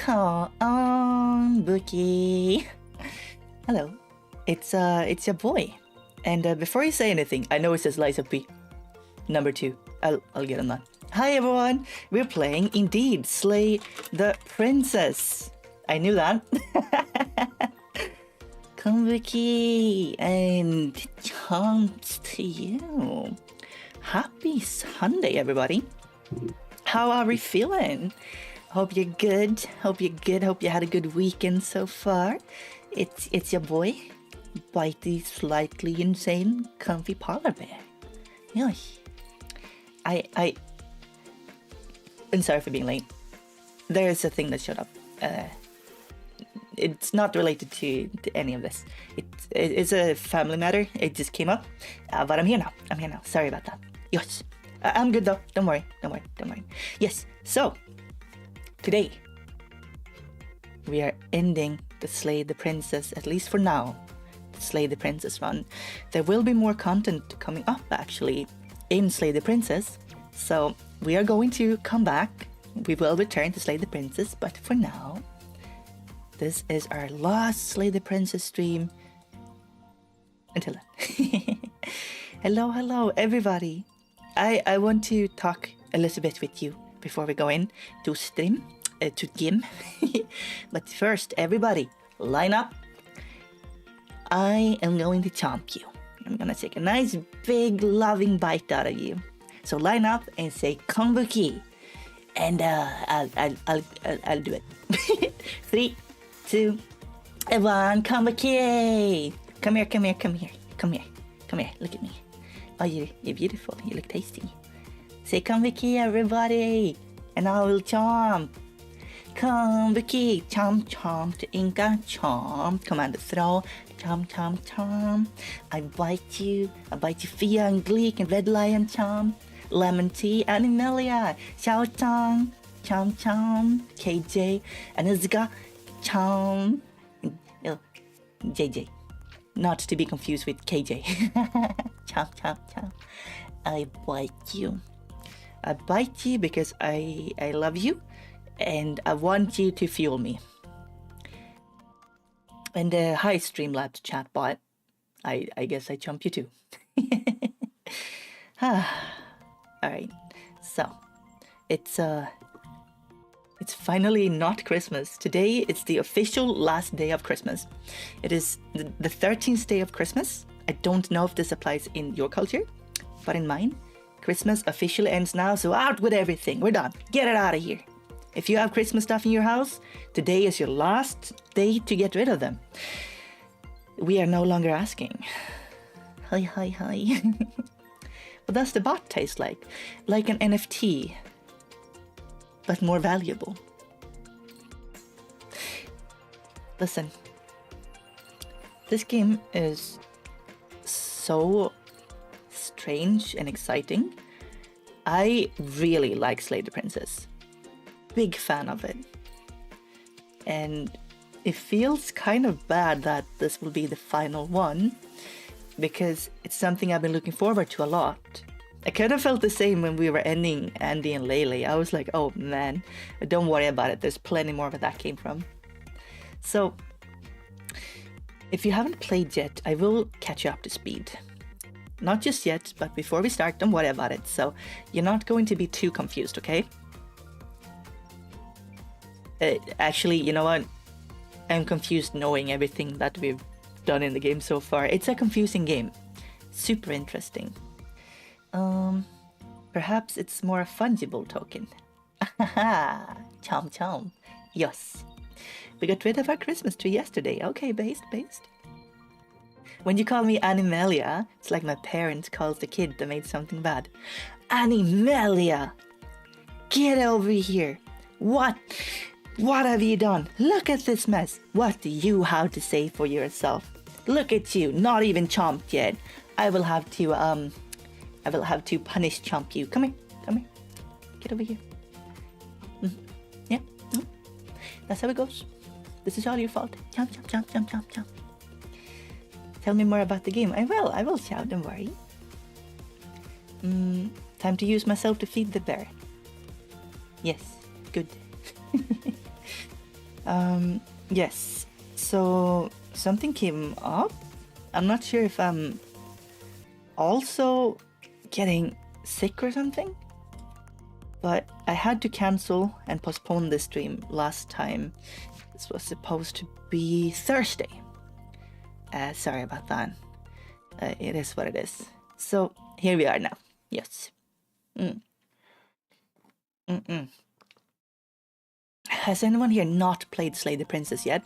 Come on, Bookie. Hello, it's your boy. And before you say anything, I know it says Liza P. Number 2. I'll get on that. Hi everyone, we're playing indeed Slay the Princess. I knew that. Come, Bookie, and chance to you. Happy Sunday, everybody. How are we feeling? Hope you're good. Hope you had a good weekend so far. It's your boy, Bitey, slightly insane, comfy polar bear. Yes. I'm sorry for being late. There's a thing that showed up. It's not related to any of this. It's a family matter. It just came up. But I'm here now. Sorry about that. Yes. I'm good though. Don't worry. Yes. So, today, we are ending the Slay the Princess, at least for now, the Slay the Princess run. There will be more content coming up, actually, in Slay the Princess. So, we are going to come back. We will return to Slay the Princess, but for now, this is our last Slay the Princess stream. Until then. Hello, everybody. I want to talk a little bit with you before we go in to stream, to game. But first, everybody, line up. I am going to chomp you. I'm going to take a nice, big, loving bite out of you. So line up and say, Kombuki. And I'll do it. 3, 2, 1, Kombuki. Come here. Look at me. Oh, you're beautiful. You look tasty. Say Kombuki, everybody. And I will chomp. Kombuki. Chomp. To Inca. Chomp. Command to throw. Chomp. I bite you. Fia and Gleek and Red Lion. Chomp. Lemon Tea. Animalia. Xiao Chong. Chomp. KJ. And Izuka. Chomp. JJ. Not to be confused with KJ. Chomp. I bite you because I love you and I want you to fuel me. And hi Streamlabs chatbot. I guess I chomp you too. Alright. So it's finally not Christmas. Today it's the official last day of Christmas. It is the 13th day of Christmas. I don't know if this applies in your culture, but in mine, Christmas officially ends now, so out with everything. We're done. Get it out of here. If you have Christmas stuff in your house, today is your last day to get rid of them. We are no longer asking. Hi. What does the bot taste like? Like an NFT, but more valuable. Listen, this game is so strange and exciting. I really like Slay the Princess. Big fan of it. And it feels kind of bad that this will be the final one, because it's something I've been looking forward to a lot. I kind of felt the same when we were ending Andy and Lele. I was like, oh man, don't worry about it. There's plenty more where that came from. So, if you haven't played yet, I will catch you up to speed. Not just yet, but before we start, don't worry about it. So, you're not going to be too confused, okay? Actually, you know what? I'm confused knowing everything that we've done in the game so far. It's a confusing game. Super interesting. Perhaps it's more a fungible token. Chom. Yes. We got rid of our Christmas tree yesterday. Okay, based. When you call me Animalia, it's like my parents calls the kid that made something bad. Animalia! Get over here! What have you done? Look at this mess. What do you have to say for yourself? Look at you, not even chomped yet. I will have to punish Chomp you. Come here. Get over here. Yeah. That's how it goes. This is all your fault. Chomp. Tell me more about the game. I will shout, don't worry. Time to use myself to feed the bear. Yes, good. Yes, so something came up. I'm not sure if I'm also getting sick or something, but I had to cancel and postpone this stream last time. This was supposed to be Thursday. Sorry about that. It is what it is. So here we are now. Yes. Has anyone here not played Slay the Princess yet?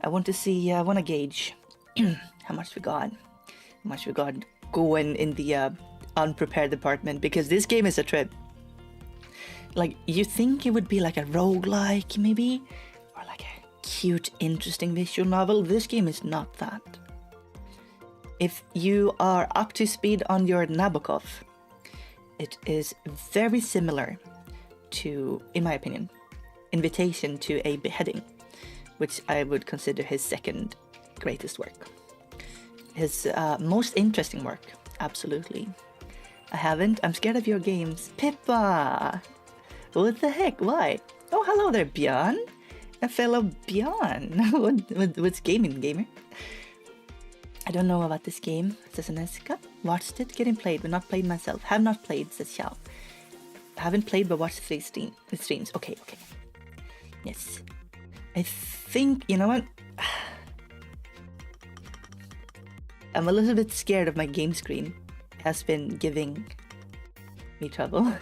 I want to see, I want to gauge how much we got. How much we got going in the unprepared department, because this game is a trip. Like, you think it would be like a roguelike, maybe? Or like a cute, interesting visual novel. This game is not that. If you are up to speed on your Nabokov, it is very similar to, in my opinion, Invitation to a Beheading, which I would consider his second greatest work. His most interesting work, absolutely. I haven't. I'm scared of your games. Pippa! What the heck? Why? Oh, hello there, Bjorn. A fellow Bjorn. What's gaming, gamer? I don't know about this game, says Aneska. Watched it, getting played, but not played myself. Have not played, says Xiao. Haven't played, but watched 3 streams. Okay. Yes. I think, you know what? I'm a little bit scared of my game screen. It has been giving me trouble.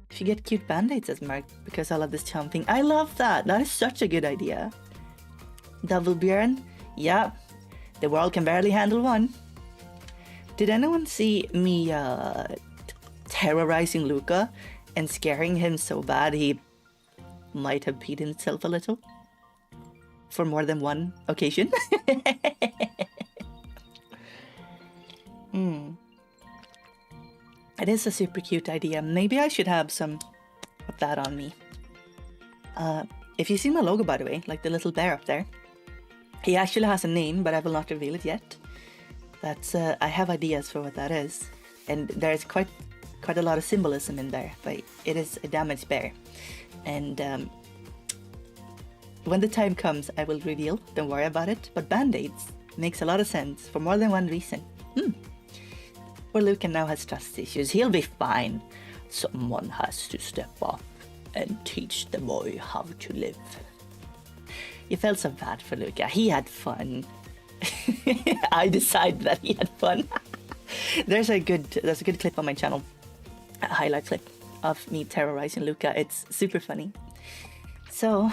If you get cute band-aids, says Mark, because I love this chomping. I love that. That is such a good idea. Double Bjorn? Yeah. The world can barely handle one. Did anyone see me terrorizing Luca and scaring him so bad he might have peed himself a little? For more than one occasion? It is a super cute idea. Maybe I should have some of that on me. If you see my logo, by the way, like the little bear up there, he actually has a name, but I will not reveal it yet. That's I have ideas for what that is, and there's quite a lot of symbolism in there. But it is a damaged bear, and when the time comes, I will reveal. Don't worry about it. But band-aids makes a lot of sense for more than one reason. Well, Luca now has trust issues. He'll be fine. Someone has to step up and teach the boy how to live. You felt so bad for Luca. He had fun. I decided that he had fun. There's a good clip on my channel, a highlight clip of me terrorizing Luca. It's super funny. So,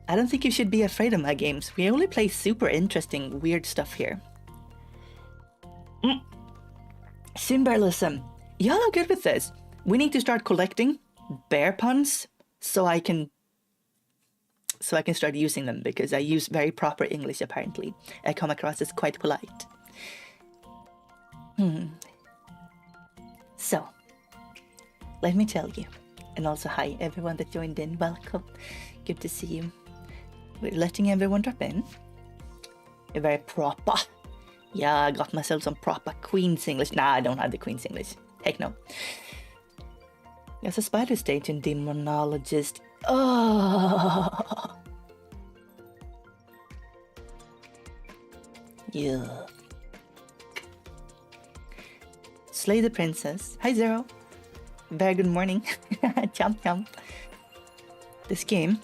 I don't think you should be afraid of my games. We only play super interesting, weird stuff here. Symbolism. Y'all are good with this. We need to start collecting bear puns so I can start using them, because I use very proper English apparently. I come across as quite polite. So, let me tell you, and also hi everyone that joined in, welcome. Good to see you. We're letting everyone drop in. You're very proper. Yeah, I got myself some proper Queen's English. Nah, I don't have the Queen's English. Heck no. There's a spider stage in Demonologist. Oh. Yeah. Slay the Princess. Hi, Zero. Very good morning. Chomp chomp. This game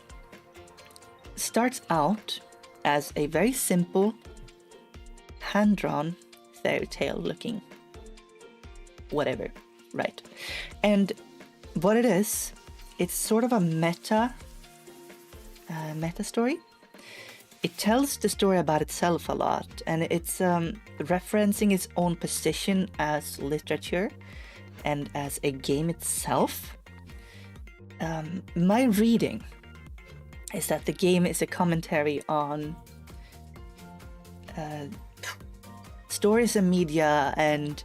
starts out as a very simple, hand-drawn fairy tale looking whatever, right? And what it is, it's sort of a meta story. It tells the story about itself a lot, and it's referencing its own position as literature and as a game itself. My reading is that the game is a commentary on stories and media, and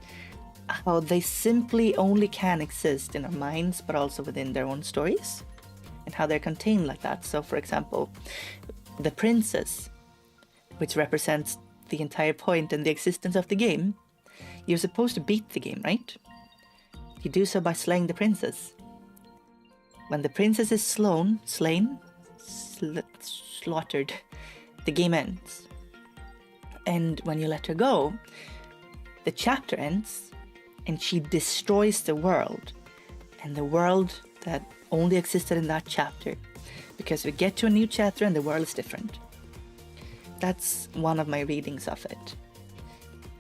how they simply only can exist in our minds, but also within their own stories, and how they're contained like that. So, for example, the princess, which represents the entire point and the existence of the game, you're supposed to beat the game, right? You do so by slaying the princess. When the princess is slaughtered, the game ends. And when you let her go, the chapter ends and she destroys the world. And the world that only existed in that chapter. Because we get to a new chapter and the world is different. That's one of my readings of it.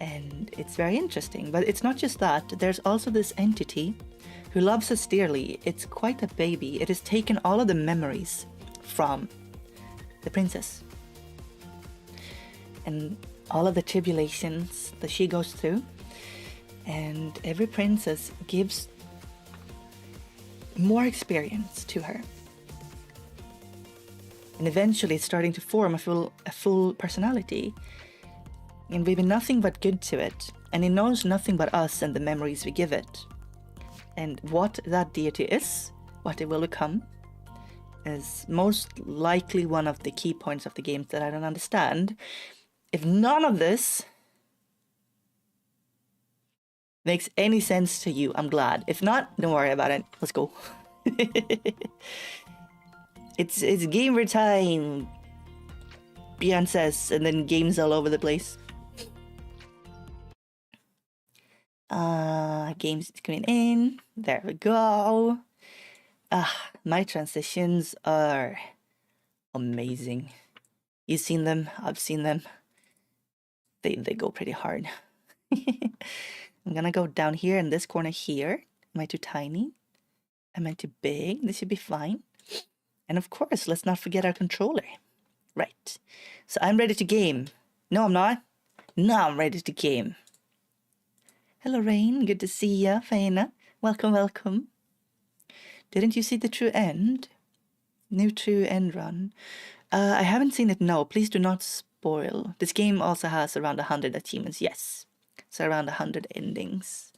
And it's very interesting. But it's not just that. There's also this entity who loves us dearly. It's quite a baby. It has taken all of the memories from the princess. And all of the tribulations that she goes through. And every princess gives more experience to her. And eventually it's starting to form a full personality. And we've been nothing but good to it. And it knows nothing but us and the memories we give it. And what that deity is, what it will become, is most likely one of the key points of the game that I don't understand. If none of this makes any sense to you, I'm glad. If not, don't worry about it. Let's go. It's gamer time, Bjorn says, and then games all over the place. Games coming in. There we go. My transitions are amazing. You've seen them. I've seen them. They go pretty hard. I'm gonna go down here in this corner here. Am I too tiny? Am I too big? This should be fine. And of course, let's not forget our controller. Right. So I'm ready to game. No, I'm not. Now I'm ready to game. Hello, Rain. Good to see ya, Faina. Welcome, welcome. Didn't you see the true end? New true end run. I haven't seen it, no. Please do not spoil. This game also has around 100 achievements, yes. So around 100 endings.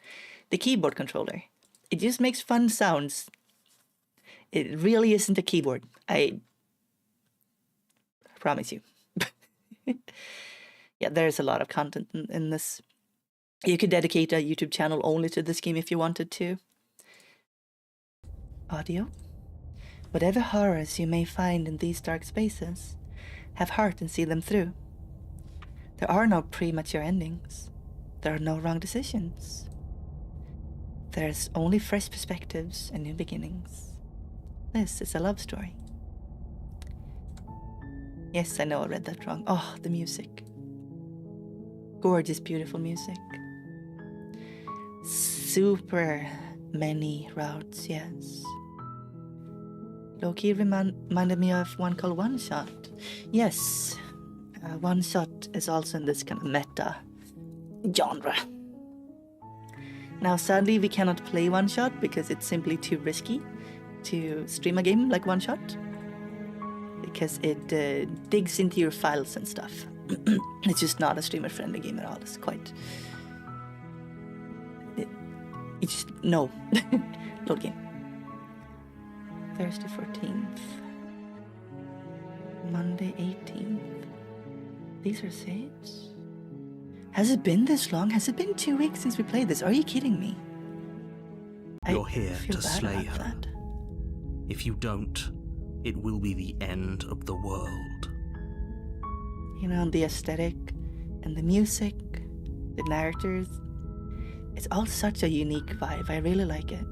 The keyboard controller. It just makes fun sounds. It really isn't a keyboard. I promise you. Yeah, there's a lot of content in this. You could dedicate a YouTube channel only to this game if you wanted to. Audio. Whatever horrors you may find in these dark spaces, have heart and see them through. There are no premature endings. There are no wrong decisions. There's only fresh perspectives and new beginnings. This is a love story. Yes, I know I read that wrong. Oh, the music. Gorgeous, beautiful music. Super many routes, yes. Loki reminded me of one called One Shot. Yes, One Shot is also in this kind of meta genre. Now, sadly, we cannot play One Shot because it's simply too risky to stream a game like One Shot. Because it digs into your files and stuff. It's just not a streamer-friendly game at all. It's quite... It's just... No. Load game. Thursday 14th. Monday 18th. These are saves? Has it been this long? Has it been 2 weeks since we played this? Are you kidding me? You're here to slay her. That. If you don't, it will be the end of the world. You know, the aesthetic and the music, the narrators, it's all such a unique vibe. I really like it.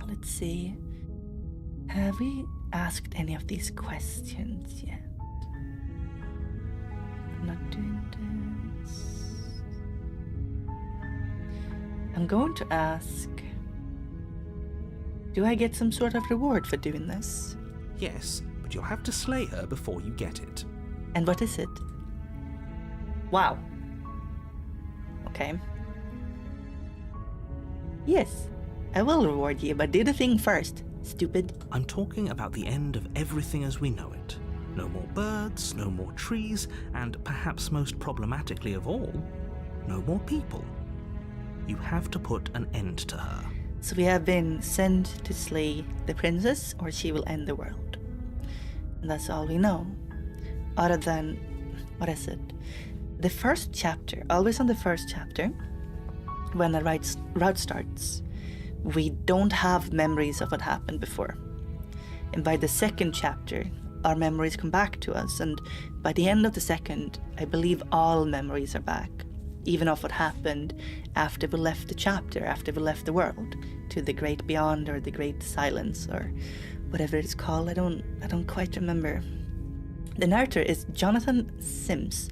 Let's see. Have we asked any of these questions yet? I'm not doing this. I'm going to ask, do I get some sort of reward for doing this? Yes, but you'll have to slay her before you get it. And what is it? Wow. Okay. Yes, I will reward you, but do the thing first, stupid. I'm talking about the end of everything as we know it. No more birds, no more trees, and perhaps most problematically of all, no more people. You have to put an end to her. So we have been sent to slay the princess, or she will end the world. And that's all we know. Other than, what is it? The first chapter, always on the first chapter, when the route starts, we don't have memories of what happened before. And by the second chapter, our memories come back to us. And by the end of the second, I believe all memories are back, even of what happened after we left the chapter, after we left the world, to the great beyond or the great silence or whatever it's called. I don't quite remember. The narrator is Jonathan Sims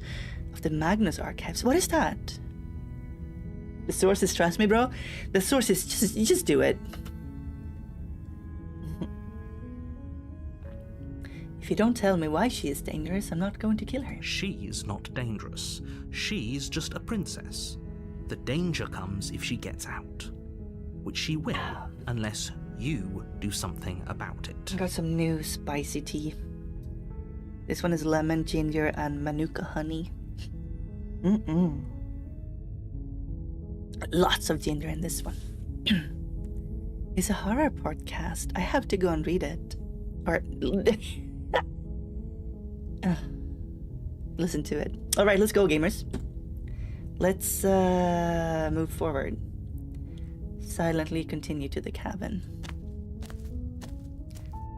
of the Magnus Archives. What is that? The sources, trust me, bro. The sources, just do it. If you don't tell me why she is dangerous, I'm not going to kill her. She's not dangerous. She's just a princess. The danger comes if she gets out, which she will, unless you do something about it. I got some new spicy tea. This one is lemon, ginger, and manuka honey. Lots of ginger in this one. It's a horror podcast. I have to go and read it. Or listen to it. Alright, let's go, gamers. Let's move forward. Silently continue to the cabin.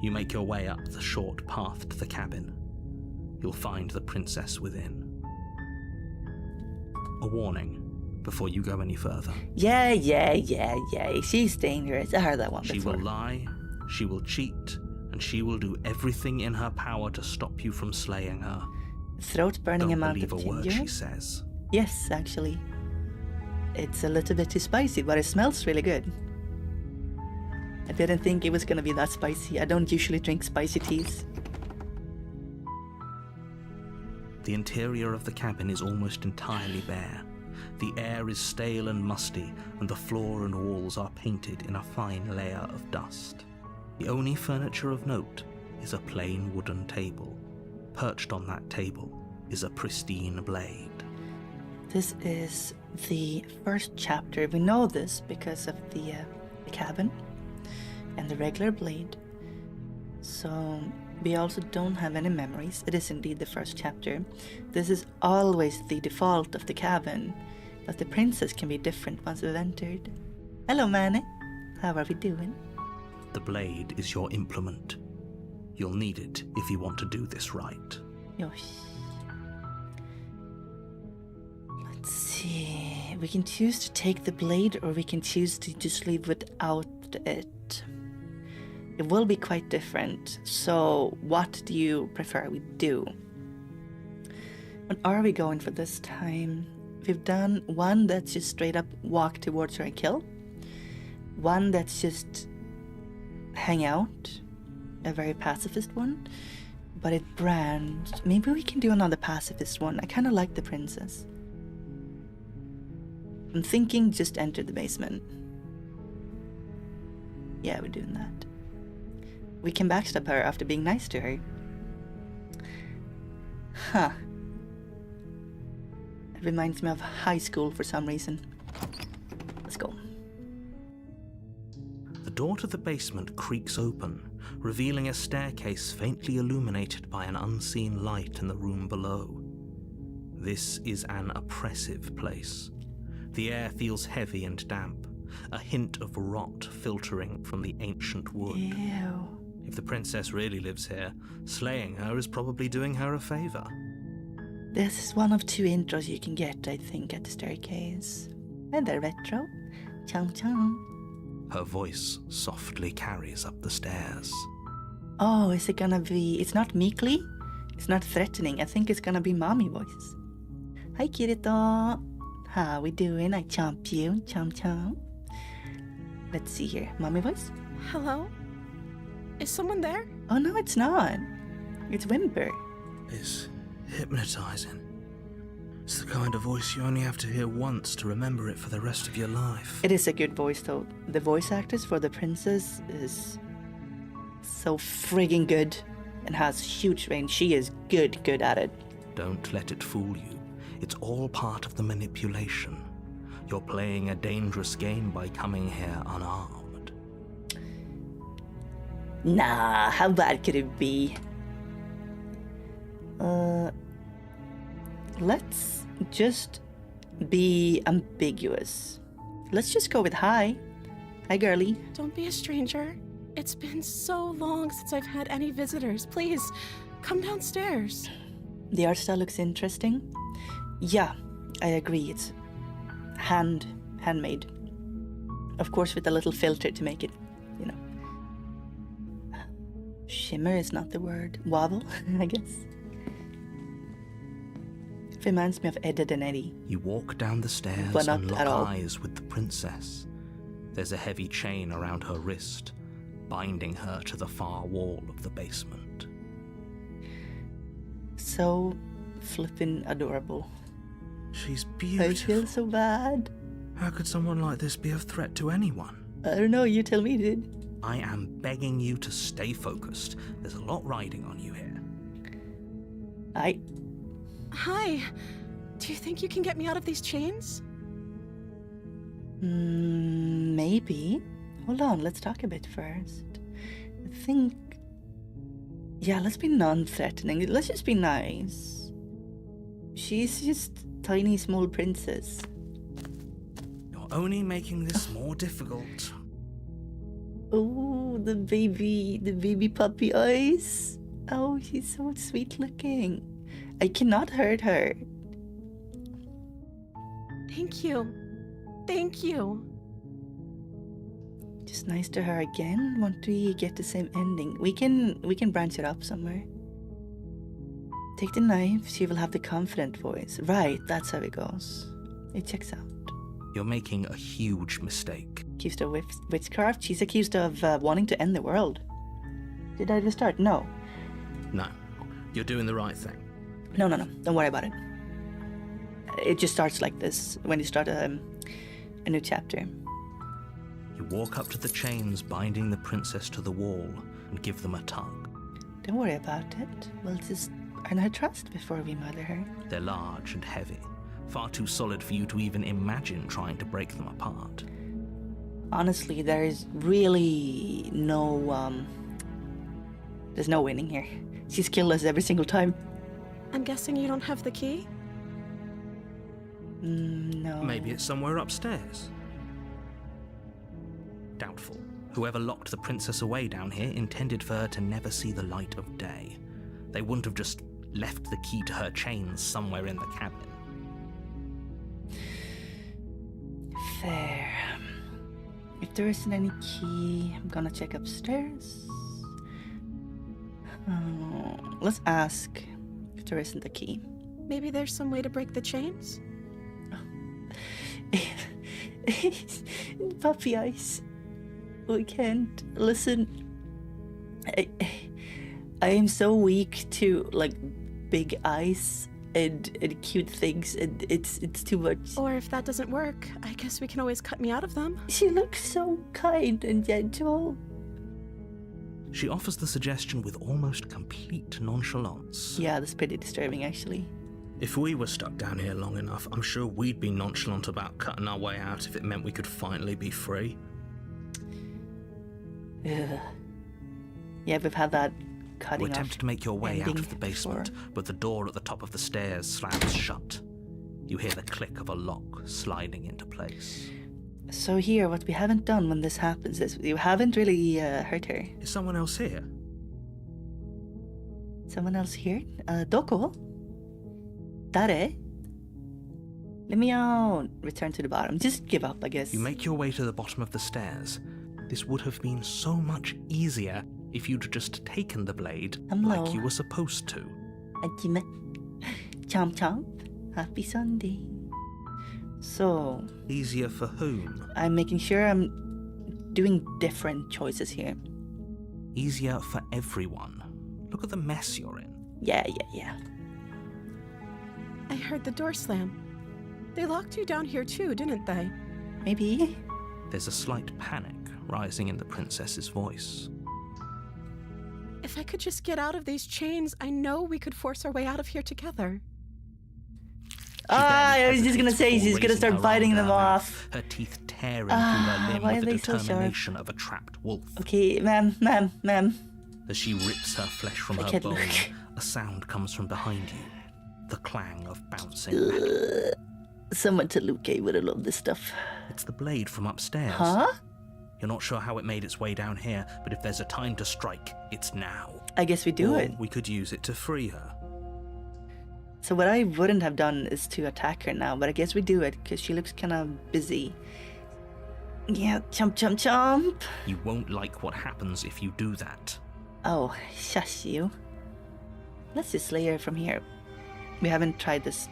You make your way up the short path to the cabin. You'll find the princess within. A warning before you go any further. Yeah. She's dangerous. I heard that one before. She will lie, she will cheat, and she will do everything in her power to stop you from slaying her. Throat-burning amount of ginger? Don't believe a word she says. Yes, actually. It's a little bit too spicy, but it smells really good. I didn't think it was gonna be that spicy. I don't usually drink spicy teas. The interior of the cabin is almost entirely bare. The air is stale and musty, and the floor and walls are painted in a fine layer of dust. The only furniture of note is a plain wooden table. Perched on that table is a pristine blade. This is the first chapter. We know this because of the cabin and the regular blade. So we also don't have any memories. It is indeed the first chapter. This is always the default of the cabin, but the princess can be different once we've entered. Hello, Manny. How are we doing? The blade is your implement. You'll need it if you want to do this right. Yosh. Let's see. We can choose to take the blade, or we can choose to just leave without it. It will be quite different. So what do you prefer we do? What are we going for this time? We've done one that's just straight up walk towards her and kill. One that's just hang out. A very pacifist one. But it brands. Maybe we can do another pacifist one. I kind of like the princess. I'm thinking just enter the basement. Yeah, we're doing that. We can backstab her after being nice to her. Huh. It reminds me of high school for some reason. Let's go. The door to the basement creaks open, revealing a staircase faintly illuminated by an unseen light in the room below. This is an oppressive place. The air feels heavy and damp, a hint of rot filtering from the ancient wood. Ew. If the princess really lives here, slaying her is probably doing her a favor. This is one of 2 intros you can get, I think, at the staircase. And the retro. Chong chong. Her voice softly carries up the stairs. Oh, is it gonna be... It's not meekly? It's not threatening. I think it's gonna be mommy voice. Hi, Kirito. How we doing? I chomp you. Chomp chomp. Let's see here. Mommy voice? Hello? Is someone there? Oh, no, it's not. It's Whimper. It's hypnotizing. It's the kind of voice you only have to hear once to remember it for the rest of your life. It is a good voice, though. The voice actress for the princess is so friggin' good and has huge range. She is good at it. Don't let it fool you. It's all part of the manipulation. You're playing a dangerous game by coming here unarmed. Nah, how bad could it be? Let's just be ambiguous. Let's just go with hi. Hi, girly. Don't be a stranger. It's been so long since I've had any visitors. Please, come downstairs. The art style looks interesting. Yeah, I agree. It's handmade. Of course, with a little filter to make it, you know. Shimmer is not the word. Wobble, I guess. It reminds me of Edda and Eddie. You walk down the stairs But not and lock at all. eyes with the princess. There's a heavy chain around her wrist, binding her to the far wall of the basement. So flippin' adorable. She's I beautiful. feel so bad. How could someone like this be a threat to anyone? I don't know, you tell me, dude. I am begging you to stay focused. There's a lot riding on you here. Hi. Do you think you can get me out of these chains? Maybe. Hold on, let's talk a bit first. I think... Yeah, let's be non-threatening. Let's just be nice. She's just tiny small princess. You're only making this more difficult. Oh, the baby puppy eyes. Oh, she's so sweet looking. I cannot hurt her. Thank you. Thank you. Just nice to her again. Won't we get the same ending? We can branch it up somewhere. Take the knife, she will have the confident voice. Right, that's how it goes. It checks out. You're making a huge mistake. Accused of witchcraft? She's accused of wanting to end the world. Did I just start? No. No, you're doing the right thing. No. Don't worry about it. It just starts like this when you start a new chapter. You walk up to the chains binding the princess to the wall and give them a tug. Don't worry about it. We'll just earn her trust before we murder her. They're large and heavy, far too solid for you to even imagine trying to break them apart. Honestly, there's really no, there's no winning here. She's killed us every single time. I'm guessing you don't have the key? No. Maybe it's somewhere upstairs. Doubtful. Whoever locked the princess away down here intended for her to never see the light of day. They wouldn't have just left the key to her chains somewhere in the cabin. Fair. If there isn't any key, I'm gonna check upstairs. Let's ask if there isn't a key. Maybe there's some way to break the chains? Puppy eyes. We can't. Listen. I am so weak to like big eyes and cute things, and it's too much. Or if that doesn't work, I guess we can always cut me out of them. She looks so kind and gentle. She offers the suggestion with almost complete nonchalance. Yeah, that's pretty disturbing, actually. If we were stuck down here long enough, I'm sure we'd be nonchalant about cutting our way out if it meant we could finally be free. Ugh. Yeah, we've had that cutting You off attempt to make your way out ending of the basement, before. but the door at the top of the stairs slams shut. You hear the click of a lock sliding into place. So here, what we haven't done when this happens is you haven't really hurt her. Is someone else here? Someone else here? Doko? Dare? Let me out. Return to the bottom. Just give up, I guess. You make your way to the bottom of the stairs. This would have been so much easier if you'd just taken the blade Hello. like you were supposed to. Ajime. Chomp chomp. Happy Sunday. So, Easier for whom? I'm making sure I'm doing different choices here. Easier for everyone. Look at the mess you're in. Yeah. I heard the door slam. They locked you down here too, didn't they? Maybe. There's a slight panic rising in the princess's voice. If I could just get out of these chains, I know we could force our way out of here together. I was just gonna say, she's gonna Raising start her biting arm them down, off. Her teeth tearing through her limb why with are the they so sharp? determination of a trapped wolf. Okay, ma'am. As she rips her flesh from I her can't bone, look. a sound comes from behind you. The clang of bouncing metal. Someone to Luke would have loved this stuff. It's the blade from upstairs. Huh? You're not sure how it made its way down here, but if there's a time to strike, it's now. I guess we do Or it. we could use it to free her. So what I wouldn't have done is to attack her now, but I guess we do it because she looks kind of busy. Yeah, chomp, chomp, chomp. You won't like what happens if you do that. Oh, shush you. Let's just slay her from here. We haven't tried this.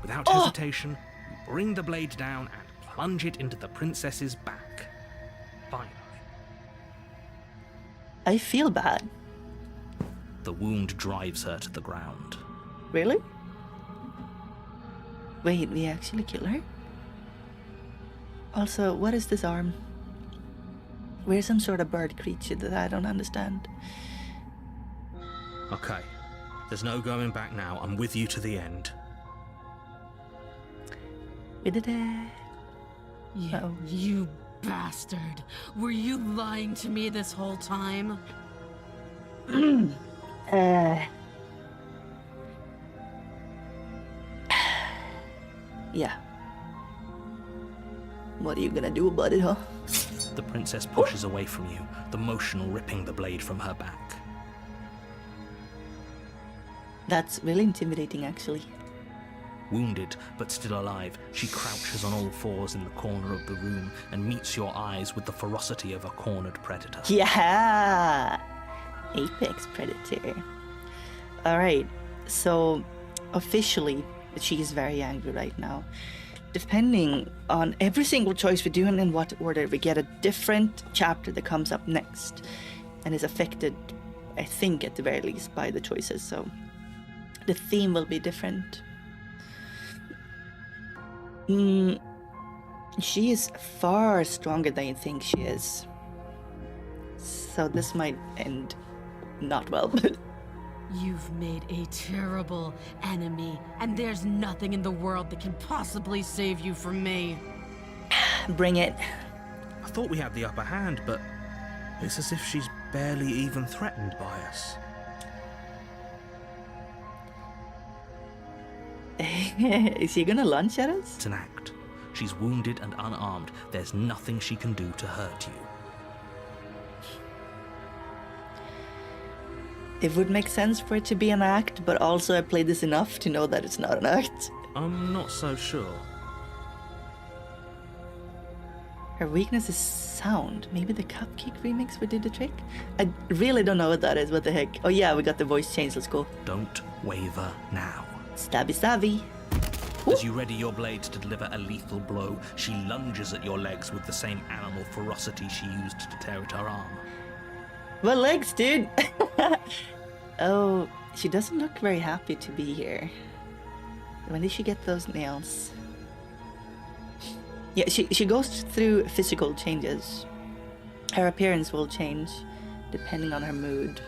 Without hesitation, you bring the blade down and plunge it into the princess's back. Finally. I feel bad. The wound drives her to the ground. Really? Wait, we actually kill her? Also, what is this arm? We're some sort of bird creature that I don't understand. Okay. There's no going back now. I'm with you to the end. We did it. You bastard. Were you lying to me this whole time? Yeah. What are you gonna do about it, huh? The princess pushes away from you, the motion ripping the blade from her back. That's really intimidating, actually. Wounded, but still alive, she crouches on all fours in the corner of the room and meets your eyes with the ferocity of a cornered predator. Yeah! Apex predator. Alright, so officially, she is very angry right now. Depending on every single choice we do and in what order, we get a different chapter that comes up next and is affected, I think, at the very least, by the choices. So the theme will be different. She is far stronger than you think she is. So this might end not well. You've made a terrible enemy, and there's nothing in the world that can possibly save you from me. Bring it. I thought we had the upper hand, but it's as if she's barely even threatened by us. Is she gonna lunge at us? It's an act. She's wounded and unarmed. There's nothing she can do to hurt you. It would make sense for it to be an act, but also I played this enough to know that it's not an act. I'm not so sure. Her weakness is sound. Maybe the Cupcake remix would do the trick? I really don't know what that is. What the heck? Oh yeah, we got the voice change. Let's go. Don't waver now. Stabby stabby. As you ready your blade to deliver a lethal blow, she lunges at your legs with the same animal ferocity she used to tear at her arm. What legs, dude? Oh, she doesn't look very happy to be here. When did she get those nails? Yeah, she goes through physical changes. Her appearance will change depending on her mood.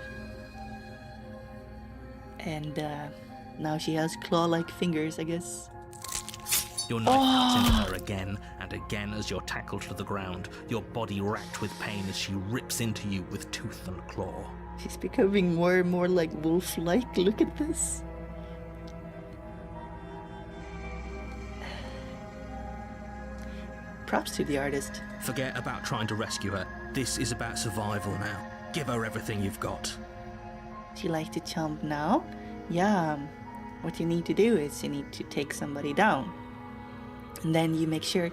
And now she has claw-like fingers, I guess. Your knife cuts into her again and again as you're tackled to the ground, your body racked with pain as she rips into you with tooth and claw. She's becoming more and more like wolf-like. Look at this. Props to the artist. Forget about trying to rescue her. This is about survival now. Give her everything you've got. She likes to chomp now? Yeah. What you need to do is you need to take somebody down. And then you make sure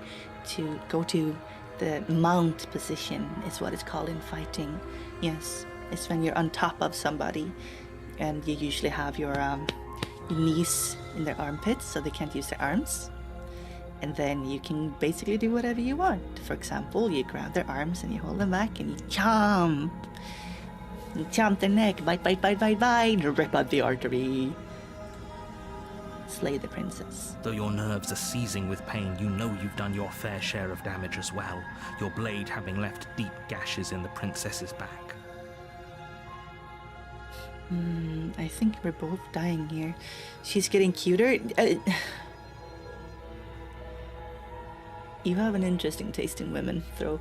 to go to the mount position, is what it's called in fighting. Yes, it's when you're on top of somebody and you usually have your knees in their armpits so they can't use their arms. And then you can basically do whatever you want. For example, you grab their arms and you hold them back and you chomp. You chomp their neck, bite, bite, bite, bite, bite, rip out the artery. Slay the princess. Though your nerves are seizing with pain, you know you've done your fair share of damage as well, your blade having left deep gashes in the princess's back. I think we're both dying here. She's getting cuter. You have an interesting taste in women, Throw.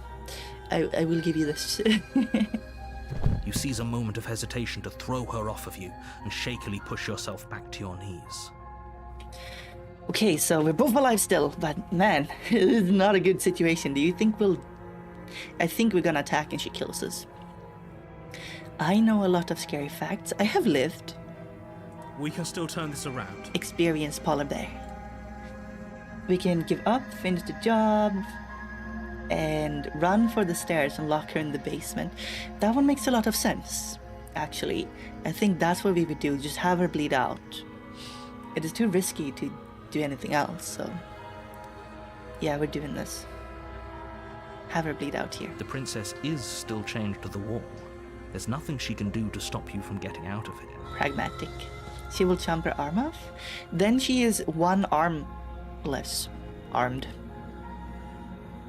I will give you this. You seize a moment of hesitation to throw her off of you and shakily push yourself back to your knees. Okay, so we're both alive still, but man, this is not a good situation. Do you think we'll I think we're gonna attack and she kills us. I know a lot of scary facts. I have lived. We can still turn this around. Experienced polar bear. We can give up, finish the job, and run for the stairs and lock her in the basement. That one makes a lot of sense, actually. I think that's what we would do, just have her bleed out. It is too risky to do anything else, so... yeah, we're doing this. Have her bleed out here. The princess is still chained to the wall. There's nothing she can do to stop you from getting out of here. Pragmatic. She will chomp her arm off. Then she is one arm less. Armed.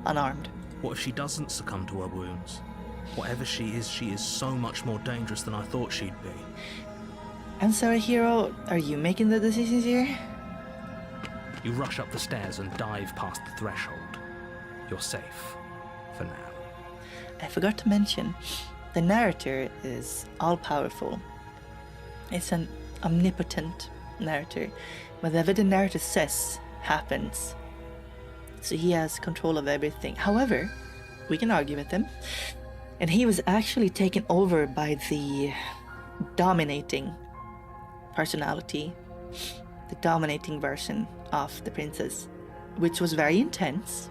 Unarmed. What if she doesn't succumb to her wounds? Whatever she is so much more dangerous than I thought she'd be. I'm sorry, hero. Are you making the decisions here? You rush up the stairs and dive past the threshold. You're safe. For now. I forgot to mention, the narrator is all-powerful. It's an omnipotent narrator. Whatever the narrator says happens. So he has control of everything. However, we can argue with him. And he was actually taken over by the dominating personality. The dominating version of the princess. Which was very intense.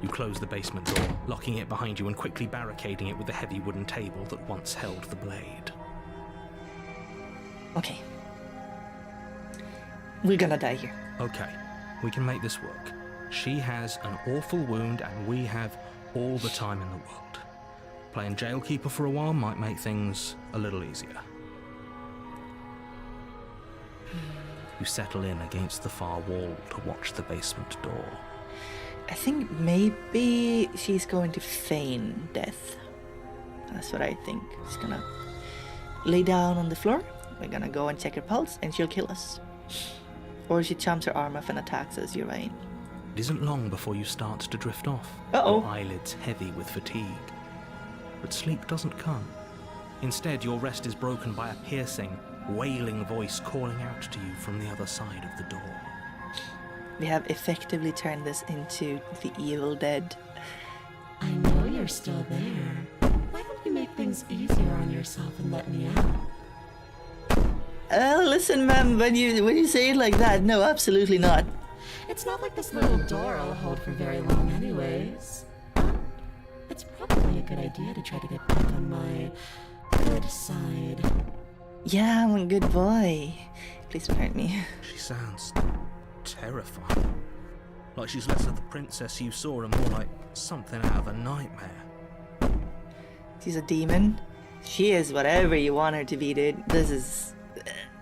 You close the basement door, locking it behind you and quickly barricading it with the heavy wooden table that once held the blade. Okay. We're gonna die here. Okay, we can make this work. She has an awful wound and we have all the time in the world. Playing jailkeeper for a while might make things a little easier. You settle in against the far wall to watch the basement door. I think maybe she's going to feign death. That's what I think. She's gonna lay down on the floor. We're gonna go and check her pulse and she'll kill us. Or she chomps her arm off and attacks us, you're right. It isn't long before you start to drift off. Uh-oh. Your eyelids heavy with fatigue. But sleep doesn't come. Instead, your rest is broken by a piercing, wailing voice calling out to you from the other side of the door. We have effectively turned this into the Evil Dead. I know you're still there. Why don't you make things easier on yourself and let me out? Listen, ma'am, when you say it like that, no, absolutely not. It's not like this little door will hold for very long anyways. It's probably a good idea to try to get back on my good side. Yeah, I'm a good boy. Please don't hurt me. She sounds terrifying. Like she's less of the princess you saw and more like something out of a nightmare. She's a demon. She is whatever you want her to be, dude. This is...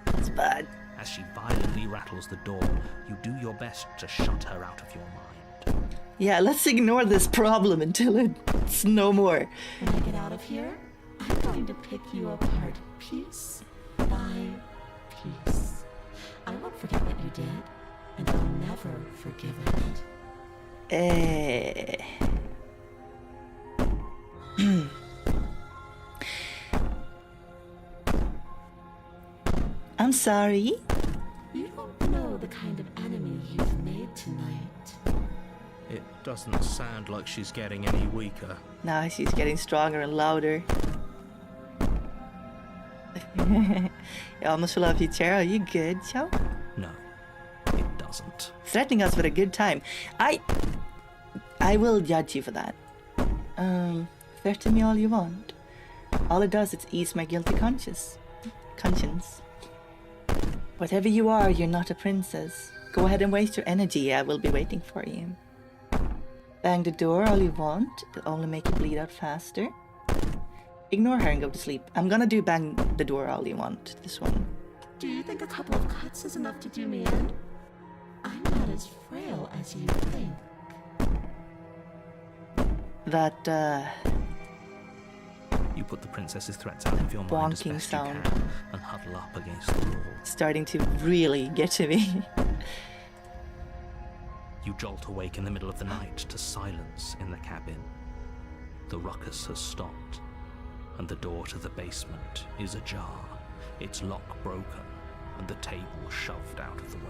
it's bad. As she violently rattles the door, you do your best to shut her out of your mind. Yeah, let's ignore this problem until it's no more. When I get out of here, I'm going to pick you apart piece by piece. I won't forget what you did, and I'll never forgive it. I'm sorry. You don't know the kind of enemy you've made tonight. It doesn't sound like she's getting any weaker. Now she's getting stronger and louder. You almost fell off your chair. Are you good, Chow? No, it doesn't. Threatening us with a good time. I will judge you for that. Threaten me all you want. All it does is ease my guilty conscience. Whatever you are, you're not a princess. Go ahead and waste your energy. I will be waiting for you. Bang the door all you want. It'll only make you bleed out faster. Ignore her and go to sleep. I'm gonna do bang the door all you want. This one. Do you think a couple of cuts is enough to do me in? I'm not as frail as you think. That, You put the princess's threats out of your mind as bonking best sound. you can and huddle up against the wall. starting to really get to me. You jolt awake in the middle of the night to silence in the cabin. The ruckus has stopped, and the door to the basement is ajar, its lock broken, and the table shoved out of the way.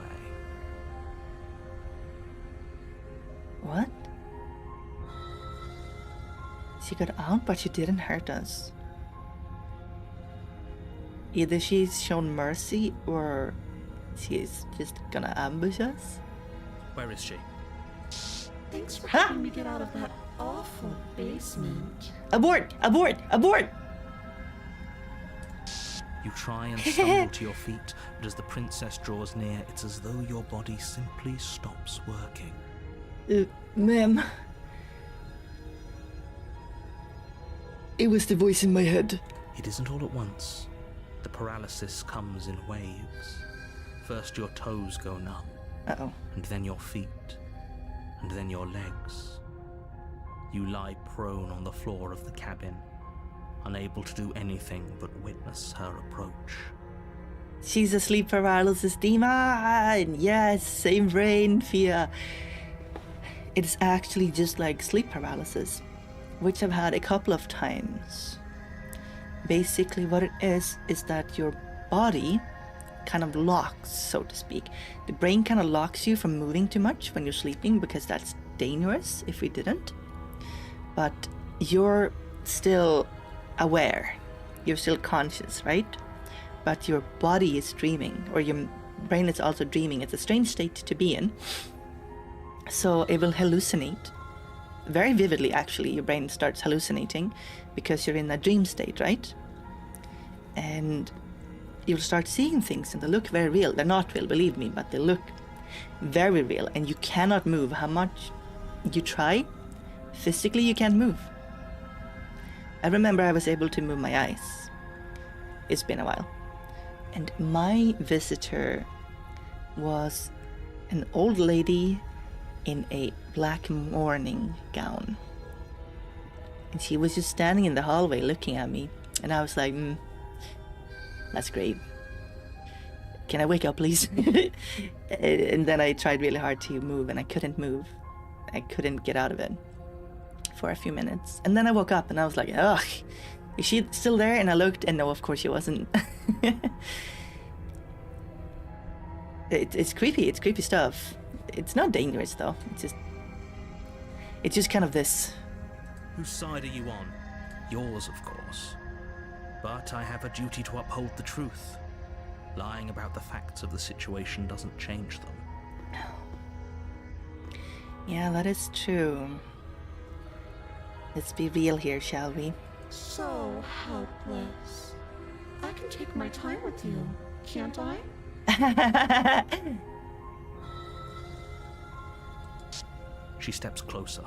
What? She got out, but she didn't hurt us. Either she's shown mercy or she's just gonna ambush us. Where is she? Thanks for helping me get out of that awful basement. Abort! Abort! Abort! You try and stumble to your feet, but as the princess draws near, it's as though your body simply stops working. Ma'am. It was the voice in my head. It isn't all at once. The paralysis comes in waves. First your toes go numb, Uh-oh. and then your feet, and then your legs. You lie prone on the floor of the cabin, unable to do anything but witness her approach. She's a sleep paralysis demon! Yes, same brain, Fia. It's actually just like sleep paralysis, which I've had a couple of times. Basically what it is that your body kind of locks, so to speak. The brain kind of locks you from moving too much when you're sleeping because that's dangerous if we didn't. But you're still aware. You're still conscious, right? But your body is dreaming, or your brain is also dreaming. It's a strange state to be in. So it will hallucinate. Very vividly, actually, your brain starts hallucinating because you're in a dream state, right? And you'll start seeing things and they look very real. They're not real, believe me, but they look very real and you cannot move. How much you try, physically you can't move. I remember I was able to move my eyes. It's been a while. And my visitor was an old lady in a black mourning gown. And she was just standing in the hallway looking at me. And I was like, that's great. Can I wake up, please? And then I tried really hard to move and I couldn't move. I couldn't get out of it for a few minutes. And then I woke up and I was like, ugh, is she still there? And I looked and no, of course she wasn't. It's creepy. It's creepy stuff. It's not dangerous though. It's just kind of this. Whose side are you on? Yours, of course. But I have a duty to uphold the truth. Lying about the facts of the situation doesn't change them. Yeah, that is true. Let's be real here, shall we? So helpless. I can take my time with you, can't I? She steps closer,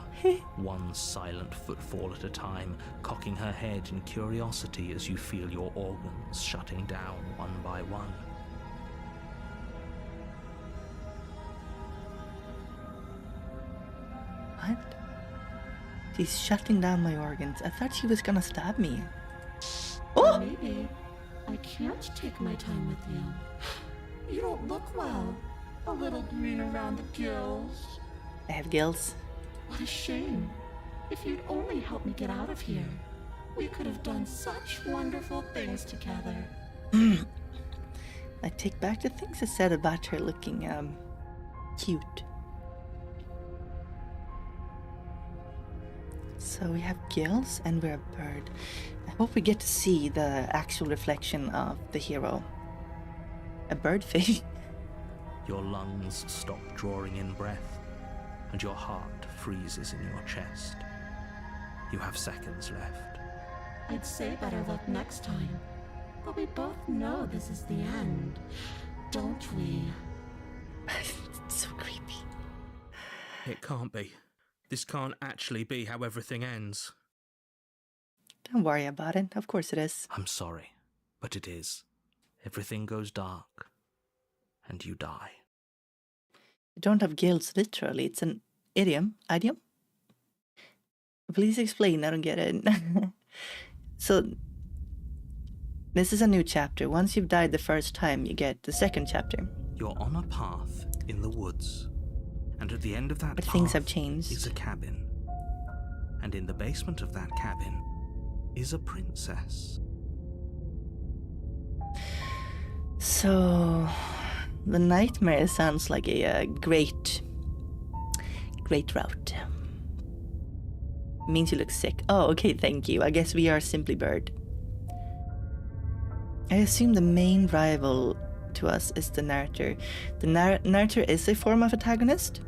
one silent footfall at a time, cocking her head in curiosity as you feel your organs shutting down one by one. What? She's shutting down my organs. I thought she was gonna stab me. Oh! Maybe I can't take my time with you. You don't look well. A little green around the gills. I have gills. What a shame. If you'd only helped me get out of here, we could have done such wonderful things together. I take back the things I said about her looking, cute. So we have gills and we're a bird. I hope we get to see the actual reflection of the hero. A bird face. Your lungs stop drawing in breath, and your heart freezes in your chest. You have seconds left. I'd say better luck next time, but we both know this is the end, don't we? It's so creepy. It can't be. This can't actually be how everything ends. Don't worry about it. Of course it is. I'm sorry, but it is. Everything goes dark, and you die. You don't have gills literally. It's an idiom. Idiom? Please explain. I don't get it. So, this is a new chapter. Once you've died the first time, you get the second chapter. You're on a path in the woods, and at the end of that But path things have changed. is a cabin. And in the basement of that cabin is a princess. So, the nightmare sounds like a great route. Means you look sick. Oh, okay, thank you. I guess we are simply bird. I assume the main rival to us is the narrator. The narrator is a form of antagonist?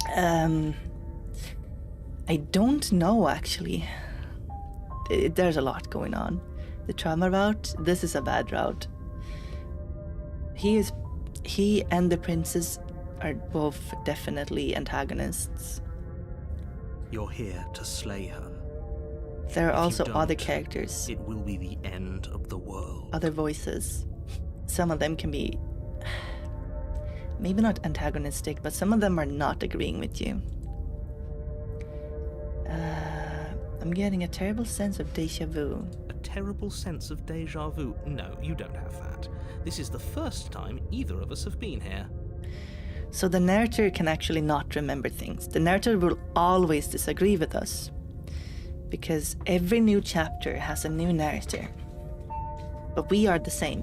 I don't know, actually. There's a lot going on. The trauma route, this is a bad route. He and the princess are both definitely antagonists. You're here to slay her. There are If you also don't, other characters, It will be the end of the world. other voices. Some of them can be maybe not antagonistic, but some of them are not agreeing with you. I'm getting a terrible sense of déjà vu. A terrible sense of deja vu. No, you don't have that. This is the first time either of us have been here. So the narrator can actually not remember things. The narrator will always disagree with us, because every new chapter has a new narrator. But we are the same.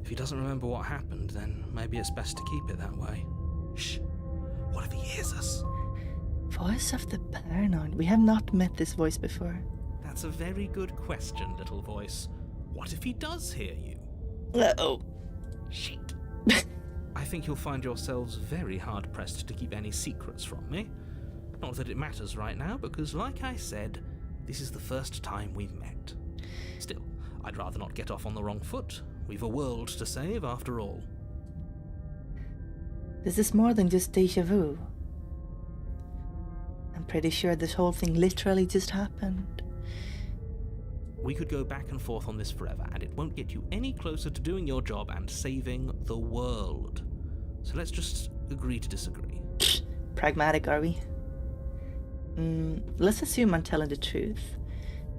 If he doesn't remember what happened, then maybe it's best to keep it that way. Shh. What if he hears us? Voice of the paranoid. We have not met this voice before. That's a very good question, little voice. What if he does hear you? Uh-oh. Shit. I think you'll find yourselves very hard-pressed to keep any secrets from me. Not that it matters right now, because like I said, this is the first time we've met. Still, I'd rather not get off on the wrong foot. We've a world to save, after all. This is more than just déjà vu. I'm pretty sure this whole thing literally just happened. We could go back and forth on this forever, and it won't get you any closer to doing your job and saving the world. So let's just agree to disagree. Pragmatic, are we? Let's assume I'm telling the truth,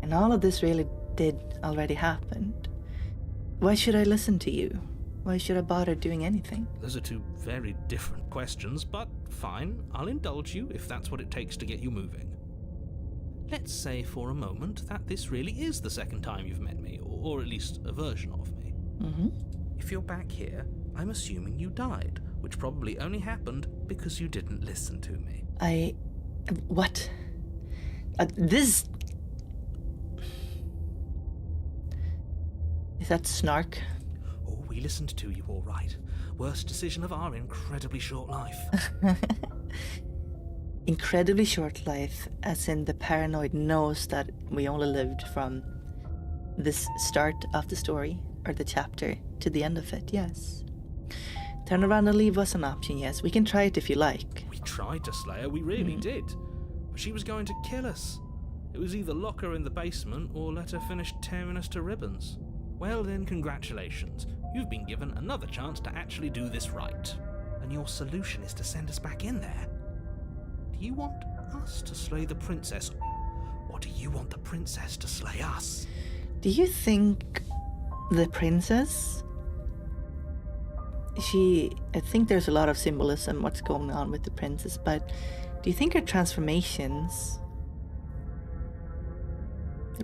and all of this really did already happen. Why should I listen to you? Why should I bother doing anything? Those are two very different questions, but fine, I'll indulge you if that's what it takes to get you moving. Let's say for a moment that this really is the second time you've met me, or at least a version of me. If you're back here, I'm assuming you died, which probably only happened because you didn't listen to me. What? This... Is that snark? Oh, we listened to you all right. Worst decision of our incredibly short life. Incredibly short life, as in the paranoid knows that we only lived from this start of the story, or the chapter, to the end of it, yes. Turn around and leave was an option, yes. We can try it if you like. We tried to slay her, we really did. But she was going to kill us. It was either lock her in the basement or let her finish tearing us to ribbons. Well then, congratulations. You've been given another chance to actually do this right. And your solution is to send us back in there. Do you want us to slay the princess, or do you want the princess to slay us? Do you think the princess... I think there's a lot of symbolism what's going on with the princess, but do you think her transformations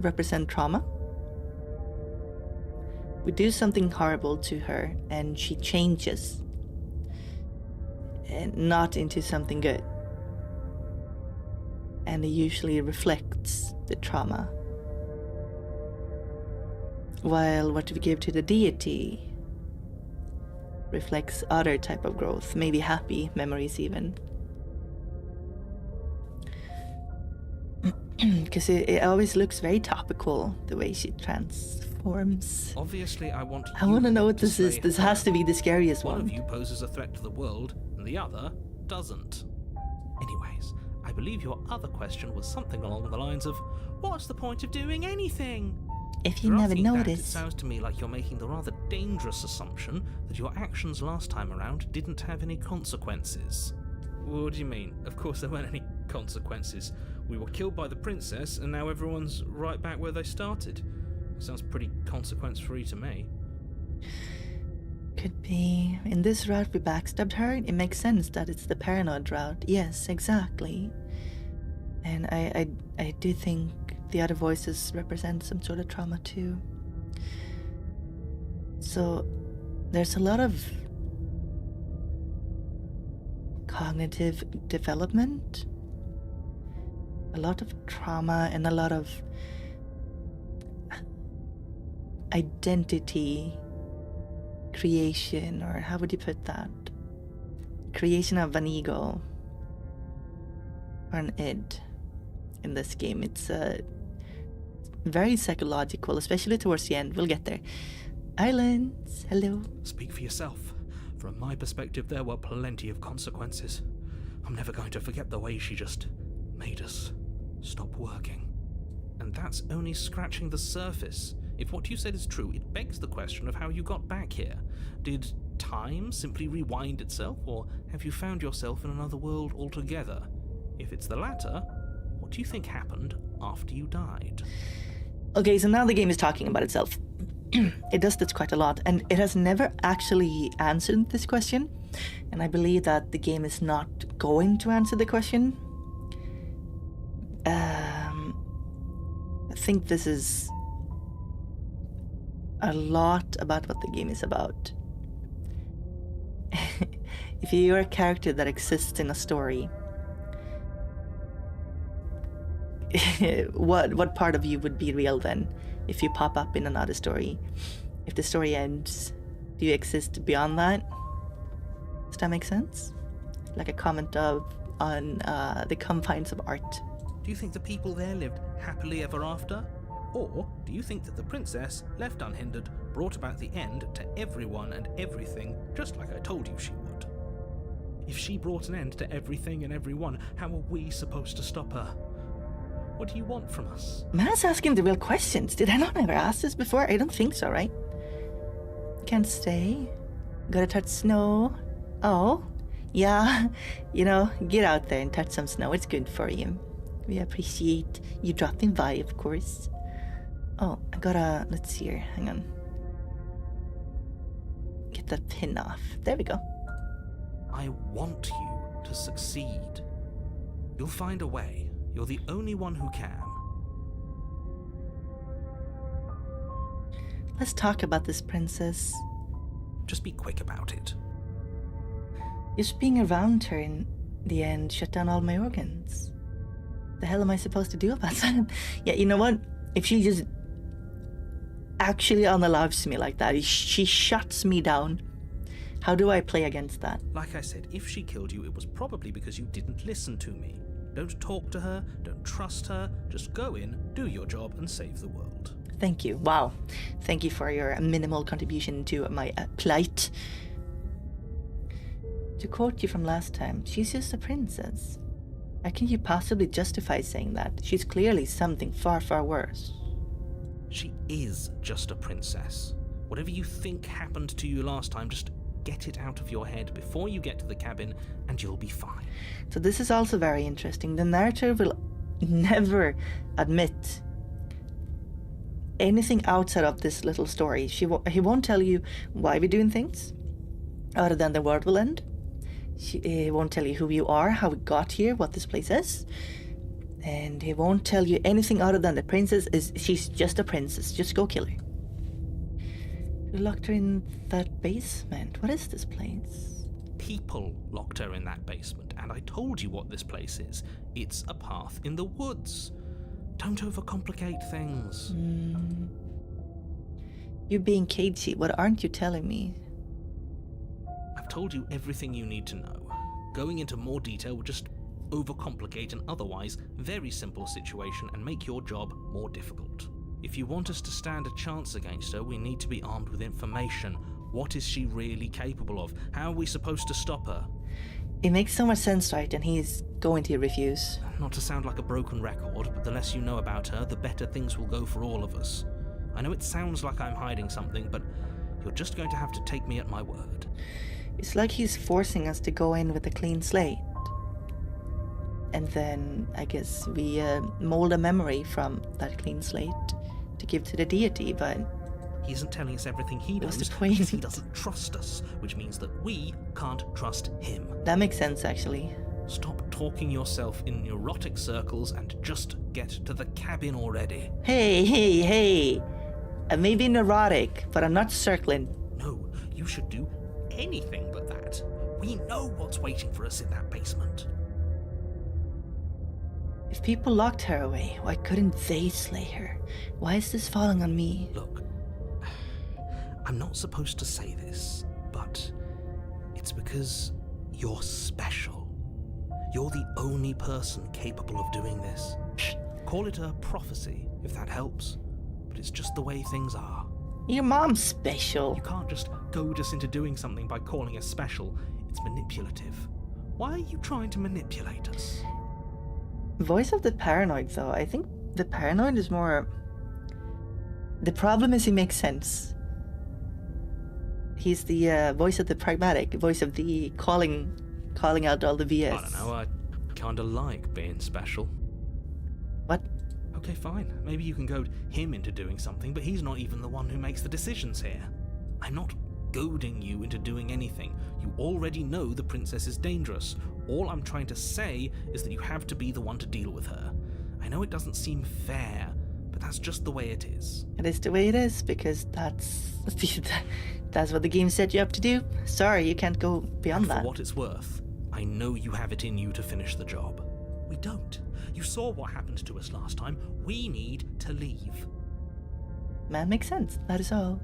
represent trauma? We do something horrible to her and she changes, and not into something good. And it usually reflects the trauma. While what we give to the deity reflects other type of growth, maybe happy memories even. Because it always looks very topical, the way she transforms. Obviously, I want to know what this is. This has to be the scariest one. One of you poses a threat to the world, and the other doesn't. Anyways, I believe your other question was something along the lines of, what's the point of doing anything? If you For never asking that, noticed. it sounds to me like you're making the rather dangerous assumption that your actions last time around didn't have any consequences. What do you mean? Of course there weren't any consequences. We were killed by the princess, and now everyone's right back where they started. Sounds pretty consequence-free to me. Could be. In this route we backstabbed her. It makes sense that it's the paranoid route. Yes, exactly. And I do think the other voices represent some sort of trauma too. So there's a lot of cognitive development a lot of trauma and a lot of identity creation, or how would you put that? Creation of an ego or an id in this game. It's very psychological, especially towards the end. We'll get there. Islands, hello. Speak for yourself. From my perspective, there were plenty of consequences. I'm never going to forget the way she just made us stop working. And that's only scratching the surface. If what you said is true, it begs the question of how you got back here. Did time simply rewind itself, or have you found yourself in another world altogether? If it's the latter, what do you think happened after you died? Okay, so now the game is talking about itself. It does this quite a lot, and it has never actually answered this question. And I believe that the game is not going to answer the question. I think this is a lot about what the game is about. If you're a character that exists in a story, what part of you would be real then if you pop up in another story? If the story ends, do you exist beyond that? Does that make sense? Like a comment on the confines of art. Do you think the people there lived happily ever after? Or do you think that the princess, left unhindered, brought about the end to everyone and everything, just like I told you she would? If she brought an end to everything and everyone, how are we supposed to stop her? What do you want from us? Man's asking the real questions. Did I not ever ask this before? I don't think so, right? Can't stay. Gotta touch snow. Oh, yeah. You know, get out there and touch some snow. It's good for you. We appreciate you dropping by, of course. Oh, I gotta, let's see here. Hang on. Get that pin off. There we go. I want you to succeed. You'll find a way. You're the only one who can. Let's talk about this princess. Just be quick about it. Just being around her in the end shut down all my organs. The hell am I supposed to do about that? Yeah, you know what? If she just actually unallows me like that, she shuts me down. How do I play against that? Like I said, if she killed you, it was probably because you didn't listen to me. Don't talk to her, don't trust her, just go in, do your job, and save the world. Thank you. Wow. Thank you for your minimal contribution to my plight. To quote you from last time, she's just a princess. How can you possibly justify saying that? She's clearly something far, far worse. She is just a princess. Whatever you think happened to you last time, just get it out of your head before you get to the cabin and you'll be fine. So this is also very interesting. The narrator will never admit anything outside of this little story. He won't tell you why we're doing things, other than the world will end. He won't tell you who you are, how we got here, what this place is. And he won't tell you anything other than the princess she's just a princess. Just go kill her. You locked her in that basement. What is this place? People locked her in that basement, and I told you what this place is. It's a path in the woods. Don't overcomplicate things. You're being cagey. What aren't you telling me? I've told you everything you need to know. Going into more detail would just overcomplicate an otherwise very simple situation and make your job more difficult. If you want us to stand a chance against her, we need to be armed with information. What is she really capable of? How are we supposed to stop her? It makes so much sense, right? And he's going to refuse. Not to sound like a broken record, but the less you know about her, the better things will go for all of us. I know it sounds like I'm hiding something, but you're just going to have to take me at my word. It's like he's forcing us to go in with a clean slate. And then, I guess, we mold a memory from that clean slate to give to the deity, but he isn't telling us everything he knows because he doesn't trust us, which means that we can't trust him. That makes sense, actually. Stop talking yourself in neurotic circles and just get to the cabin already. Hey. I may be neurotic, but I'm not circling. No, you should do anything but that. We know what's waiting for us in that basement. If people locked her away, why couldn't they slay her? Why is this falling on me? Look, I'm not supposed to say this, but it's because you're special. You're the only person capable of doing this. Call it a prophecy, if that helps, but it's just the way things are. Your mom's special. You can't just goad us into doing something by calling us special. It's manipulative. Why are you trying to manipulate us? Voice of the paranoid, though. I think the paranoid is more... The problem is he makes sense. He's the voice of the pragmatic, voice of the calling out all the VS. I don't know, I kinda like being special. What? Okay, fine. Maybe you can goad him into doing something, but he's not even the one who makes the decisions here. I'm not goading you into doing anything. You already know the princess is dangerous. All I'm trying to say is that you have to be the one to deal with her. I know it doesn't seem fair, but that's just the way it is. It is the way it is, because that's what the game set you up to do. Sorry, you can't go beyond that. For what it's worth, I know you have it in you to finish the job. We don't. You saw what happened to us last time. We need to leave. Man, makes sense. That is all.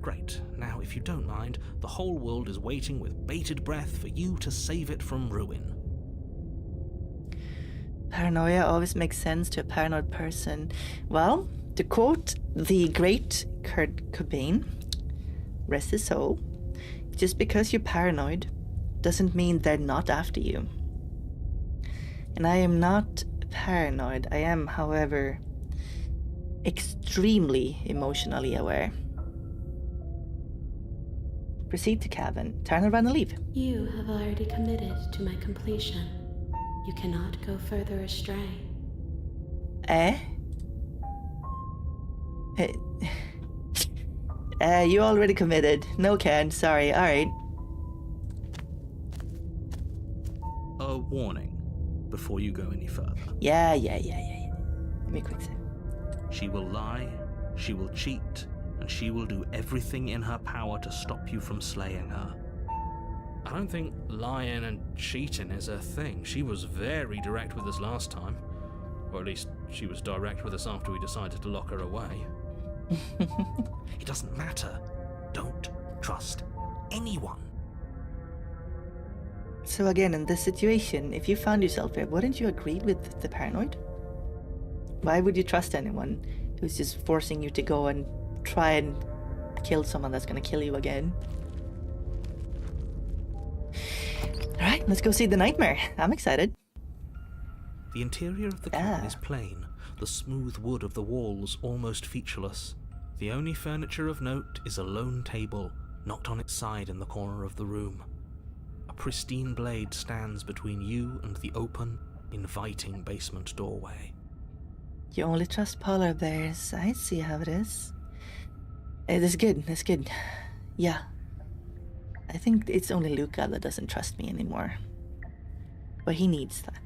Great. Now, if you don't mind, the whole world is waiting with bated breath for you to save it from ruin. Paranoia always makes sense to a paranoid person. Well, to quote the great Kurt Cobain, rest his soul, just because you're paranoid doesn't mean they're not after you. And I am not paranoid. I am, however, extremely emotionally aware. Proceed to cabin. Turn around and leave. You have already committed to my completion. You cannot go further astray. Eh? You already committed. No can, sorry, alright. A warning before you go any further. Yeah. Give me a quick sec. She will lie, she will cheat, and she will do everything in her power to stop you from slaying her. I don't think lying and cheating is her thing. She was very direct with us last time. Or at least she was direct with us after we decided to lock her away. It doesn't matter. Don't trust anyone. So again, in this situation, if you found yourself there, wouldn't you agree with the paranoid? Why would you trust anyone who's just forcing you to go and try and kill someone that's gonna kill you again? Alright, let's go see the nightmare. I'm excited. The interior of the cabin is plain, the smooth wood of the walls almost featureless. The only furniture of note is a lone table, knocked on its side in the corner of the room. A pristine blade stands between you and the open, inviting basement doorway. You only trust polar bears. I see how it is. That's good, that's good. Yeah. I think it's only Luca that doesn't trust me anymore. But he needs that.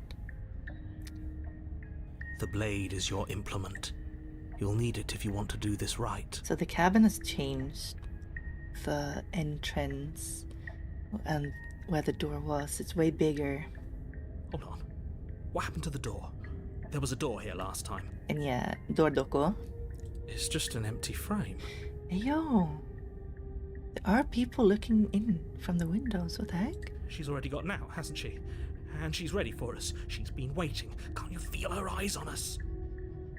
The blade is your implement. You'll need it if you want to do this right. So the cabin has changed. The entrance and where the door was, it's way bigger. Hold on. What happened to the door? There was a door here last time. And yeah, door doko. It's just an empty frame. Hey, yo. There are people looking in from the windows. What the heck? She's already gotten out, hasn't she? And she's ready for us. She's been waiting. Can't you feel her eyes on us?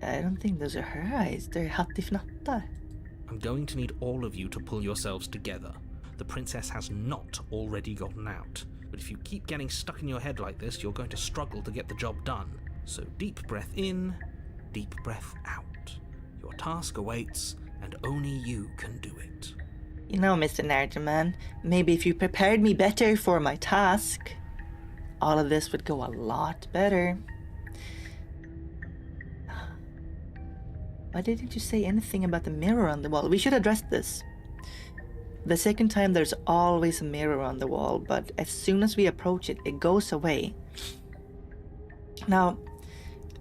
I don't think those are her eyes. They're hattifnatta. I'm going to need all of you to pull yourselves together. The princess has not already gotten out. But if you keep getting stuck in your head like this, you're going to struggle to get the job done. So deep breath in, deep breath out. Your task awaits, and only you can do it. You know, Mr. Narrator Man, maybe if you prepared me better for my task, all of this would go a lot better. Why didn't you say anything about the mirror on the wall? We should address this. The second time there's always a mirror on the wall, but as soon as we approach it, it goes away. Now,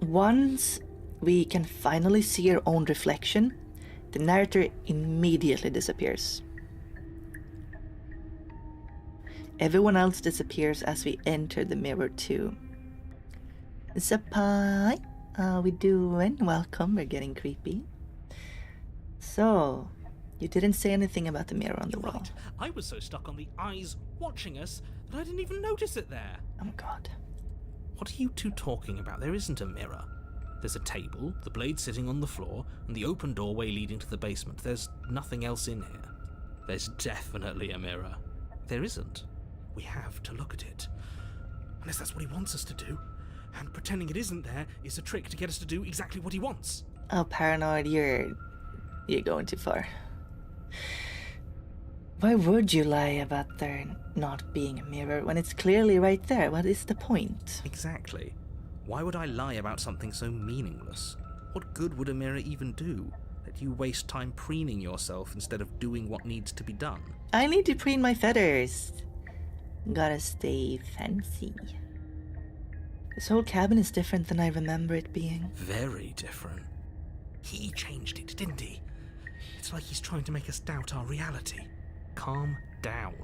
once we can finally see our own reflection, the narrator immediately disappears. Everyone else disappears as we enter the mirror too. Zapai, how we doing? Welcome, we're getting creepy. So, you didn't say anything about the mirror on the wall. Right. I was so stuck on the eyes watching us that I didn't even notice it there. Oh my god. What are you two talking about? There isn't a mirror. There's a table, the blade sitting on the floor, and the open doorway leading to the basement. There's nothing else in here. There's definitely a mirror. There isn't. We have to look at it. Unless that's what he wants us to do. And pretending it isn't there is a trick to get us to do exactly what he wants. Oh, paranoid, you're going too far. Why would you lie about there not being a mirror when it's clearly right there? What is the point? Exactly. Why would I lie about something so meaningless? What good would a mirror even do? That you waste time preening yourself instead of doing what needs to be done. I need to preen my feathers. Gotta stay fancy. This whole cabin is different than I remember it being. Very different. He changed it, didn't he? It's like he's trying to make us doubt our reality. Calm down.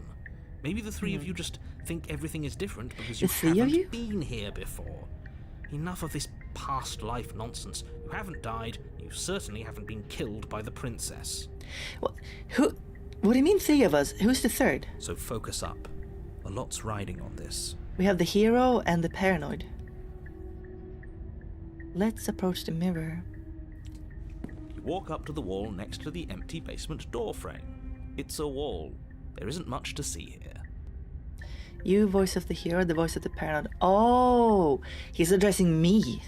Maybe the three of you just think everything is different because you haven't been here before. Enough of this past life nonsense. You haven't died. You certainly haven't been killed by the princess. What do you mean three of us? Who's the third? So focus up. A lot's riding on this. We have the hero and the paranoid. Let's approach the mirror. You walk up to the wall next to the empty basement door frame. It's a wall. There isn't much to see here. You, voice of the hero, the voice of the paranoid. Oh, he's addressing me.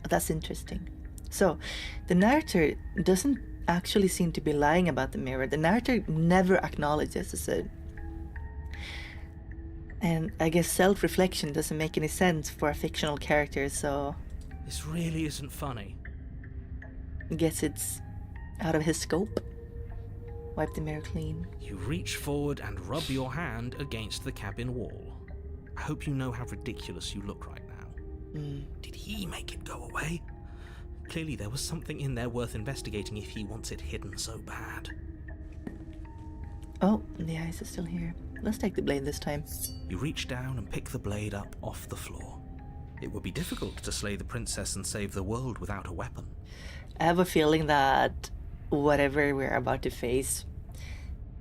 That's interesting. So, the narrator doesn't actually seem to be lying about the mirror. The narrator never acknowledges it. And I guess self-reflection doesn't make any sense for a fictional character, so... This really isn't funny. I guess it's out of his scope. Wipe the mirror clean. You reach forward and rub your hand against the cabin wall. I hope you know how ridiculous you look right now. Did he make it go away? Clearly there was something in there worth investigating if he wants it hidden so bad. Oh, the ice is still here. Let's take the blade this time. You reach down and pick the blade up off the floor. It would be difficult to slay the princess and save the world without a weapon. I have a feeling that whatever we're about to face,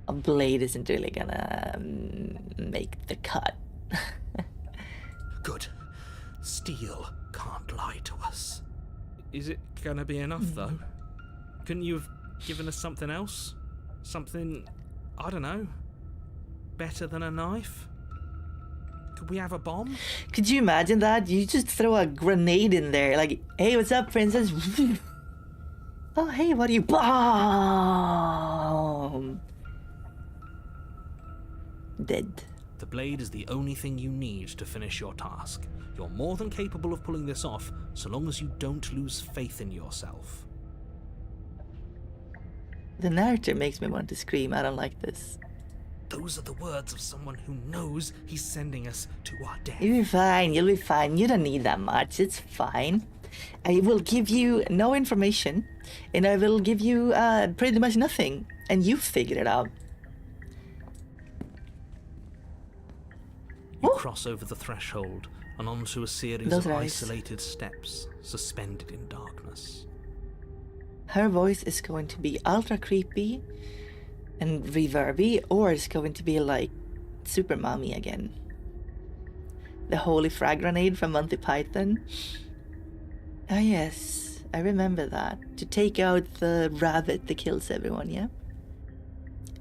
a blade isn't really gonna make the cut. Good. Steel can't lie to us. Is it gonna be enough, though? Couldn't you have given us something else? Something, I don't know, better than a knife? Could we have a bomb? Could you imagine that? You just throw a grenade in there, like, hey, what's up, princess? Oh, hey, what are you? Bomb! Dead. The blade is the only thing you need to finish your task. You're more than capable of pulling this off, so long as you don't lose faith in yourself. The narrator makes me want to scream. I don't like this. Those are the words of someone who knows he's sending us to our death. You'll be fine, you'll be fine. You don't need that much, it's fine. I will give you no information, and I will give you pretty much nothing, and you figure it out. You cross over the threshold and onto a series of isolated steps suspended in darkness. Her voice is going to be ultra creepy and reverby, or it's going to be like Super Mommy again. The holy frag grenade from Monty Python. Ah yes, I remember that. To take out the rabbit that kills everyone, yeah?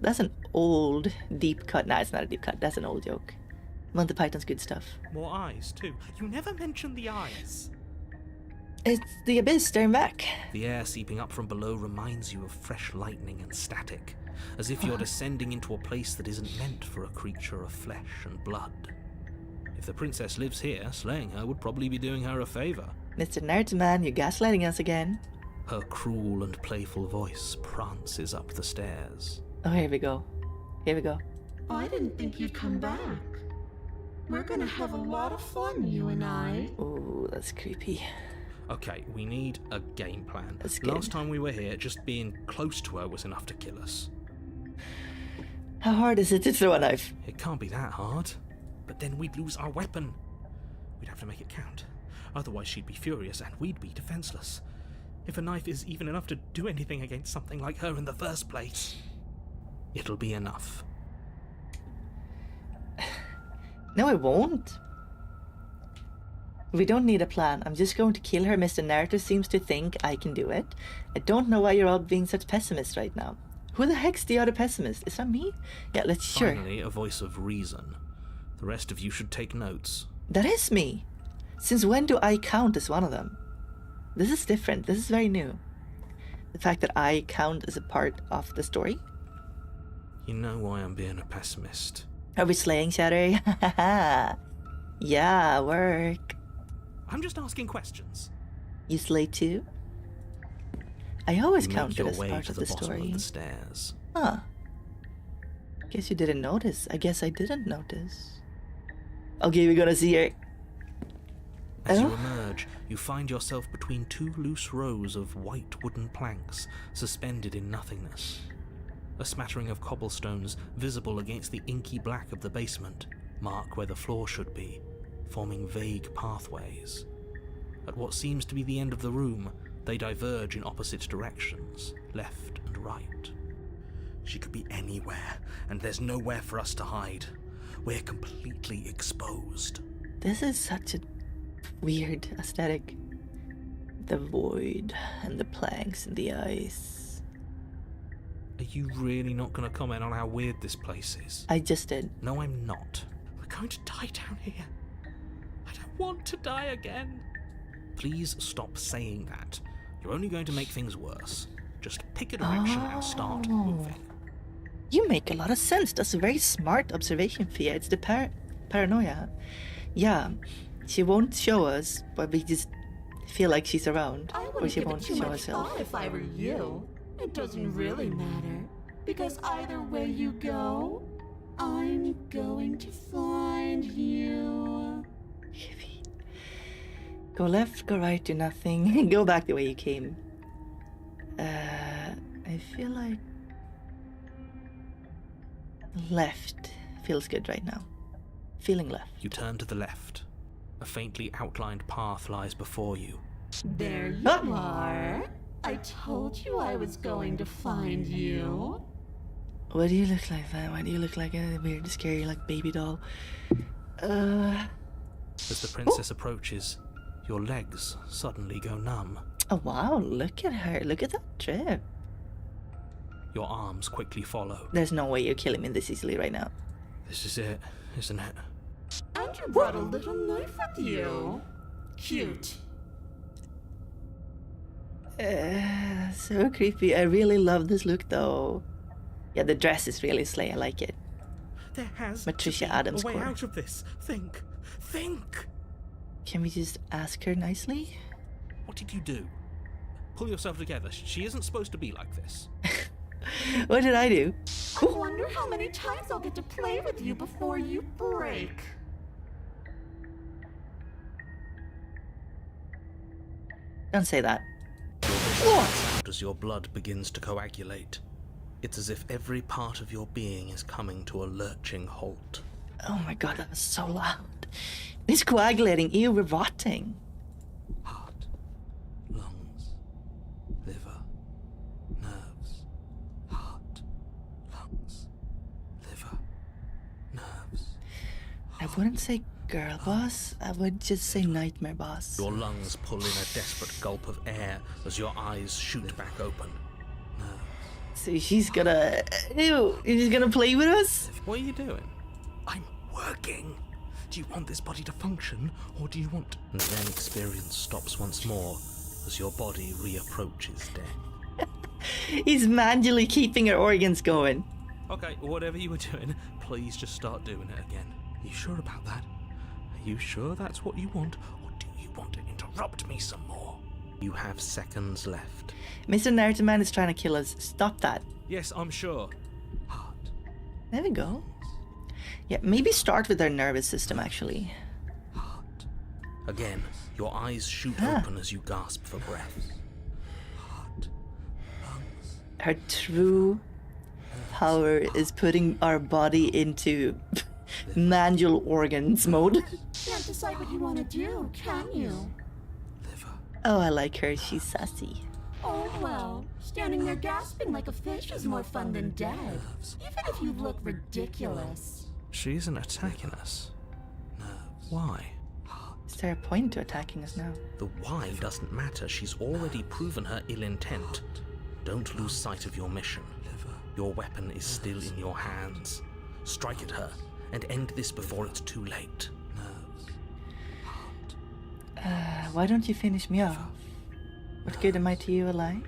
That's an old deep cut. Nah, it's not a deep cut. That's an old joke. Monty Python's good stuff. More eyes, too. You never mentioned the eyes. It's the abyss staring back. The air seeping up from below reminds you of fresh lightning and static, as if you're descending into a place that isn't meant for a creature of flesh and blood. If the princess lives here, slaying her would probably be doing her a favor. Mr. Nerdman, you're gaslighting us again. Her cruel and playful voice prances up the stairs. Oh, here we go. Here we go. I didn't think you'd come back. We're gonna have a lot of fun, you and I. Ooh, that's creepy. Okay, we need a game plan. That's good. Last time we were here, just being close to her was enough to kill us. How hard is it to throw a knife? It can't be that hard. But then we'd lose our weapon. We'd have to make it count. Otherwise she'd be furious and we'd be defenseless. If a knife is even enough to do anything against something like her in the first place, it'll be enough. No, it won't. We don't need a plan. I'm just going to kill her. Mr. Narrator seems to think I can do it. I don't know why you're all being such pessimists right now. Who the heck's the other pessimist? Is that me? Yeah, let's sure. Finally, a voice of reason. The rest of you should take notes. That is me. Since when do I count as one of them? This is different. This is very new. The fact that I count as a part of the story. You know why I'm being a pessimist. Are we slaying Shatter? Yeah, work. I'm just asking questions. You slay too? I always You make counted your as way part to of the the bottom story. of the stairs. Huh. Guess you didn't notice. I guess I didn't notice. Okay, we're gonna see her. As you Oh? emerge, you find yourself between two loose rows of white wooden planks suspended in nothingness. A smattering of cobblestones visible against the inky black of the basement mark where the floor should be, forming vague pathways. At what seems to be the end of the room, they diverge in opposite directions, left and right. She could be anywhere, and there's nowhere for us to hide. We're completely exposed. This is such a weird aesthetic. The void and the planks and the ice. Are you really not going to comment on how weird this place is? I just did. No, I'm not. We're going to die down here. I don't want to die again. Please stop saying that. You're only going to make things worse. Just pick a direction and start moving. You make a lot of sense. That's a very smart observation, Fia. It's the paranoia. Yeah, she won't show us, but we just feel like she's around. I Or wouldn't she give it won't too show much herself. thought if I were you. It doesn't really matter. Because either way you go, I'm going to find you. Go left, go right, do nothing. Go back the way you came. I feel like left feels good right now. Feeling left. You turn to the left. A faintly outlined path lies before you. There you are. I told you I was going to find you. Why do you look like that? Why do you look like a weird, scary, like baby doll? As the princess approaches, your legs suddenly go numb. Oh wow, look at her. Look at that trip. Your arms quickly follow. There's no way you're killing me this easily right now. This is it, isn't it? And you brought a little knife with you. Cute. So creepy. I really love this look though. Yeah, the dress is really slay. I like it. There has Patricia to be Adams a way core. out of this. Think. Can we just ask her nicely? What did you do? Pull yourself together. She isn't supposed to be like this. What did I do? I wonder how many times I'll get to play with you before you break. Don't say that. What? As your blood begins to coagulate, it's as if every part of your being is coming to a lurching halt. Oh my god, that was so loud. It's coagulating. Ew, we're rotting. Heart, lungs, liver, nerves. Heart, lungs, liver, nerves. I wouldn't say girl boss. I would just say nightmare boss. Your lungs pull in a desperate gulp of air as your eyes shoot back open. Nerves. So she's gonna... Ew, she's gonna play with us? What are you doing? I'm working. Do you want this body to function, or do you want... And then experience stops once more as your body reapproaches death. He's manually keeping her organs going. Okay, whatever you were doing, please just start doing it again. Are you sure about that? Are you sure that's what you want, or do you want to interrupt me some more? You have seconds left. Mr. Narrative Man is trying to kill us. Stop that. Yes, I'm sure. Heart. There we go. Yeah, maybe start with our nervous system, actually. Heart. Again, your eyes shoot open as you gasp for breath. Heart. Lungs. Her true power is putting our body into manual organs mode. Can't decide what you want to do, can you? Oh, I like her. She's sassy. Oh, well, standing there gasping like a fish is more fun than dead. Even if you look ridiculous. She isn't attacking us. Why? Is there a point to attacking us now? The why doesn't matter. She's already proven her ill intent. Don't lose sight of your mission. Your weapon is still in your hands. Strike at her and end this before it's too late. Why don't you finish me off? What good am I to you alive?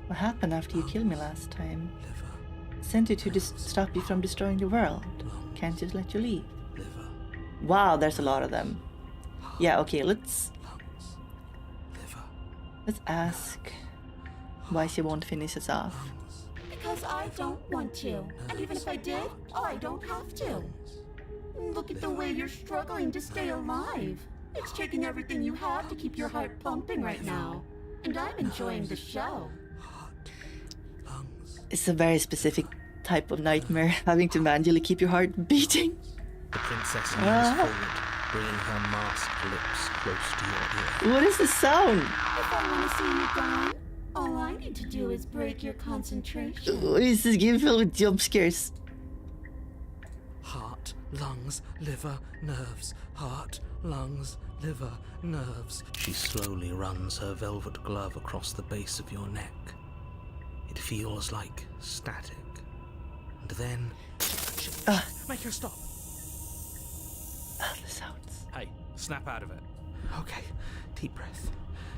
What happened after you killed me last time? Sent you to stop you from destroying the world. Can't just let you leave. Wow, there's a lot of them. Yeah, okay, let's ask why she won't finish us off. Because I don't want to. And even if I did, I don't have to. Look at the way you're struggling to stay alive. It's taking everything you have to keep your heart pumping right now. And I'm enjoying the show. It's a very specific type of nightmare, having to manually keep your heart beating. The princess leans forward, bringing her masked lips close to your ear. What is the sound? If I want to see you gone, all I need to do is break your concentration. What is this game filled with jump scares? Heart, lungs, liver, nerves. Heart, lungs, liver, nerves. She slowly runs her velvet glove across the base of your neck. It feels like static. And then... Make her stop. The sounds. Hey, snap out of it. Okay, deep breath.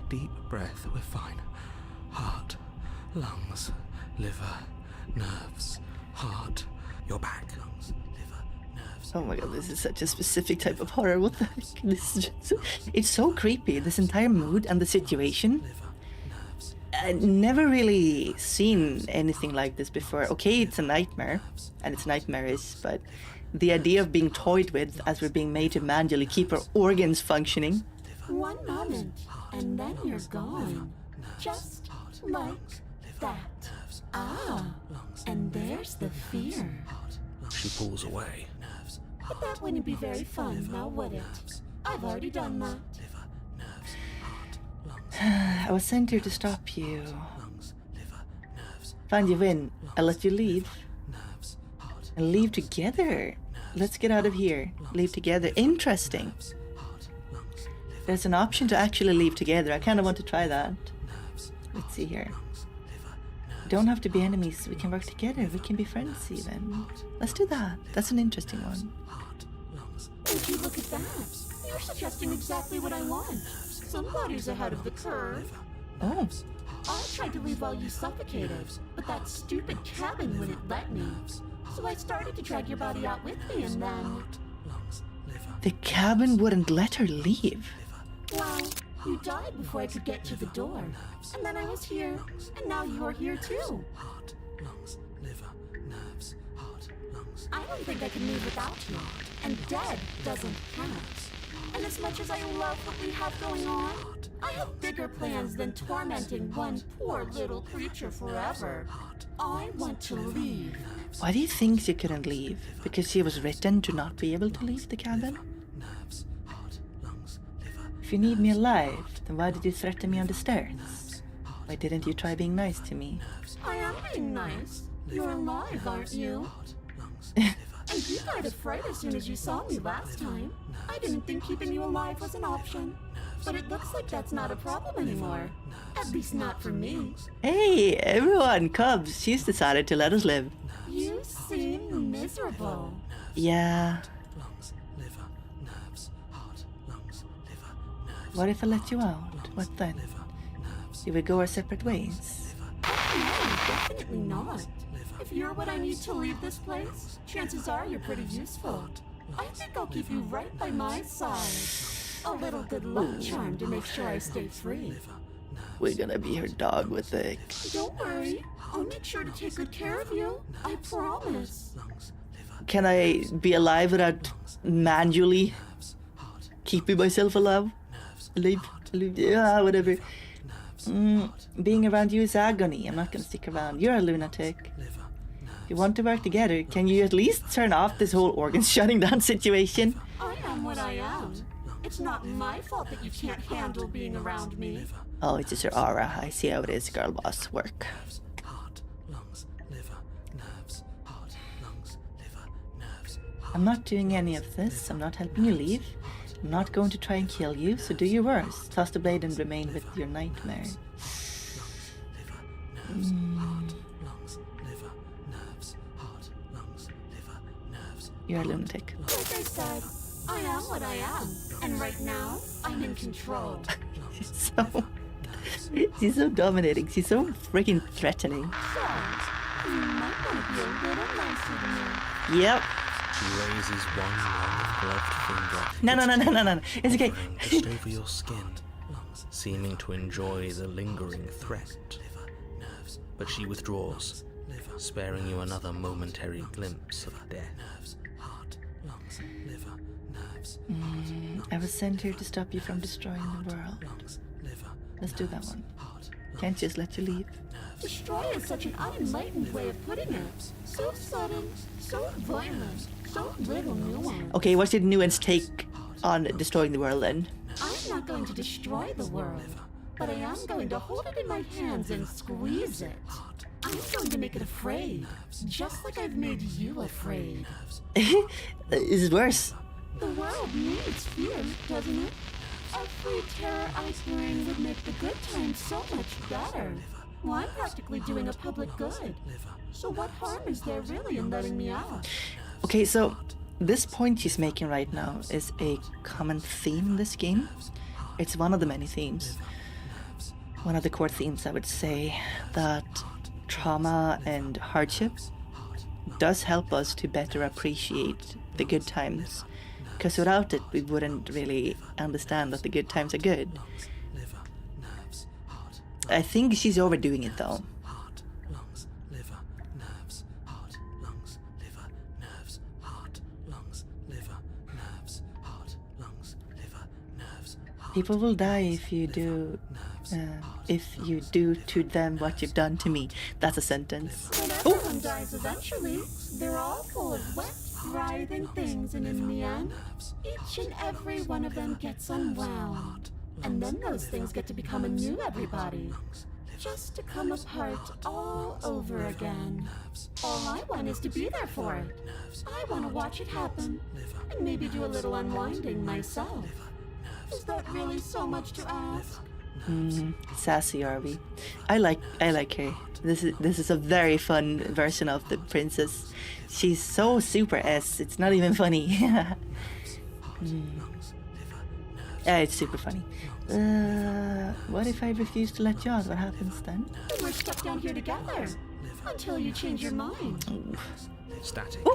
Deep breath, we're fine. Heart, lungs, liver, nerves. Heart, your back. Lungs, liver, nerves. Oh my god, this is such a specific type of horror. What the heck? This is just it's so creepy, this entire mood and the situation. I've never really seen anything like this before. Okay, it's a nightmare, and it's nightmarish, but the idea of being toyed with as we're being made to manually keep our organs functioning. One moment, and then you're gone. Just like that. Ah, and there's the fear. She pulls away. But that wouldn't be very fun, now would it? I've already done that. I was sent here to stop you. Find you in, I'll let you leave. And leave together. Let's get out of here. Leave together. Interesting. There's an option to actually leave together. I kind of want to try that. Let's see here. Don't have to be enemies. We can work together. We can be friends even. Let's do that. That's an interesting one. Would you look at that? You're suggesting exactly what I want. Somebody's ahead of the curve. Oh. I tried to leave while you suffocated, but that stupid cabin wouldn't let me. So I started to drag your body out with me, and then... The cabin wouldn't let her leave. Well, you died before I could get to the door. And then I was here, and now you're here too. I don't think I can live without you. And dead doesn't count. And as much as I love what we have going on, I have bigger plans than tormenting one poor little creature forever. I want to leave. Why do you think she couldn't leave? Because she was written to not be able to leave the cabin? If you need me alive, then why did you threaten me on the stairs? Why didn't you try being nice to me? I am being nice. You're alive, aren't you? And you died of fright as soon as you saw me last time. I didn't think keeping you alive was an option. But it looks like that's not a problem anymore. At least not for me. Hey, everyone, Cubs, she's decided to let us live. You seem miserable. Yeah. What if I let you out? What then? You would go our separate ways. No, definitely not. If you're what I need to leave this place, chances are you're pretty useful. I think I'll keep you right by my side. A little good luck charm to make sure I stay free. We're gonna be her dog with the... Don't worry. I'll make sure to take good care of you. I promise. Can I be alive without manually keeping myself alive? Yeah, whatever. Being around you is agony. I'm not gonna stick around. You're a lunatic. If you want to work together, can you at least turn off this whole organ shutting down situation? I am what I am. It's not my fault that you can't handle being around me. Oh, it's just your aura. I see how it is, girl boss work. Heart, lungs, liver, nerves. Heart, lungs, liver, nerves. I'm not doing any of this. I'm not helping you leave. I'm not going to try and kill you, so do your worst. Toss the blade and remain with your nightmare. You're a lunatic. Like I said, I am what I am. And right now, I'm in control. She's so dominating. She's so freaking threatening. So, you might want to be a little nicer to me. Yep. She raises one long gloved finger. No. It's okay. Just over your skin, seeming to enjoy the lingering threat. But she withdraws, sparing you another momentary glimpse of death. I was sent here to stop you from destroying the world. Let's do that one. Can't just let you leave. Destroy is such an unenlightened way of putting it. So sudden, so violent, so little nuance. Okay, what's your nuance take on destroying the world then? I'm not going to destroy the world, but I am going to hold it in my hands and squeeze it. I'm going to make it afraid, just like I've made you afraid. Is it worse? The world needs fear, doesn't it? Every terror I bring would make the good times so much better. Well, I'm practically doing a public good. So what harm is there really in letting me out? Okay, so this point she's making right now is a common theme in this game. It's one of the many themes. One of the core themes, I would say, that trauma and hardship does help us to better appreciate the good times. Because without it, we wouldn't really understand that the good times are good. I think she's overdoing it though. People will die if you do to them what you've done to me. That's a sentence. But everyone dies eventually. They're all full of wet, writhing things, and in the end, each and every one of them gets unwound. And then those things get to become a new everybody. Just to come apart all over again. All I want is to be there for it. I want to watch it happen. And maybe do a little unwinding myself. Is that really so much to ask? Sassy Arby. I like her. This is a very fun version of the princess. She's so super S. It's not even funny. Yeah, it's super funny. What if I refuse to let you out? What happens then? We're stuck down here together until you change your mind. Static,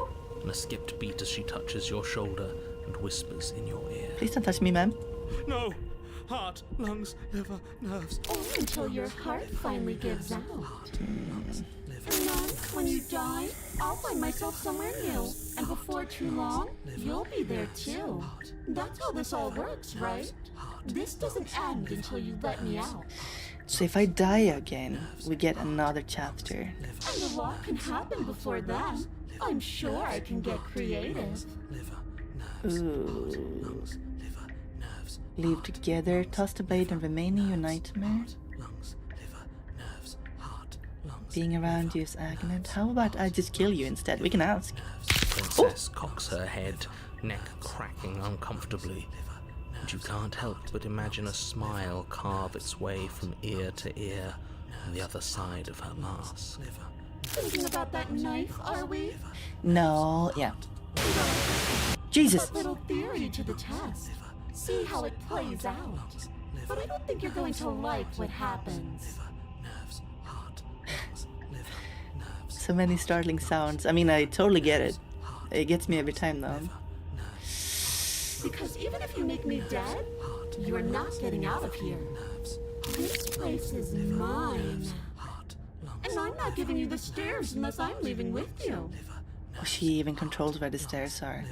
and a skipped beat as she touches your shoulder and whispers in your ear. Please don't touch me, ma'am. No! Heart, lungs, liver, nerves. Only until your heart finally gives out. And then, when you die, I'll find myself somewhere new. And before too long, you'll be there too. That's how this all works, right? This doesn't end until you let me out. So if I die again, we get another chapter. And a lot can happen before then. I'm sure I can get creative. Ooh. Leave together, toss the blade and remain in your nightmare. Being around you is agony. How about I just kill you instead? We can ask. Princess cocks her head, neck cracking uncomfortably. And you can't help but imagine a smile carve its way from ear to ear on the other side of her mask. Thinking about that knife, are we? No, yeah. Jesus! That little theory to the test. See how it plays out. But I don't think you're going to like what happens. So many startling sounds. I mean, I totally get it. It gets me every time though. Because even if you make me dead, you're not getting out of here. This place is mine. And I'm not giving you the stairs unless I'm leaving with you. Oh, she even controls where the stairs are.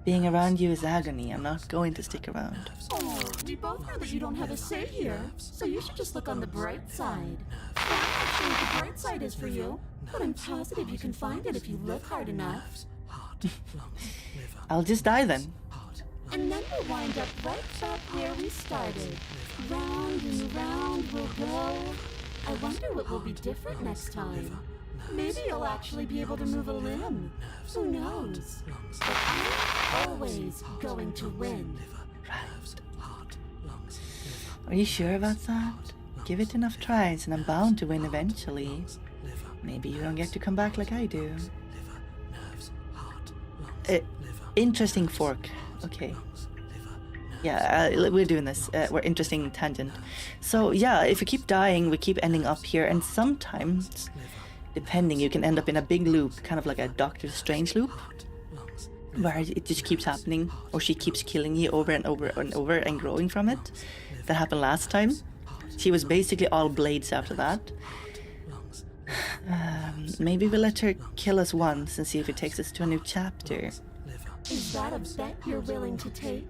Being around you is agony. I'm not going to stick around. Oh, we both know that you don't have a say here, so you should just look on the bright side. I'm actually think the bright side is for you, but I'm positive you can find it if you look hard enough. I'll just die then. And then we'll wind up right back where we started. Round and round we'll go. I wonder what will be different next time. Maybe you'll actually be able to move a limb. Who knows? But I'm always going to win. Are you sure about that? Give it enough tries and I'm bound to win eventually. Maybe you don't get to come back like I do. Interesting fork. Okay. Yeah, we're doing this. We're interesting tangent. So yeah, if we keep dying, we keep ending up here, and sometimes, depending, you can end up in a big loop, kind of like a Doctor Strange loop, where it just keeps happening, or she keeps killing you over and over and over and growing from it. That happened last time. She was basically all blades after that. Maybe we'll let her kill us once and see if it takes us to a new chapter. Is that a bet you're willing to take?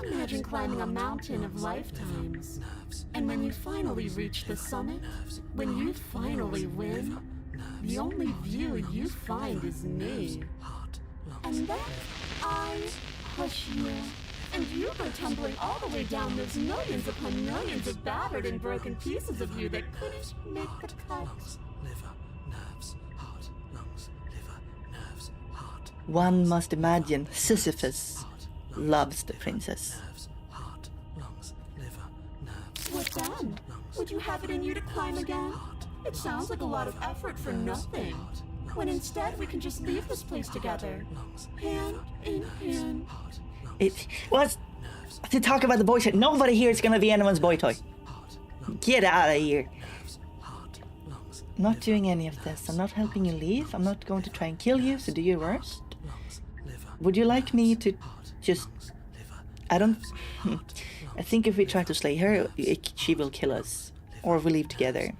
Imagine climbing a mountain of lifetimes. And when you finally reach the summit, when you finally win, the only view you find is me. And then I push you. And you go tumbling all the way down those millions upon millions of battered and broken pieces of you that couldn't make the cut. One must imagine Sisyphus loves the princess. What then? Would you have it in you to climb again? It sounds like a lot of effort for nothing. When instead we can just leave this place together. Hand in hand. It was to talk about the boy toy. Nobody here is gonna be anyone's boy toy. Get out of here. I'm not doing any of this. I'm not helping you leave. I'm not going to try and kill you, so do your worst. Would you like me to just... I think if we try to slay her, she will kill us. Or we leave together.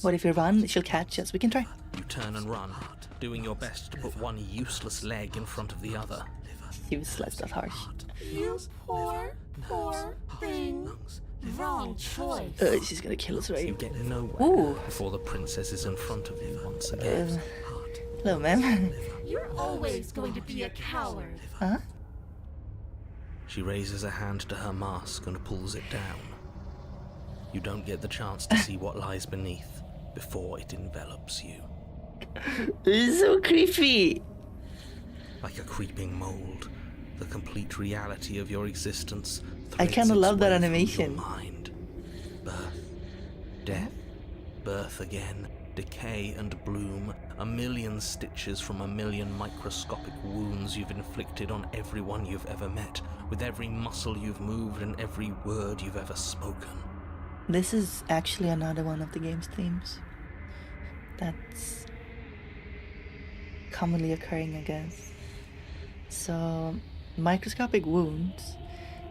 What if we run? She'll catch us. We can try. You turn and run, doing your best to put one useless leg in front of the other. Useless, that's harsh. You poor, poor thing. Wrong choice. She's gonna kill us, right? You get nowhere Ooh. before the princess is in front of you once again. Hello, ma'am. You're always going to be a coward. Huh? She raises a hand to her mask and pulls it down. You don't get the chance to see what lies beneath before it envelops you. This is so creepy. Like a creeping mold, the complete reality of your existence. I kind of love that threads its way animation. through your mind. Birth, death, birth again, decay and bloom, a million stitches from a million microscopic wounds you've inflicted on everyone you've ever met, with every muscle you've moved and every word you've ever spoken. This is actually another one of the game's themes. That's commonly occurring, I guess. So, microscopic wounds,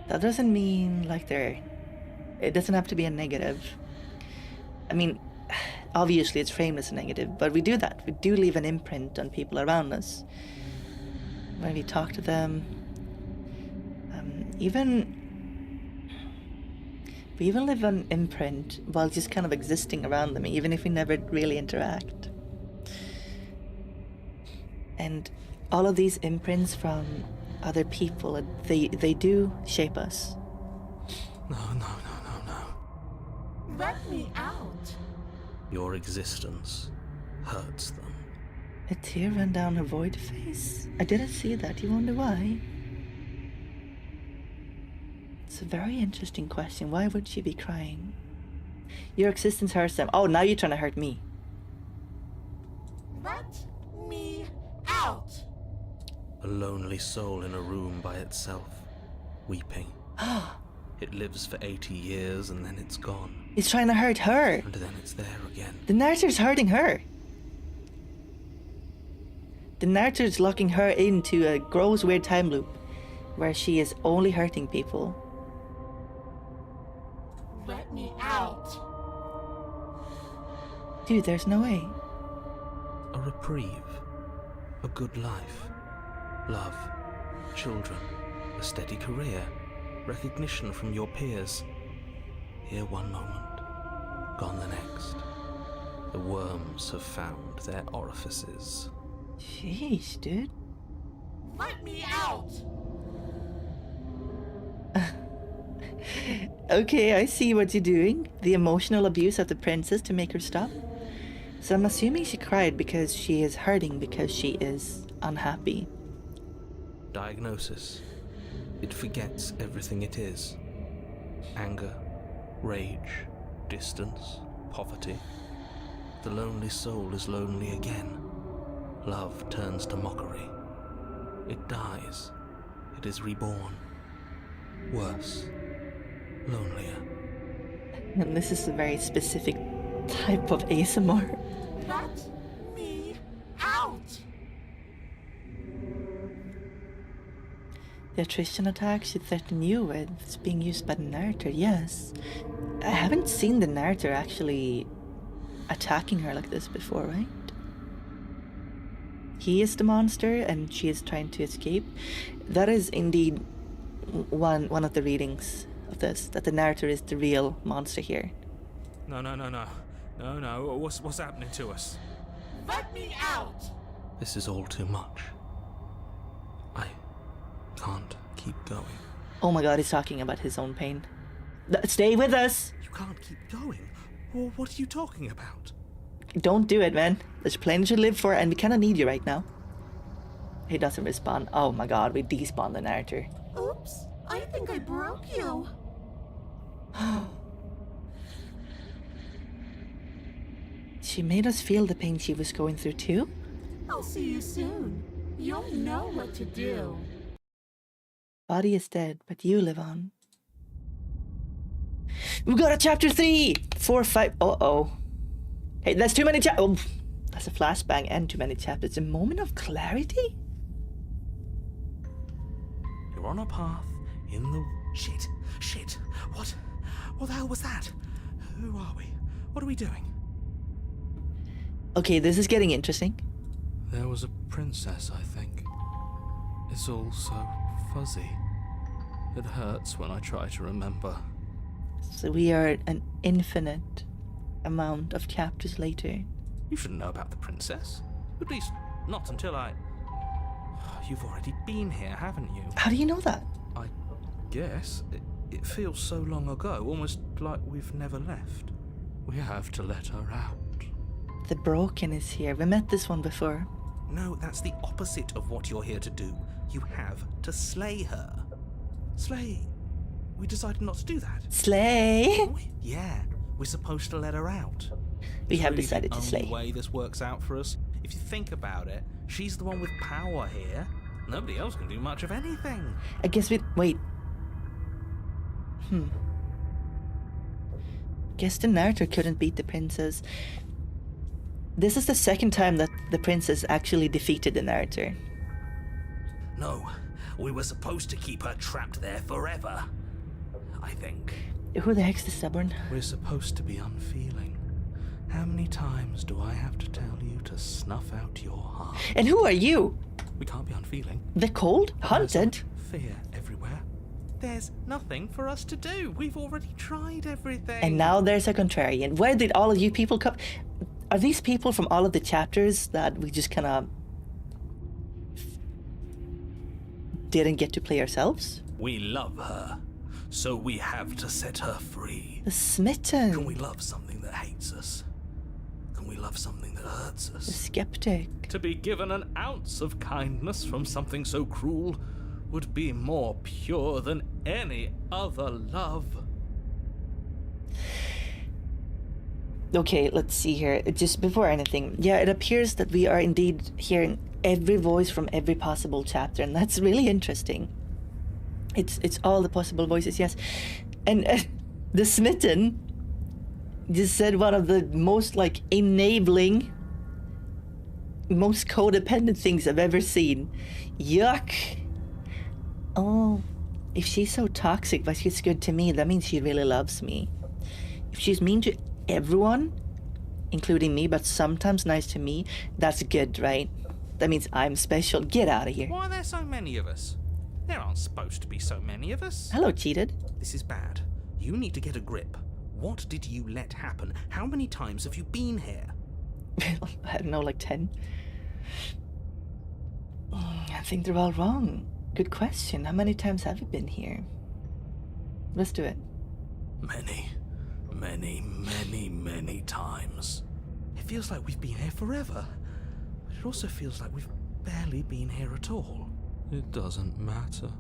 that doesn't mean like it doesn't have to be a negative. I mean, obviously it's framed as a negative, but we do that. We do leave an imprint on people around us. When we talk to them, we even leave an imprint while just kind of existing around them, even if we never really interact. And all of these imprints from other people, they do shape us. No. Let me out. Your existence hurts them. A tear ran down her void face. I didn't see that. You wonder why? It's a very interesting question. Why would she be crying? Your existence hurts them. Oh, now you're trying to hurt me. Let me out. A lonely soul in a room by itself, weeping. It lives for 80 years and then it's gone. He's trying to hurt her. And then it's there again. The narrator's hurting her. The narrator's locking her into a gross, weird time loop where she is only hurting people. Let me out. Dude, there's no way. A reprieve, a good life, love, children, a steady career, recognition from your peers. Here one moment, gone the next. The worms have found their orifices. Jeez, dude. Let me out! Okay, I see what you're doing. The emotional abuse of the princess to make her stop. So I'm assuming she cried because she is hurting, because she is unhappy. Diagnosis. It forgets everything it is. Anger, rage, distance, poverty. The lonely soul is lonely again. Love turns to mockery. It dies. It is reborn. Worse. Lonelier. And this is a very specific type of ASMR. Let me out! The attrition attack she threatened you with is being used by the narrator, yes. I haven't seen the narrator actually attacking her like this before, right? He is the monster and she is trying to escape. That is indeed one of the readings of this, that the narrator is the real monster here. No. What's happening to us? Let me out! This is all too much. I can't keep going. Oh my god, he's talking about his own pain. Stay with us! You can't keep going? Well, what are you talking about? Don't do it, man. There's plenty to live for and we kinda need you right now. He doesn't respond. Oh my god, we despawn the narrator. Oops, I think I broke you. She made us feel the pain she was going through too? I'll see you soon. You'll know what to do. Body is dead, but you live on. We got a chapter 3! 4, 5. Uh-oh. Hey, that's too many chapters. Oh, that's a flashbang and too many chapters. A moment of clarity? You're on a path in the... Shit. What the hell was that? Who are we? What are we doing? Okay, this is getting interesting. There was a princess, I think. It's all so fuzzy. It hurts when I try to remember. So we are an infinite amount of chapters later. You shouldn't know about the princess. At least, not until I... You've already been here, haven't you? How do you know that? I guess. It feels so long ago, almost like we've never left. We have to let her out. The Broken is here. We met this one before. No, that's the opposite of what you're here to do. You have to slay her. Slay? We decided not to do that. Slay! Yeah, we're supposed to let her out. We have really decided to the slay. only way this works out for us. If you think about it, she's the one with power here. Nobody else can do much of anything. I guess we... Wait. Guess the narrator couldn't beat the princess. This is the second time that the princess actually defeated the narrator. No, we were supposed to keep her trapped there forever. I think. Who the heck's the stubborn? We're supposed to be unfeeling. How many times do I have to tell you to snuff out your heart? And who are you? We can't be unfeeling. The cold? Hunted? There's fear everywhere. There's nothing for us to do. We've already tried everything. And now there's a contrarian. Where did all of you people come? Are these people from all of the chapters that we just kind of didn't get to play ourselves? We love her, so we have to set her free. The smitten. Can we love something that hates us? Can we love something that hurts us? The skeptic. To be given an ounce of kindness from something so cruel would be more pure than any other love. Okay, let's see here. Just before anything, yeah, it appears that we are indeed hearing every voice from every possible chapter, and that's really interesting. It's all the possible voices, yes. And the smitten just said one of the most enabling, most codependent things I've ever seen. Yuck. Oh, if she's so toxic but she's good to me, that means she really loves me. If she's mean to everyone, including me, but sometimes nice to me, that's good, right? That means I'm special. Get out of here. Why are there so many of us? There aren't supposed to be so many of us. Hello, cheated. This is bad. You need to get a grip. What did you let happen? How many times have you been here? I don't know, like 10. I think they're all wrong. Good question. How many times have you been here? Let's do it. Many times. It feels like we've been here forever, but it also feels like we've barely been here at all. It doesn't matter.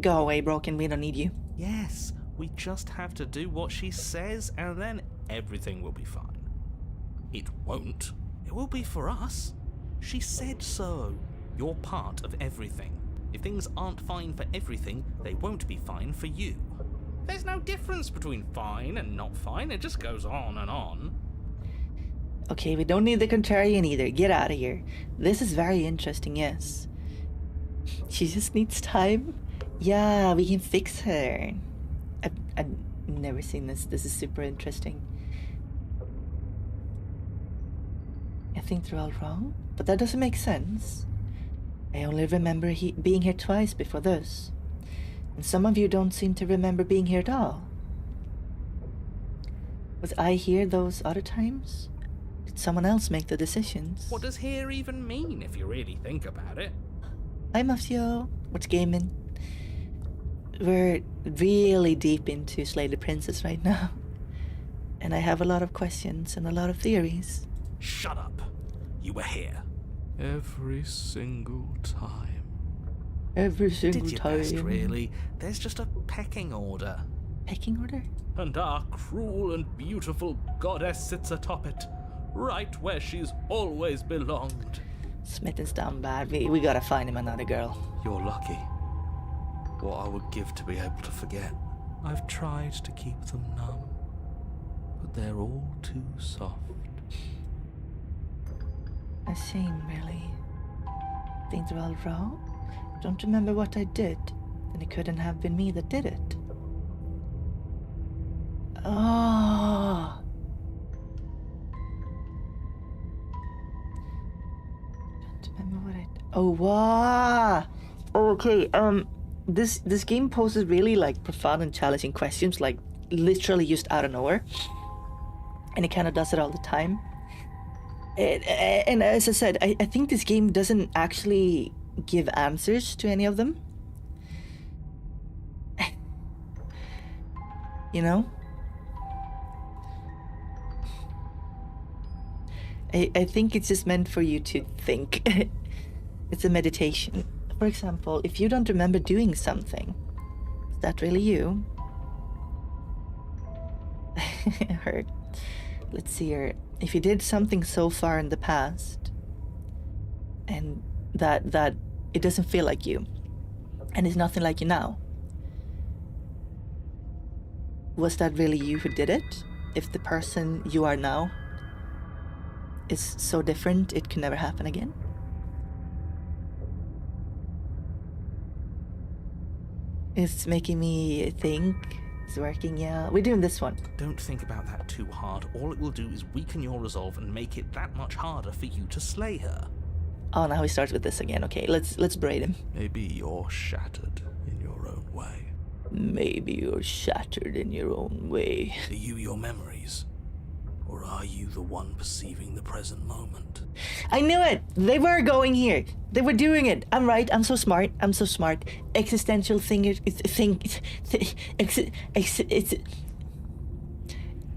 Go away, Broken. We don't need you. Yes, we just have to do what she says, and then everything will be fine. It won't. It will be for us. She said so. You're part of everything. If things aren't fine for everything, they won't be fine for you. There's no difference between fine and not fine. It just goes on and on. Okay, we don't need the contrarian either. Get out of here. This is very interesting, yes. She just needs time. Yeah, we can fix her. I've never seen this. This is super interesting. I think they're all wrong, but that doesn't make sense. I only remember being here twice before this. And some of you don't seem to remember being here at all. Was I here those other times? Did someone else make the decisions? What does here even mean if you really think about it? Hi, Mafio. What's gaming? We're really deep into Slay the Princess right now. And I have a lot of questions and a lot of theories. Shut up. You were here. Every single time. Every single Did your time. best, really. There's just a pecking order. Pecking order? And our cruel and beautiful goddess sits atop it, right where she's always belonged. Smith's down bad. We gotta find him another girl. You're lucky. What I would give to be able to forget. I've tried to keep them numb, but they're all too soft. A shame, really. Think they're all wrong? Don't remember what I did. Then it couldn't have been me that did it. Oh. Don't remember what I did. Oh, wow. Okay, this game poses really like profound and challenging questions, like literally just out of nowhere. And it kind of does it all the time. And as I said, I think this game doesn't actually give answers to any of them. You know? I think it's just meant for you to think. It's a meditation. For example, if you don't remember doing something, is that really you? Hurt. Let's see here. If you did something so far in the past, and that it doesn't feel like you, and it's nothing like you now, was that really you who did it? If the person you are now is so different, it can never happen again? It's making me think. It's working, yeah. We're doing this one. Don't think about that too hard. All it will do is weaken your resolve and make it that much harder for you to slay her. Oh, now he starts with this again. Okay, let's braid him. Maybe you're shattered in your own way. Maybe you're shattered in your own way. Are you your memories? Or are you the one perceiving the present moment? I knew it! They were going here. They were doing it. I'm right. I'm so smart. I'm so smart. Existential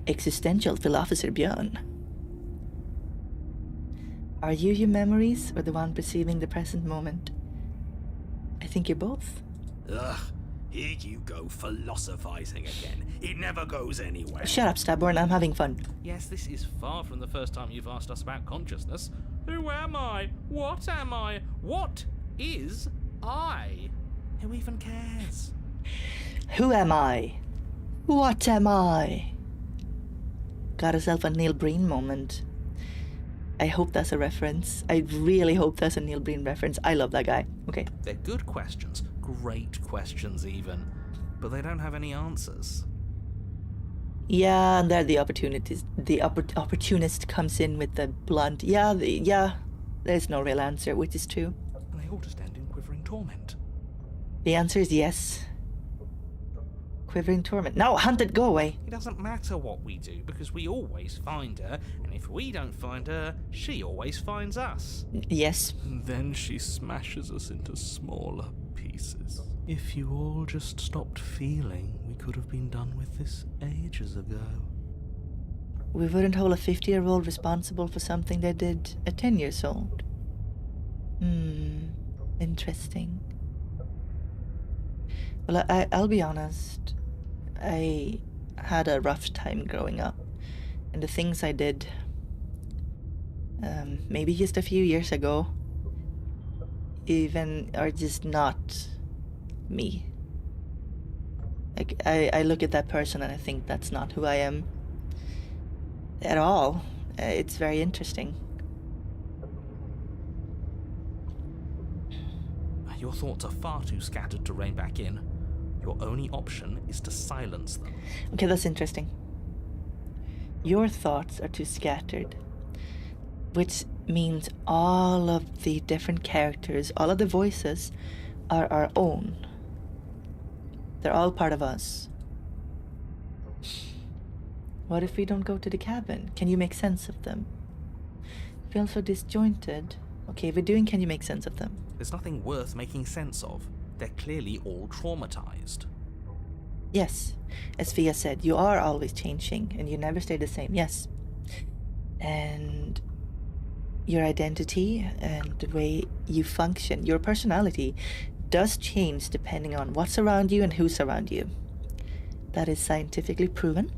existential philosopher Bjorn. Are you your memories or the one perceiving the present moment? I think you're both. Ugh, here you go philosophizing again. It never goes anywhere. Shut up, Stubborn. I'm having fun. Yes, this is far from the first time you've asked us about consciousness. Who am I? What am I? What is I? Who even cares? Who am I? What am I? Got herself a Neil Breen moment. I hope that's a reference. I really hope that's a Neil Breen reference. I love that guy. Okay. They're good questions. Great questions, even. But they don't have any answers. Yeah, and there the opportunities. The opportunist comes in with the blunt. Yeah, there's no real answer, which is true. And they all just end in quivering torment. The answer is yes. quivering torment. No, hunted, go away. It doesn't matter what we do, because we always find her, and if we don't find her, she always finds us. Yes. And then she smashes us into smaller pieces. If you all just stopped feeling, we could have been done with this ages ago. We wouldn't hold a 50-year-old responsible for something they did at 10 years old. Interesting. Well, I'll be honest. I had a rough time growing up. And the things I did, maybe just a few years ago, even are just not me. Like, I look at that person and I think that's not who I am at all. It's very interesting. Your thoughts are far too scattered to rein back in. Your only option is to silence them. Okay, that's interesting. Your thoughts are too scattered, which means all of the different characters, all of the voices are our own. They're all part of us. What if we don't go to the cabin? Can you make sense of them? Feel so disjointed. Okay, if we're doing Can You Make Sense of Them? There's nothing worth making sense of. They're clearly all traumatized. Yes, as Fia said, you are always changing and you never stay the same, yes. And your identity and the way you function, your personality, does change depending on what's around you and who's around you. That is scientifically proven.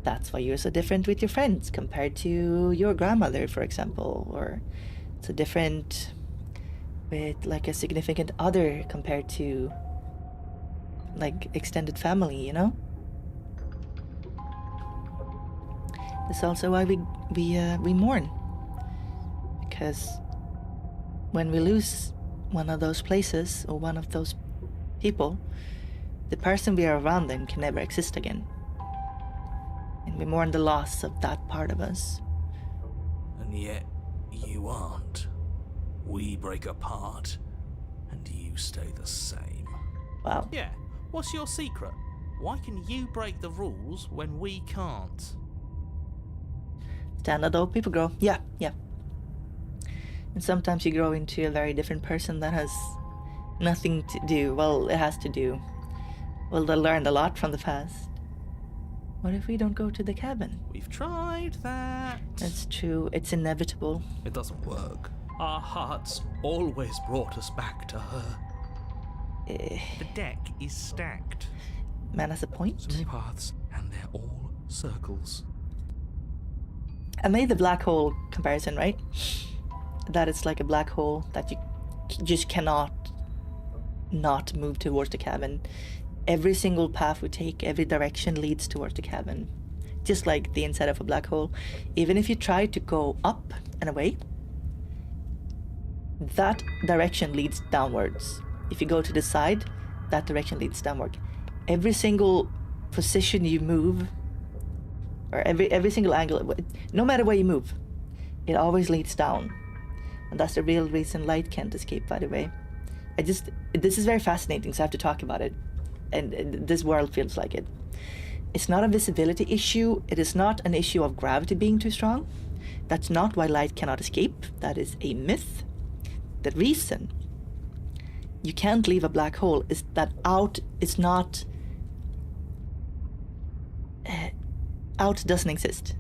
That's why you're so different with your friends compared to your grandmother, for example, or so different with like a significant other compared to like extended family, you know? That's also why we mourn, because when we lose one of those places or one of those people, the person we are around them can never exist again, and we mourn the loss of that part of us. And yet you aren't. We break apart, and you stay the same. Wow. Yeah, what's your secret? Why can you break the rules when we can't? Standard old people grow. Yeah. And sometimes you grow into a very different person that has nothing to do. Well, it has to do. Well, they learned a lot from the past. What if we don't go to the cabin? We've tried that. That's true. It's inevitable. It doesn't work. Our hearts always brought us back to her. The deck is stacked. Man has a point. So many paths, and they're all circles. I made the black hole comparison, right? That it's like a black hole that you just cannot not move towards the cabin. Every single path we take, every direction leads towards the cabin. Just like the inside of a black hole. Even if you try to go up and away, that direction leads downwards. If you go to the side, that direction leads downward. Every single position you move, or every single angle, no matter where you move, it always leads down. And that's the real reason light can't escape, by the way. This is very fascinating, so I have to talk about it. And this world feels like it. It's not a visibility issue. It is not an issue of gravity being too strong. That's not why light cannot escape. That is a myth. The reason you can't leave a black hole is that out doesn't exist.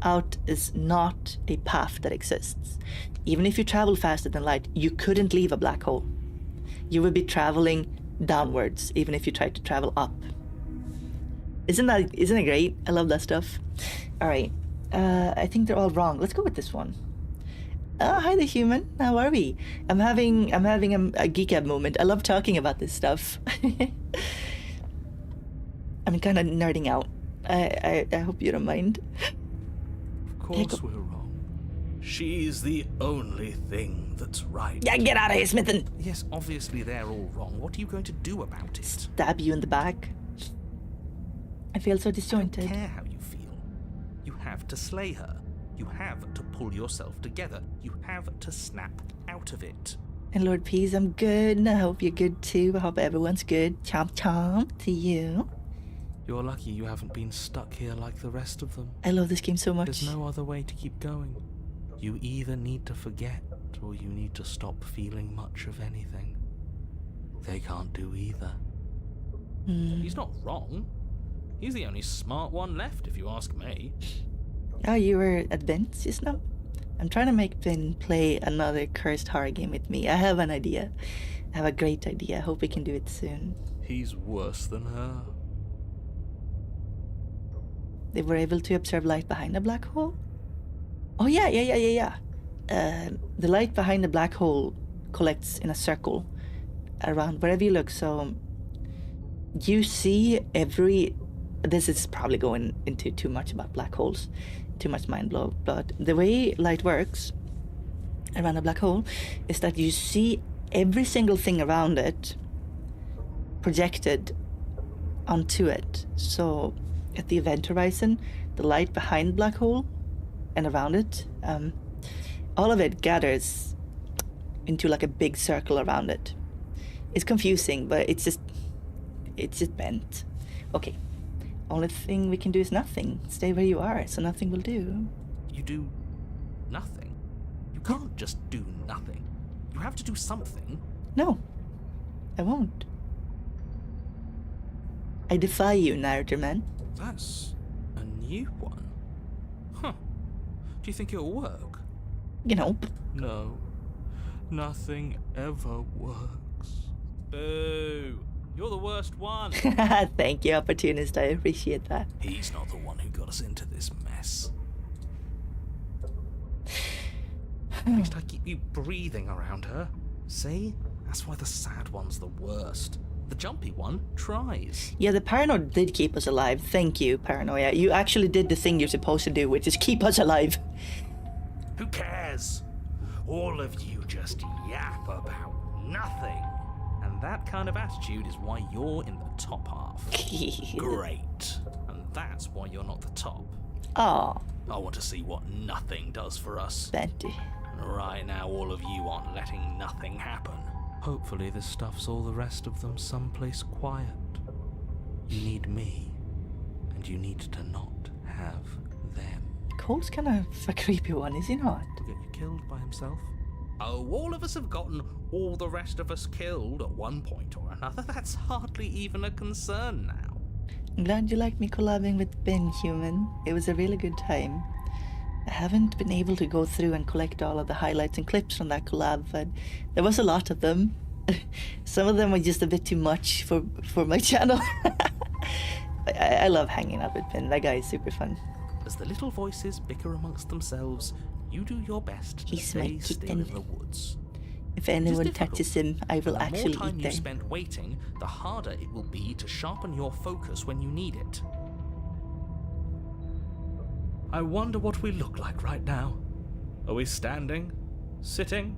Out is not a path that exists. Even if you travel faster than light, you couldn't leave a black hole. You would be traveling downwards, even if you tried to travel up. Isn't it great? I love that stuff. All right, I think they're all wrong. Let's go with this one. Hi there, human. How are we? I'm having a geek out moment. I love talking about this stuff. I'm kind of nerding out. I hope you don't mind. Of course we're wrong. She's the only thing that's right. Yeah, get out of here, Smithen. Yes, obviously they're all wrong. What are you going to do about it? Stab you in the back. I feel so disjointed. I don't care how you feel. You have to slay her. You have to pull yourself together. You have to snap out of it. And Lord Peas, I'm good, and I hope you're good too. I hope everyone's good. Chomp chomp to you. You're lucky you haven't been stuck here like the rest of them. I love this game so much. There's no other way to keep going. You either need to forget, or you need to stop feeling much of anything. They can't do either. He's not wrong. He's the only smart one left, if you ask me. Oh, you were at Ben's just now? I'm trying to make Ben play another cursed horror game with me. I have an idea. I have a great idea. I hope we can do it soon. He's worse than her. They were able to observe light behind the black hole? Oh, yeah. The light behind the black hole collects in a circle around wherever you look. So you see every... This is probably going into too much about black holes, too much mind blow, but the way light works around a black hole is that you see every single thing around it projected onto it. So at the event horizon, the light behind the black hole and around it, all of it gathers into like a big circle around it. It's confusing, but it's just bent. Okay. Only thing we can do is nothing. Stay where you are, so nothing will do. You do nothing? You can't just do nothing. You have to do something. No, I won't. I defy you, narrator man. That's a new one. Huh. Do you think it'll work? You know. No. Nothing ever works. Boo! You're the worst one. Thank you, opportunist. I appreciate that. He's not the one who got us into this mess. At least I keep you breathing around her. See? That's why the sad one's the worst. The jumpy one tries. Yeah, the paranoia did keep us alive. Thank you, paranoia. You actually did the thing you're supposed to do, which is keep us alive. Who cares? All of you just yap about nothing. And that kind of attitude is why you're in the top half. Great. And that's why you're not the top. Aw. I want to see what nothing does for us. Benty. Right now, all of you aren't letting nothing happen. Hopefully this stuffs all the rest of them someplace quiet. You need me, and you need to not have them. Cole's kind of a creepy one, is he not? Will get you killed by himself. Oh, all of us have gotten all the rest of us killed at one point or another. That's hardly even a concern now. I'm glad you liked me collabing with Ben, human. It was a really good time. I haven't been able to go through and collect all of the highlights and clips from that collab, but there was a lot of them. Some of them were just a bit too much for my channel. I love hanging out with Ben. That guy is super fun. As the little voices bicker amongst themselves, you do your best to stay still in the woods. If anyone touches him, I will actually eat them. The more time you spend waiting, the harder it will be to sharpen your focus when you need it. I wonder what we look like right now. Are we standing? Sitting?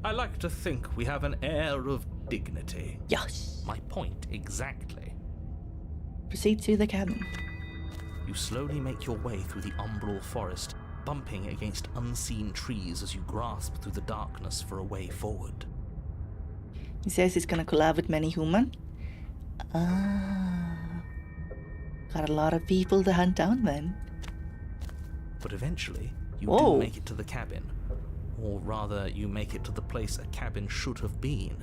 I like to think we have an air of dignity. Yes. My point exactly. Proceed to the cabin. You slowly make your way through the umbral forest, bumping against unseen trees as you grasp through the darkness for a way forward. He says he's gonna collab with many human. Got a lot of people to hunt down then. But eventually, you do make it to the cabin. Or rather, you make it to the place a cabin should have been.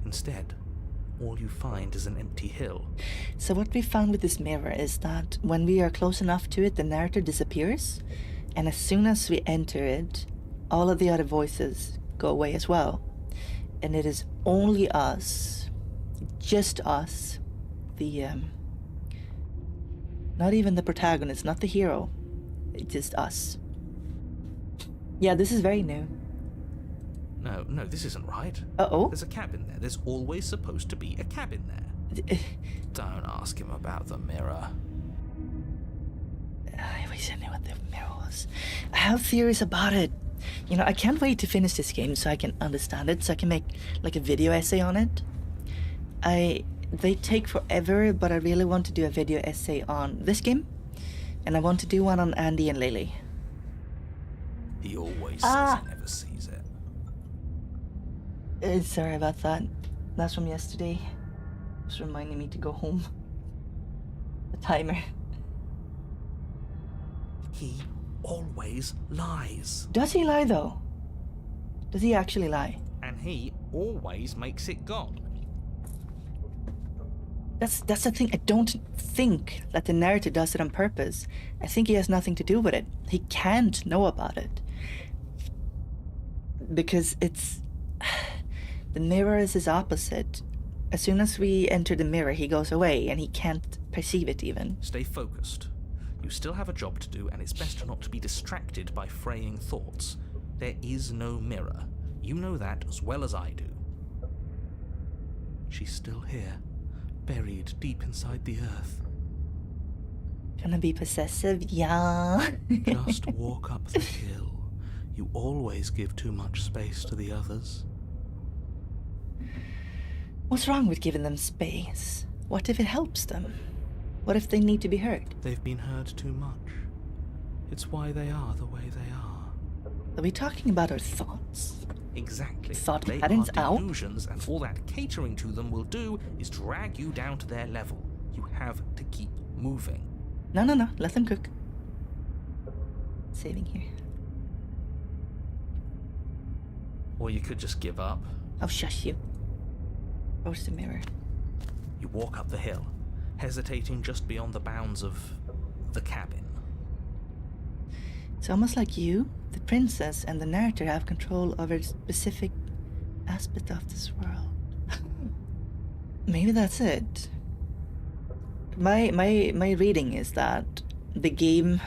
Instead, all you find is an empty hill. So what we found with this mirror is that when we are close enough to it, the narrator disappears. And as soon as we enter it, all of the other voices go away as well. And it is only us, just us, not even the protagonist, not the hero. It's just us. Yeah, this is very new. No, this isn't right. Uh-oh. There's a cabin there. There's always supposed to be a cabin there. Don't ask him about the mirror. I wish I knew what the mirror was. I have theories about it. You know, I can't wait to finish this game so I can understand it, so I can make like a video essay on it. They take forever, but I really want to do a video essay on this game. And I want to do one on Andy and Lily. He always says he never sees it. Sorry about that. That's from yesterday. Just reminding me to go home. The timer. He always lies. Does he lie though? Does he actually lie? And he always makes it gone. That's the thing. I don't think that the narrator does it on purpose. I think he has nothing to do with it. He can't know about it. Because it's... The mirror is his opposite. As soon as we enter the mirror, he goes away, and he can't perceive it even. Stay focused. You still have a job to do, and it's best not to be distracted by fraying thoughts. There is no mirror. You know that as well as I do. She's still here, buried deep inside the earth. Gonna be possessive? Yeah. Just walk up the hill. You always give too much space to the others. What's wrong with giving them space? What if it helps them? What if they need to be heard? They've been heard too much. It's why they are the way they are. Are we talking about our thoughts? Exactly. Thought They patterns are out? delusions, and all that catering to them will do is drag you down to their level. You have to keep moving. No. Let them cook. Saving here. Or you could just give up. Oh, shush you. Where's the mirror? You walk up the hill, hesitating just beyond the bounds of the cabin. It's almost like you, the princess, and the narrator have control over a specific aspect of this world. Maybe that's it. My reading is that the game,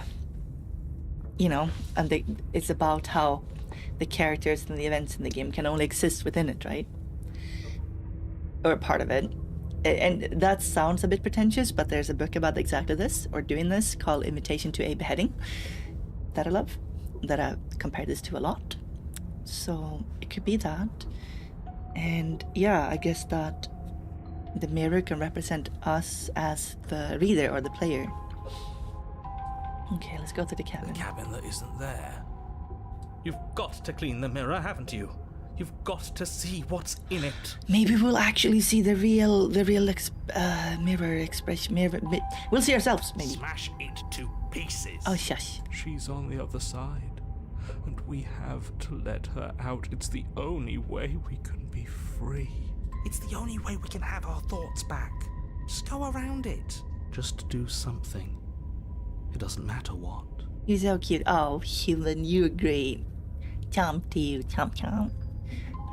and it's about how the characters and the events in the game can only exist within it, right? Or part of it. And that sounds a bit pretentious, but there's a book about exactly this, or doing this, called Invitation to a Beheading, that I love, that I compare this to a lot. So it could be that. And yeah, I guess that the mirror can represent us as the reader or the player. Okay, let's go to the cabin. The cabin that isn't there. You've got to clean the mirror, haven't you? You've got to see what's in it. Maybe we'll actually see the real mirror expression. We'll see ourselves, maybe. Smash it to pieces. Oh, shush. She's on the other side, and we have to let her out. It's the only way we can be free. It's the only way we can have our thoughts back. Just go around it. Just do something. It doesn't matter what. You're so cute. Oh, human, you're great. Chomp to you, chomp chomp.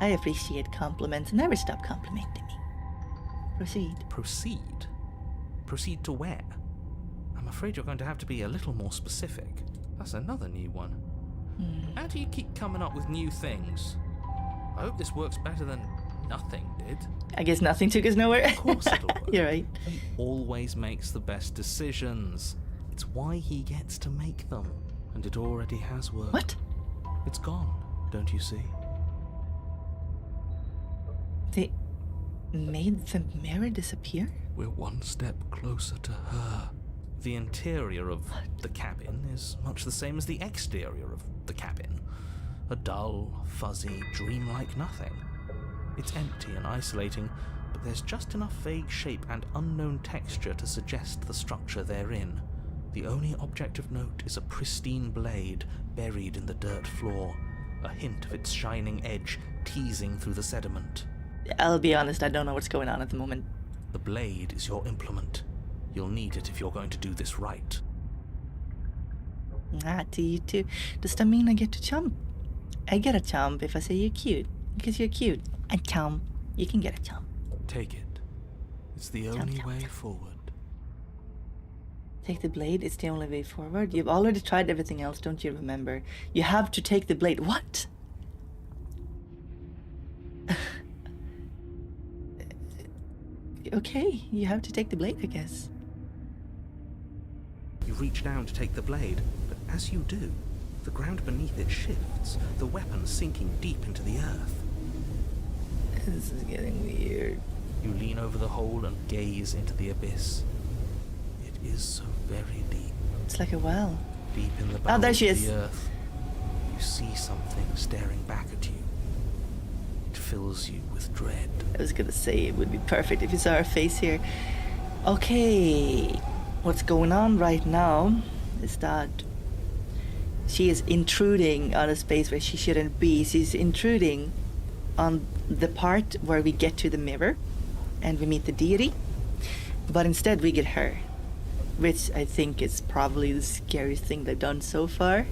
I appreciate compliments. Never stop complimenting me. Proceed. Proceed? Proceed to where? I'm afraid you're going to have to be a little more specific. That's another new one. How do you keep coming up with new things? I hope this works better than nothing did. I guess nothing took us nowhere. Of course it'll work. You're right. He always makes the best decisions. It's why he gets to make them. And it already has worked. What? It's gone, don't you see? They made the mirror disappear? We're one step closer to her. The interior of the cabin is much the same as the exterior of the cabin. A dull, fuzzy, dreamlike nothing. It's empty and isolating, but there's just enough vague shape and unknown texture to suggest the structure therein. The only object of note is a pristine blade buried in the dirt floor, a hint of its shining edge teasing through the sediment. I'll be honest, I don't know what's going on at the moment. The blade is your implement. You'll need it if you're going to do this right. To you too. Does that mean I get to chomp? I get a chomp if I say you're cute. Because you're cute. A chomp. You can get a chomp. Take it. It's the Chomp, only chomp, way chomp. forward. Take the blade, it's the only way forward. You've already tried everything else, don't you remember? You have to take the blade. What? Okay, you have to take the blade, I guess. You reach down to take the blade, but as you do, the ground beneath it shifts, the weapon sinking deep into the earth. This is getting weird. You lean over the hole and gaze into the abyss. It is so very deep. It's like a well. Deep in the Oh, bowels there she of is. the earth, you see something staring back at you. It fills you with dread. I was gonna say it would be perfect if you saw her face here. Okay, what's going on right now is that she is intruding on a space where she shouldn't be. She's intruding on the part where we get to the mirror and we meet the deity, but instead we get her, which I think is probably the scariest thing they've done so far.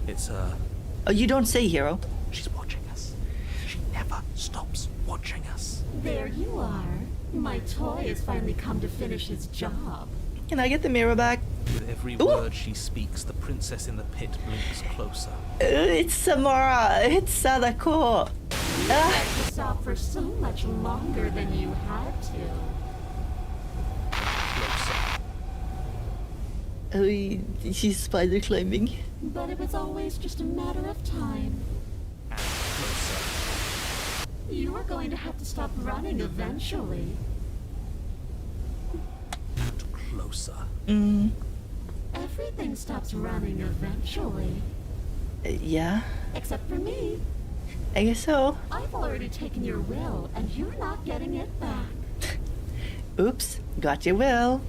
It's Oh, you don't say, hero. She's watching us. She never stops watching us. There you are. My toy has finally come to finish his job. Can I get the mirror back? With every word she speaks, the princess in the pit blinks closer. It's Samara. It's Sadako. You let this out for so much longer than you had to. Closer. She's spider climbing. But it was always just a matter of time. And closer. You are going to have to stop running eventually. And closer. Everything stops running eventually. Yeah, Except for me. I guess so. I've already taken your will, and you're not getting it back. Oops, got your will.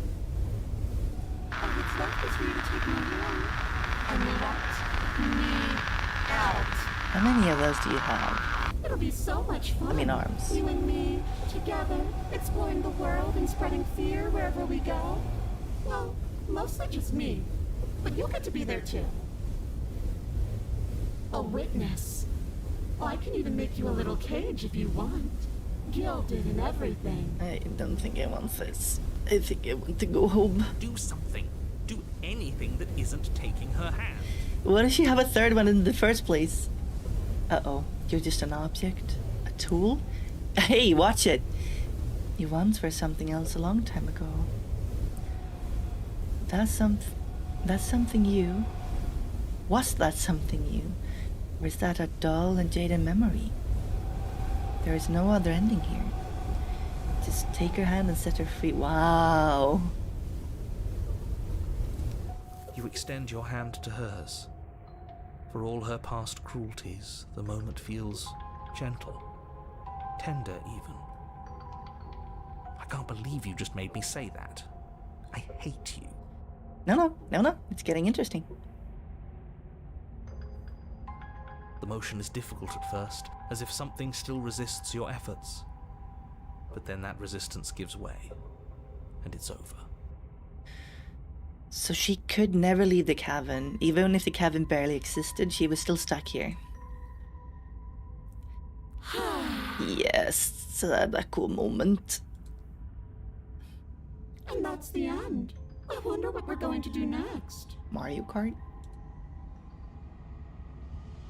All that's left is for you to take my will and let me out. How many of those do you have? It'll be so much fun. I mean arms. You and me, together, exploring the world and spreading fear wherever we go. Well, mostly just me. But you'll get to be there too. A witness. Oh, I can even make you a little cage if you want. Gilded and everything. I don't think I want this. I think I want to go home. Do something. Do anything that isn't taking her hand. Why does she have a third one in the first place? Uh-oh, you're just an object? A tool? Hey, watch it! You once were something else a long time ago. That's something you? Was that something you? Or is that a dull and jaded memory? There is no other ending here. Just take her hand and set her free. Wow! You extend your hand to hers. For all her past cruelties, the moment feels gentle, tender even. I can't believe you just made me say that. I hate you. No, it's getting interesting. The motion is difficult at first, as if something still resists your efforts. But then that resistance gives way, and it's over. So she could never leave the cavern. Even if the cavern barely existed, she was still stuck here. Yes, that cool moment. And that's the end. I wonder what we're going to do next. Mario Kart?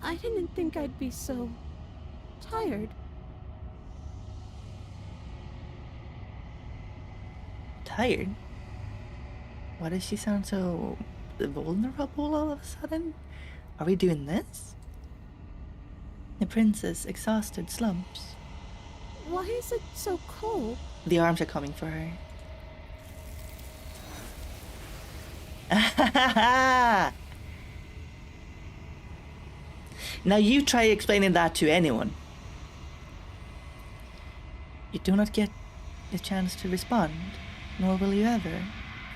I didn't think I'd be so tired. Tired? Why does she sound so vulnerable all of a sudden? Are we doing this? The princess, exhausted, slumps. Why is it so cold? The arms are coming for her. Now you try explaining that to anyone. You do not get the chance to respond, nor will you ever.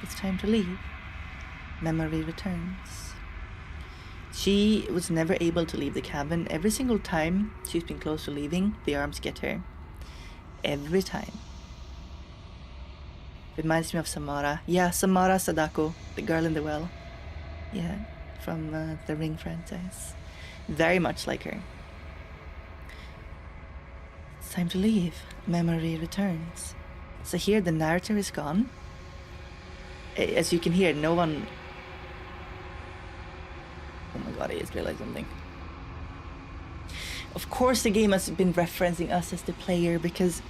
It's time to leave. Memory returns. She was never able to leave the cabin. Every single time she's been close to leaving, the arms get her. Every time. Reminds me of Samara. Yeah, Samara Sadako, the girl in the well. Yeah, from the Ring franchise. Very much like her. It's time to leave. Memory returns. So here the narrator is gone. As you can hear, no one... Oh my god, I just realized something. Of course the game has been referencing us as the player because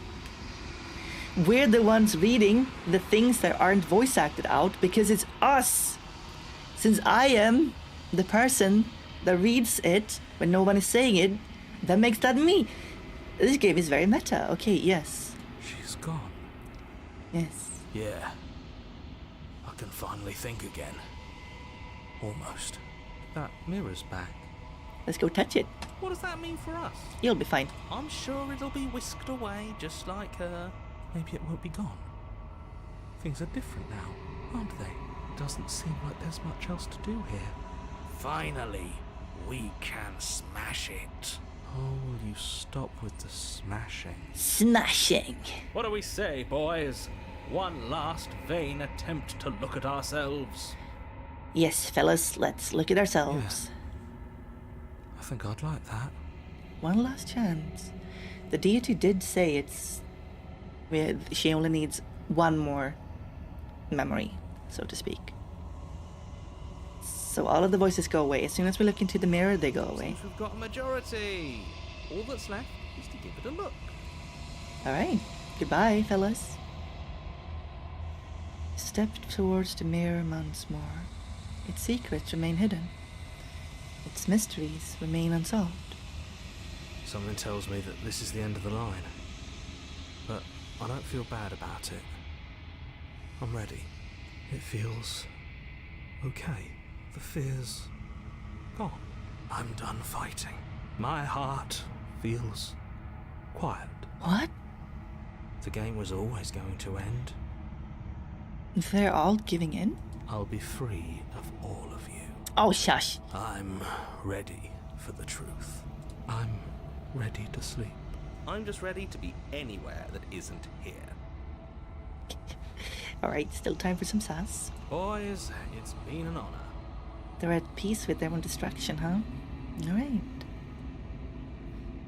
we're the ones reading the things that aren't voice acted out because it's us. Since I am the person that reads it when no one is saying it, that makes that me. This game is very meta. Okay, yes. She's gone. Yes. Yeah. I can finally think again. Almost. That mirror's back. Let's go touch it. What does that mean for us? You'll be fine. I'm sure it'll be whisked away just like her. Maybe it won't be gone. Things are different now, aren't they? Doesn't seem like there's much else to do here. Finally, we can smash it. Oh, will you stop with the smashing? Smashing. What do we say, boys? One last vain attempt to look at ourselves. Yes, fellas, let's look at ourselves. I think I'd like that. One last chance. The deity did say she only needs one more memory, so to speak. So all of the voices go away. As soon as we look into the mirror, they go away. Seems we've got a majority. All that's left is to give it a look. Alright, goodbye, fellas. Step towards the mirror once more. Its secrets remain hidden. Its mysteries remain unsolved. Something tells me that this is the end of the line. But I don't feel bad about it. I'm ready. It feels okay. The fear's gone. I'm done fighting. My heart feels quiet. What? The game was always going to end. They're all giving in? I'll be free of all of you. Oh, shush. I'm ready for the truth. I'm ready to sleep. I'm just ready to be anywhere that isn't here. Alright, still time for some sass. Boys, it's been an honor. They're at peace with their own destruction, huh? Alright.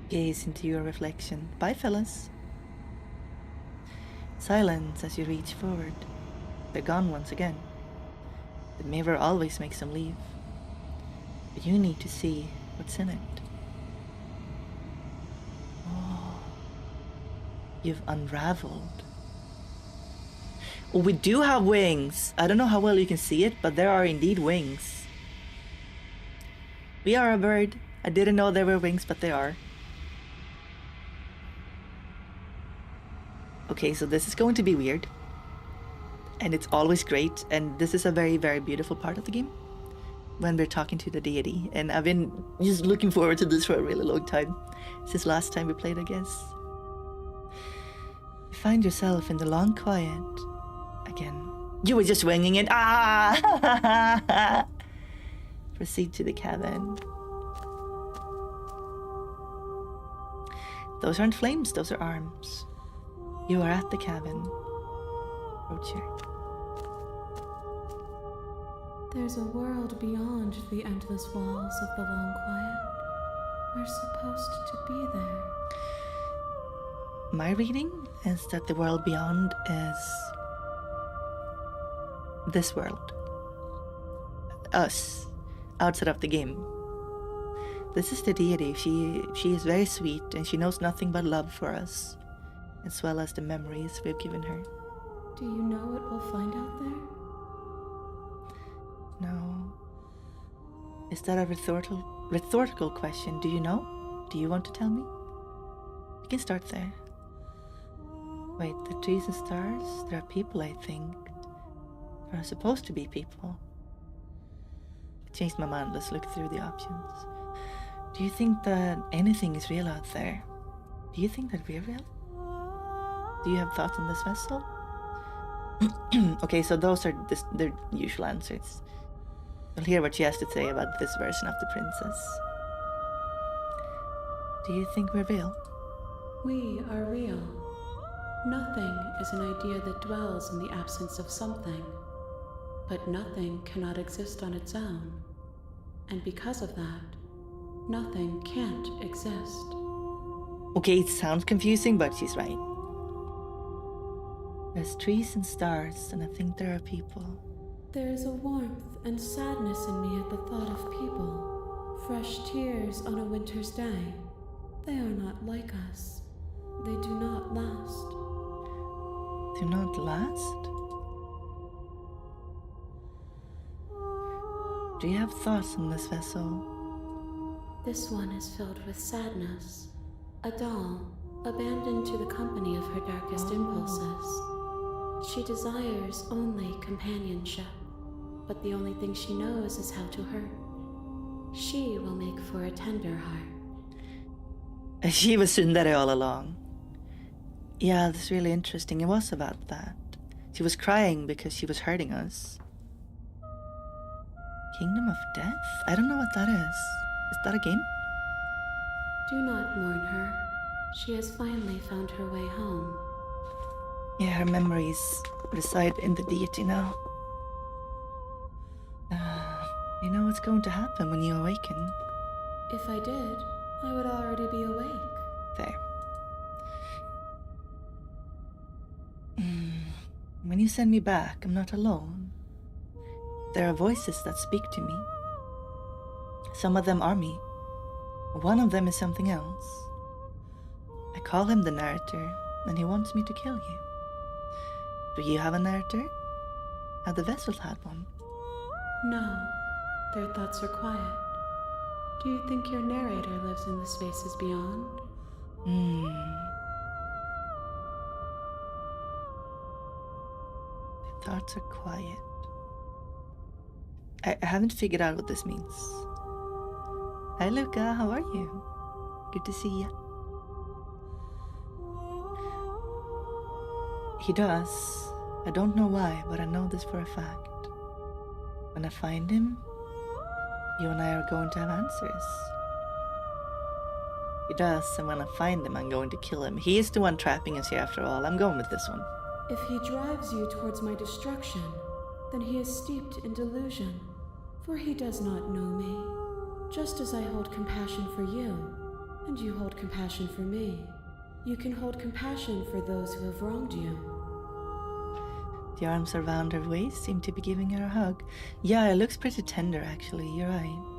Gaze into your reflection. Bye, fellas. Silence as you reach forward. They're gone once again. The mirror always makes them leave. But you need to see what's in it. Oh. You've unraveled. Oh, we do have wings. I don't know how well you can see it, but there are indeed wings. We are a bird. I didn't know there were wings, but they are. Okay, so this is going to be weird. And it's always great, and this is a very, very beautiful part of the game. When we're talking to the deity. And I've been just looking forward to this for a really long time. Since last time we played, I guess. You find yourself in the long quiet. Again. You were just winging it. Ah! Proceed to the cabin. Those aren't flames, those are arms. You are at the cabin. Approach here. There's a world beyond the endless walls of the long quiet. We're supposed to be there. My reading is that the world beyond is this world. Us. Outside of the game. This is the deity. She is very sweet and she knows nothing but love for us, as well as the memories we've given her. Do you know what we'll find out there? No. Is that a rhetorical question? Do you know? Do you want to tell me? You can start there. Wait, the trees and stars? There are people, I think. There are supposed to be people. I changed my mind. Let's look through the options. Do you think that anything is real out there? Do you think that we're real? Do you have thoughts on this vessel? Okay, so those are the usual answers. We'll hear what she has to say about this version of the princess. Do you think we're real? We are real. Nothing is an idea that dwells in the absence of something. But nothing cannot exist on its own. And because of that, nothing can't exist. Okay, it sounds confusing, but she's right. There's trees and stars, and I think there are people. There is a warmth and sadness in me at the thought of people. Fresh tears on a winter's day. They are not like us. They do not last. Do not last? Do you have thoughts on this vessel? This one is filled with sadness. A doll, abandoned to the company of her darkest impulses. She desires only companionship, but the only thing she knows is how to hurt. She will make for a tender heart. She was Sundari all along. Yeah, that's really interesting. It was about that. She was crying because she was hurting us. Kingdom of Death? I don't know what that is. Is that a game? Do not mourn her. She has finally found her way home. Yeah, her memories reside in the deity now. You know what's going to happen when you awaken? If I did, I would already be awake. Fair. When you send me back, I'm not alone. There are voices that speak to me. Some of them are me. One of them is something else. I call him the narrator, and he wants me to kill you. Do you have a narrator? Have the vessels had one? No, their thoughts are quiet. Do you think your narrator lives in the spaces beyond? The thoughts are quiet. I haven't figured out what this means. Hi Luca, how are you? Good to see you. He does. I don't know why, but I know this for a fact. When I find him, you and I are going to have answers. He does, and when I find him, I'm going to kill him. He is the one trapping us here after all. I'm going with this one. If he drives you towards my destruction, then he is steeped in delusion, for he does not know me. Just as I hold compassion for you, and you hold compassion for me, you can hold compassion for those who have wronged you. The arms around her waist seem to be giving her a hug. Yeah, it looks pretty tender actually, you're right.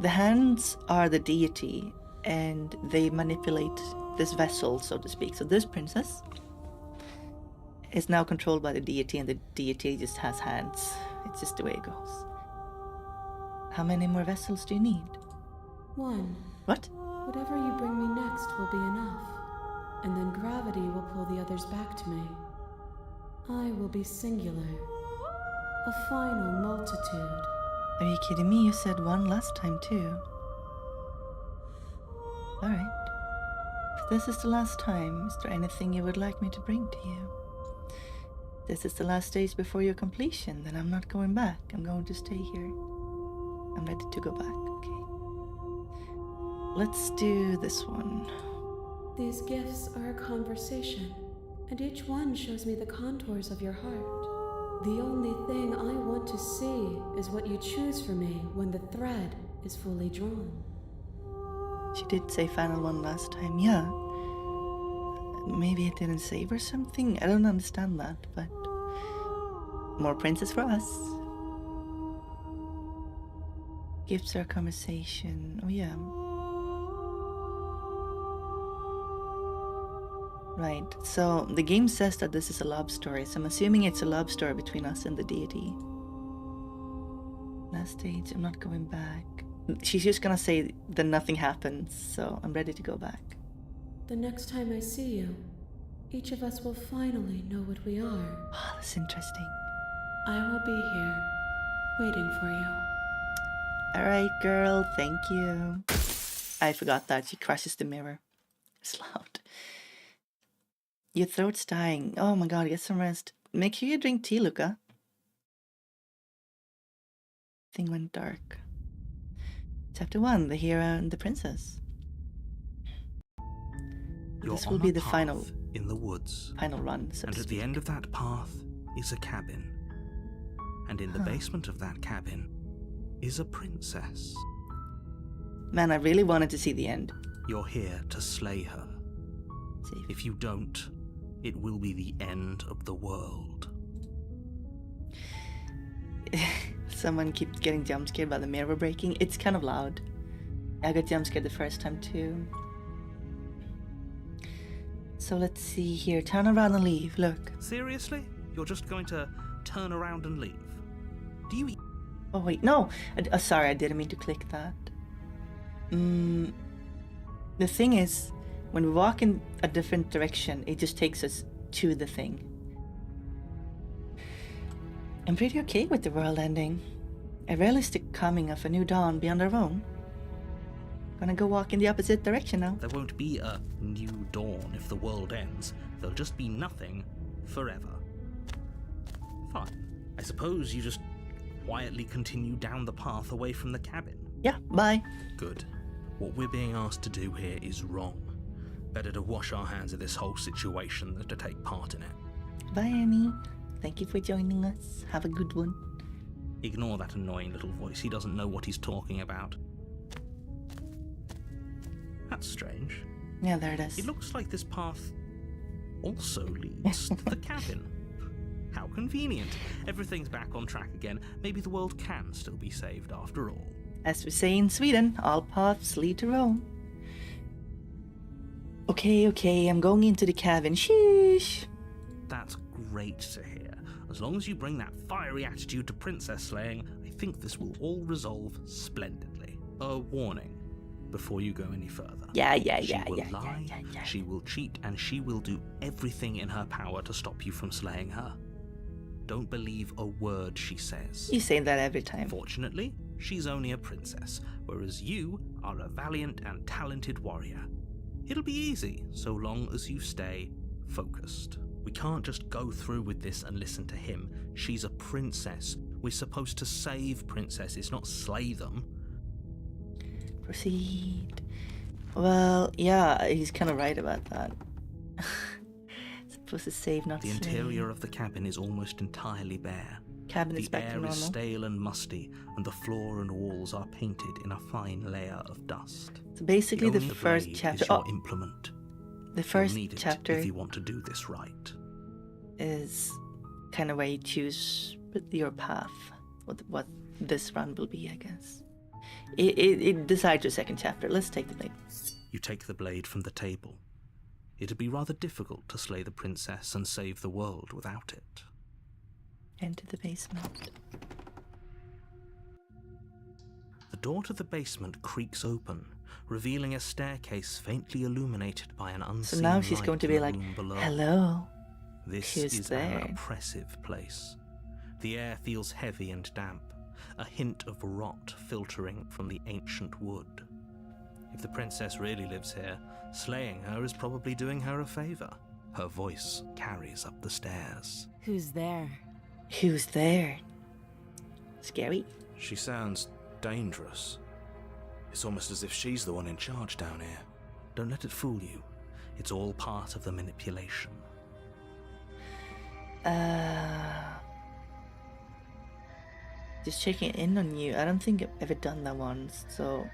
The hands are the deity, and they manipulate this vessel, so to speak. So this princess is now controlled by the deity, and the deity just has hands. It's just the way it goes. How many more vessels do you need? One. What? Whatever you bring me next will be enough, and then gravity will pull the others back to me. I will be singular, a final multitude. Are you kidding me? You said one last time too. Alright. If this is the last time, is there anything you would like me to bring to you? This is the last stage before your completion, then I'm not going back. I'm going to stay here. I'm ready to go back, okay. Let's do this one. These gifts are a conversation, and each one shows me the contours of your heart. The only thing I want to see is what you choose for me when the thread is fully drawn. She did say final one last time, yeah. Maybe it didn't save or something? I don't understand that, but... more princess for us. Gifts are a conversation. Oh yeah. Right, so the game says that this is a love story, so I'm assuming it's a love story between us and the deity. Last stage, I'm not going back. She's just gonna say that nothing happens, so I'm ready to go back. The next time I see you, each of us will finally know what we are. Oh, that's interesting. I will be here, waiting for you. Alright, girl, thank you. I forgot that. She crushes the mirror. It's loud. Your throat's dying. Oh my god, get some rest. Make sure you drink tea, Luca. Thing went dark. Chapter 1, the hero and the princess. This will be the final in the woods. Final run, so and to at speak. the end of that path is a cabin. And in the basement of that cabin is a princess. Man, I really wanted to see the end. You're here to slay her. Safe. If you don't, it will be the end of the world. Someone keeps getting jump scared by the mirror breaking. It's kind of loud. I got jump scared the first time too. So let's see here. Turn around and leave. Look. Seriously? You're just going to turn around and leave? Do you... Oh wait, no. Sorry, I didn't mean to click that. The thing is, when we walk in a different direction, it just takes us to the thing. I'm pretty okay with the world ending. A realistic coming of a new dawn beyond our own. Gonna go walk in the opposite direction now. There won't be a new dawn if the world ends. There'll just be nothing forever. Fine. I suppose you just quietly continue down the path away from the cabin. Yeah, bye. Good. What we're being asked to do here is wrong. Better to wash our hands of this whole situation than to take part in it. Bye, Annie. Thank you for joining us. Have a good one. Ignore that annoying little voice. He doesn't know what he's talking about. That's strange. Yeah, there it is. It looks like this path also leads to the cabin. How convenient. Everything's back on track again. Maybe the world can still be saved after all. As we say in Sweden, all paths lead to Rome. Okay, I'm going into the cabin. Sheesh. That's great to hear. As long as you bring that fiery attitude to princess slaying, I think this will all resolve splendidly. A warning before you go any further. Yeah. She will lie, she will cheat, and she will do everything in her power to stop you from slaying her. Don't believe a word she says. You say that every time. Fortunately, she's only a princess, whereas you are a valiant and talented warrior. It'll be easy, so long as you stay focused. We can't just go through with this and listen to him. She's a princess. We're supposed to save princesses, not slay them. Proceed. Well, yeah, he's kind of right about that. Supposed to save, not The slay. interior of the cabin is almost entirely bare. Cabin is The back to air normal. is stale and musty, and the floor and walls are painted in a fine layer of dust. So basically, the Only first blade chapter. is your implement. The You'll first need it chapter if you want to do this right. is kind of where you choose your path. What this run will be, I guess. It decides your second chapter. Let's take the blade. You take the blade from the table. It'd be rather difficult to slay the princess and save the world without it. Enter the basement. The door to the basement creaks open, revealing a staircase faintly illuminated by an unseen So now she's light going to in be the like, room below. hello. This Who's is there? an oppressive place. The air feels heavy and damp, a hint of rot filtering from the ancient wood. If the princess really lives here, slaying her is probably doing her a favor. Her voice carries up the stairs. Who's there? Who's there? Scary. She sounds dangerous. It's almost as if she's the one in charge down here. Don't let it fool you. It's all part of the manipulation. Just checking in on you. I don't think I've ever done that once, so...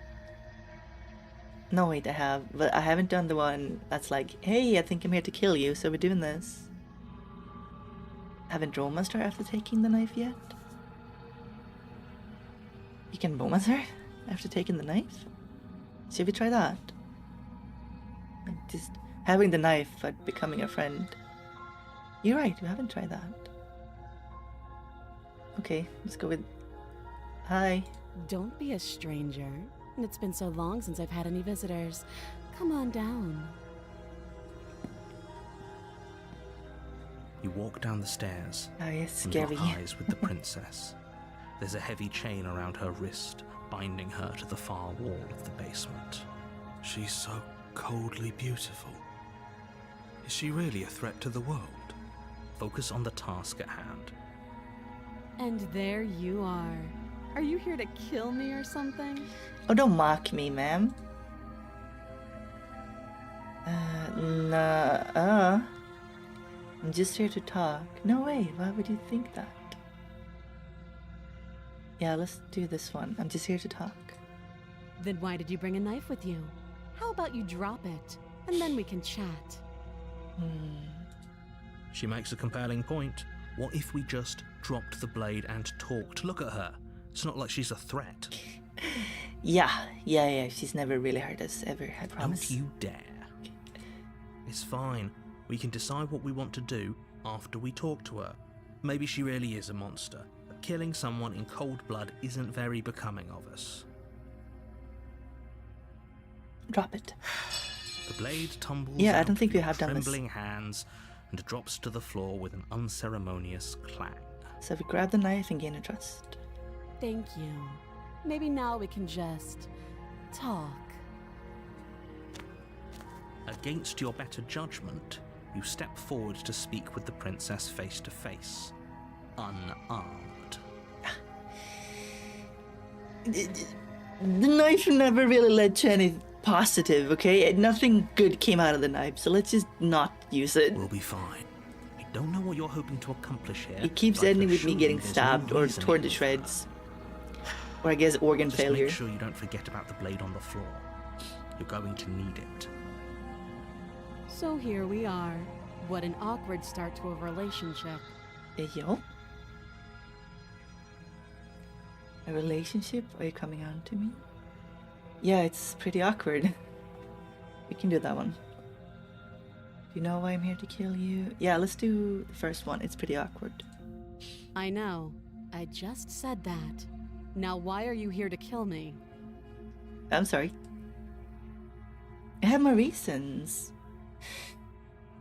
No, wait, I have. But I haven't done the one that's like, hey, I think I'm here to kill you, so we're doing this. Haven't romance her after taking the knife yet? You can romance her after taking the knife? Should we try that? Like just having the knife but becoming a friend. You're right, we haven't tried that. Okay, let's go with... Hi. Don't be a stranger. It's been so long since I've had any visitors. Come on down. You walk down the stairs Oh, yes, and scary. lock eyes with the princess. There's a heavy chain around her wrist, binding her to the far wall of the basement. She's so coldly beautiful. Is she really a threat to the world? Focus on the task at hand. And there you are. Are you here to kill me or something? Oh, don't mock me, ma'am. Nah, I'm just here to talk. No way, why would you think that? Yeah, let's do this one. I'm just here to talk. Then why did you bring a knife with you? How about you drop it, and then we can chat? She makes a compelling point. What if we just dropped the blade and talked? Look at her. It's not like she's a threat. Yeah. She's never really hurt us, ever, I promise. Don't you dare. It's fine. We can decide what we want to do after we talk to her. Maybe she really is a monster, but killing someone in cold blood isn't very becoming of us. Drop it. The blade tumbles Yeah, I out don't think of we your have done this. trembling hands and drops to the floor with an unceremonious clang. So we grab the knife and gain a trust. thank you. Maybe now we can just talk. Against your better judgment, you step forward to speak with the princess face to face, unarmed. The knife never really led to any positive, okay? Nothing good came out of the knife, so let's just not use it. We'll be fine. I don't know what you're hoping to accomplish here. It keeps but I ending can with me assure getting you there's stabbed no or reason torn to it will shreds. Or I guess organ Just failure. make sure you don't forget about the blade on the floor. You're going to need it. So here we are. What an awkward start to a relationship. Yo? A relationship? Are you coming on to me? Yeah, it's pretty awkward. We can do that one. Do you know why I'm here to kill you? Yeah, let's do the first one. It's pretty awkward. I know. I just said that. Now why are you here to kill me? I'm sorry. I have my reasons.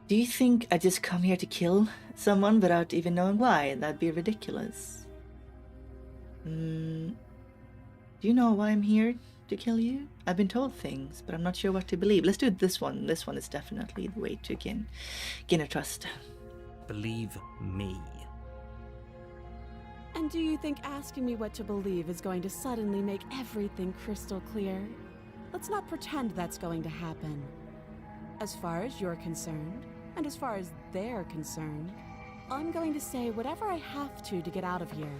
Do you think I just come here to kill someone without even knowing why? That'd be ridiculous. Do you know why I'm here to kill you? I've been told things, but I'm not sure what to believe. Let's do this one. This one is definitely the way to gain her trust. Believe me. And do you think asking me what to believe is going to suddenly make everything crystal clear? Let's not pretend that's going to happen. As far as you're concerned, and as far as they're concerned, I'm going to say whatever I have to get out of here.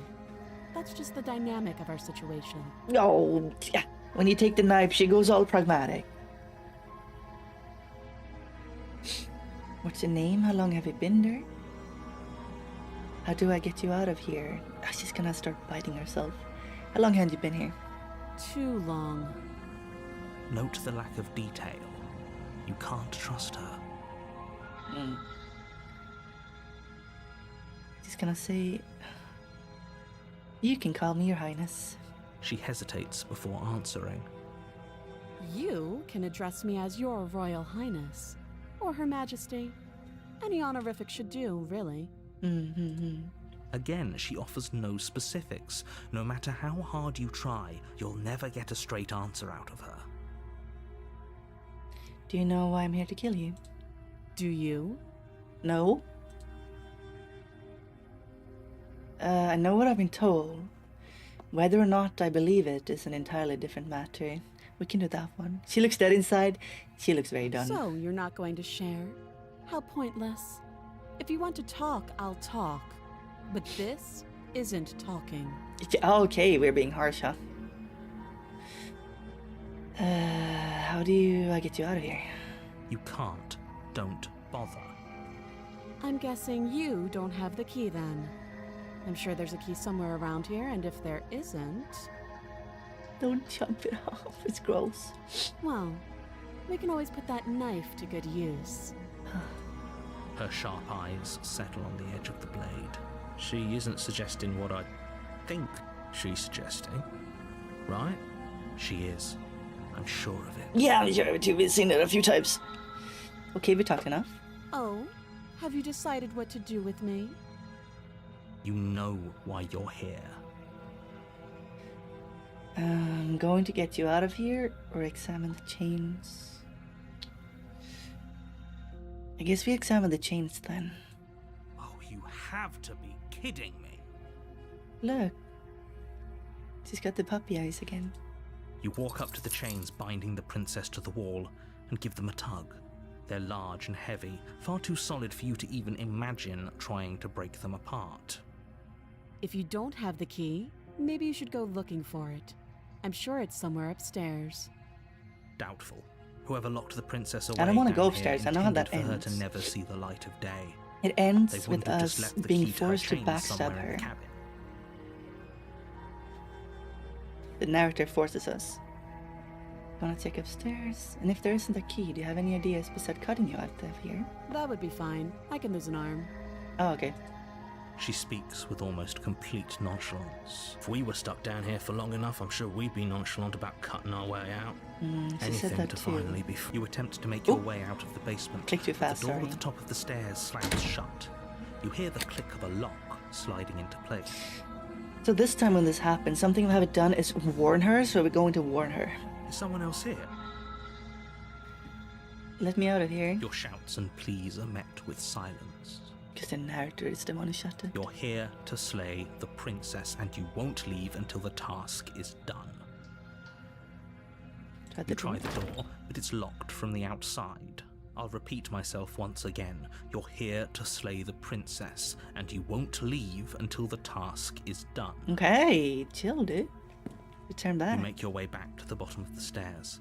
That's just the dynamic of our situation. Oh, yeah. When you take the knife, she goes all pragmatic. What's your name? How long have you been there? How do I get you out of here? Oh, she's gonna start biting herself. How long have you been here? Too long. Note the lack of detail. You can't trust her. She's gonna say, you can call me your highness. She hesitates before answering. You can address me as your royal highness, or her majesty. Any honorific should do, really. Again, she offers no specifics. No matter how hard you try, you'll never get a straight answer out of her. Do you know why I'm here to kill you? Do you? No. I know what I've been told. Whether or not I believe it is an entirely different matter. We can do that one. She looks dead inside. She looks very done. So, you're not going to share? How pointless. If you want to talk, I'll talk. But this isn't talking. Okay, we're being harsh, huh? How do I get you out of here? You can't. Don't bother. I'm guessing you don't have the key then. I'm sure there's a key somewhere around here, and if there isn't... Don't jump it off, it's gross. Well, we can always put that knife to good use. Her sharp eyes settle on the edge of the blade. She isn't suggesting what I think she's suggesting, right? She is. I'm sure of it. Yeah, I'm sure of it too. We've seen it a few times. Okay, we talked enough. Oh? Have you decided what to do with me? You know why you're here. I'm going to get you out of here or examine the chains. I guess we examine the chains then. Oh, you have to be kidding me. Look. She's got the puppy eyes again. You walk up to the chains binding the princess to the wall and give them a tug. They're large and heavy, far too solid for you to even imagine trying to break them apart. If you don't have the key, maybe you should go looking for it. I'm sure it's somewhere upstairs. Doubtful. Whoever locked the princess away I don't want to down go here upstairs. I know how that intended for ends. her to never see the light of day. It They ends wouldn't with have just us left the being key to her forced to chains backstab somewhere in her. the cabin. The narrator forces us. Gonna check upstairs. And if there isn't a key, do you have any ideas besides cutting you out of here? That would be fine. I can lose an arm. Oh, okay. She speaks with almost complete nonchalance. If we were stuck down here for long enough, I'm sure we'd be nonchalant about cutting our way out. She said Anything that to too. finally be You attempt to make your Oop. way out of the basement. Click too but fast, the door sorry. at the top of the stairs slams shut. You hear the click of a lock sliding into place. So this time when this happens, something we haven't done is warn her, so we're going to warn her. Is someone else here? Let me out of here. Your shouts and pleas are met with silence. Because the narrator is the one who shut it. You're here to slay the princess, and you won't leave until the task is done. You try the door, but it's locked from the outside. I'll repeat myself once again. You're here to slay the princess, and you won't leave until the task is done. Okay, chill, dude. Return back. You make your way back to the bottom of the stairs.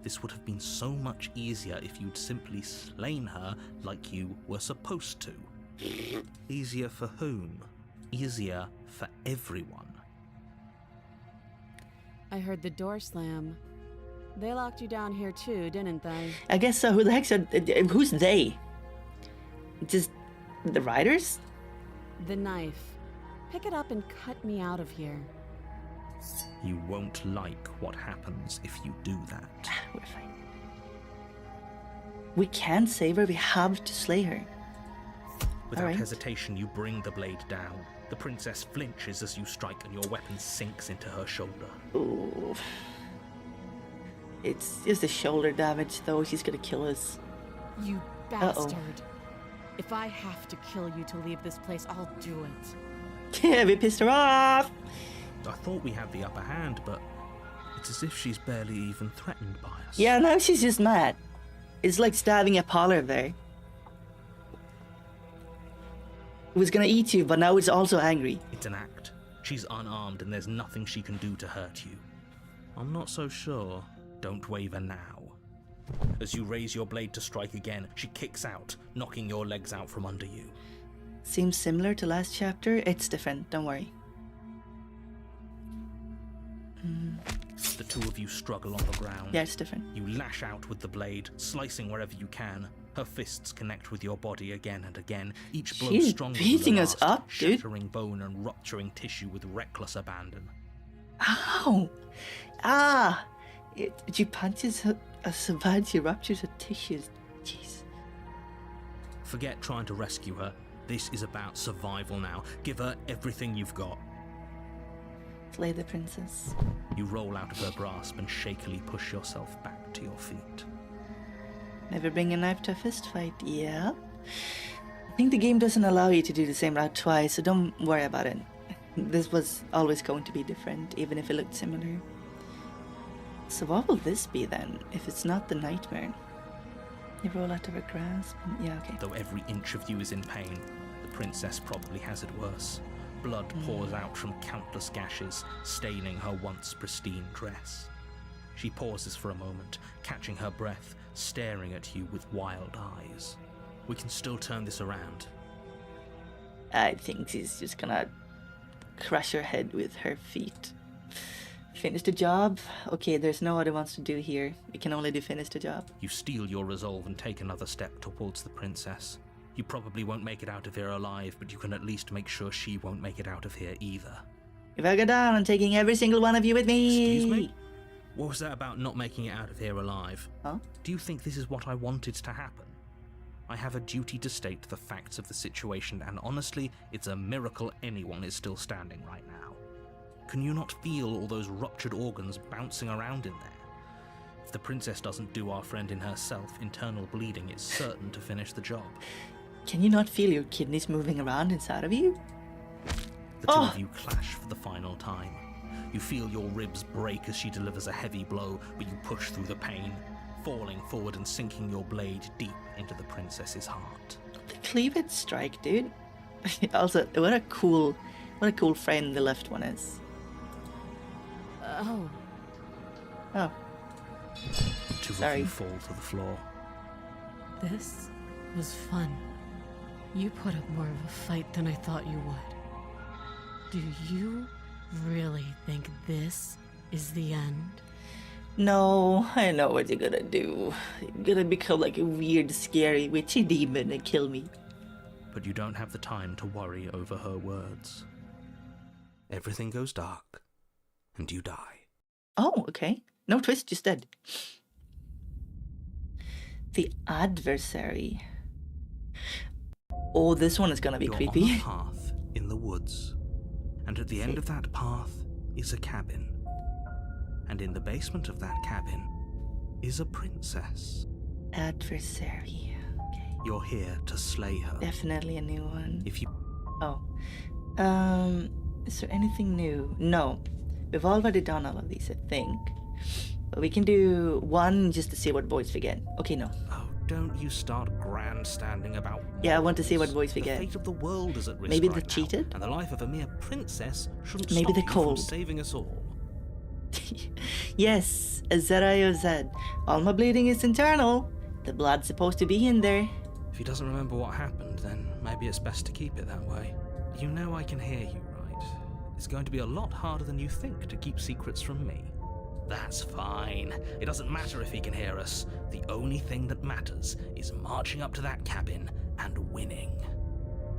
This would have been so much easier if you'd simply slain her like you were supposed to. Easier for whom? Easier for everyone. I heard the door slam. They locked you down here too, didn't they? I guess so. Who the heck's who's they? Just the riders? The knife. Pick it up and cut me out of here. You won't like what happens if you do that. We're fine. We can't save her. We have to slay her. Without hesitation, you bring the blade down. The princess flinches as you strike, and your weapon sinks into her shoulder. Ooh. It's just the shoulder damage, though. She's gonna kill us. You bastard. If I have to kill you to leave this place, I'll do it. Yeah, we pissed her off. I thought we had the upper hand, but it's as if she's barely even threatened by us. Yeah, now she's just mad. It's like stabbing a polar bear. It was gonna eat you, but now it's also angry. It's an act. She's unarmed and there's nothing she can do to hurt you. I'm not so sure. Don't waver now. As you raise your blade to strike again, she kicks out, knocking your legs out from under you. Seems similar to last chapter. It's different, don't worry. The two of you struggle on the ground. Yeah, it's different. You lash out with the blade, slicing wherever you can. Her fists connect with your body again and again, each blow She's stronger beating than the us last, up, dude. shattering bone and rupturing tissue with reckless abandon. Ow! Ah! She punches her so bad she ruptures her tissues. Jeez. Forget trying to rescue her. This is about survival now. Give her everything you've got. Slay the princess. You roll out of her grasp and shakily push yourself back to your feet. Never bring a knife to a fist fight. Yeah. I think the game doesn't allow you to do the same route twice, so don't worry about it. This was always going to be different, even if it looked similar. So what will this be then, if it's not the nightmare? You roll out of her grasp and... yeah, okay. Though every inch of you is in pain, the princess probably has it worse. Blood pours out from countless gashes, staining her once pristine dress. She pauses for a moment, catching her breath, staring at you with wild eyes. We can still turn this around. I think she's just gonna crush her head with her feet. Finish the job? Okay, there's no other ones to do here. We can only do finish the job. You steel your resolve and take another step towards the princess. You probably won't make it out of here alive, but you can at least make sure she won't make it out of here either. If I go down, I'm taking every single one of you with me! Excuse me? What was that about not making it out of here alive? Huh? Do you think this is what I wanted to happen? I have a duty to state the facts of the situation, and honestly, it's a miracle anyone is still standing right now. Can you not feel all those ruptured organs bouncing around in there? If the princess doesn't do our friend in herself, internal bleeding is certain to finish the job. Can you not feel your kidneys moving around inside of you? The two of you clash for the final time. You feel your ribs break as she delivers a heavy blow, but you push through the pain, falling forward and sinking your blade deep into the princess's heart. The cleavage strike, dude. Also, what a cool friend the left one is. Oh. Oh. The two Sorry. of you fall to the floor. This was fun. You put up more of a fight than I thought you would. Do you really think this is the end? No, I know what you're gonna do. You're gonna become like a weird, scary, witchy demon and kill me. But you don't have the time to worry over her words. Everything goes dark, and you die. Oh, okay. No twist, just dead. The adversary. Oh, this one is gonna be You're creepy. on a path in the woods. And at the end of that path is a cabin. And in the basement of that cabin is a princess. Adversary. Okay. You're here to slay her. Definitely a new one. If you... Oh. Is there anything new? No. We've already done all of these, I think. But we can do one just to see what voice we get. Okay, no. Oh, don't you start grandstanding about... Yeah, I want to see what voice we the get. fate of the world is at risk Maybe right they now, cheated? and the life of a mere princess shouldn't Maybe stop they're you cold. from saving us all. Yes, as Zerayo said, all my bleeding is internal. The blood's supposed to be in there. If he doesn't remember what happened, then maybe it's best to keep it that way. You know I can hear you, right? It's going to be a lot harder than you think to keep secrets from me. That's fine. It doesn't matter if he can hear us. The only thing that matters is marching up to that cabin and winning.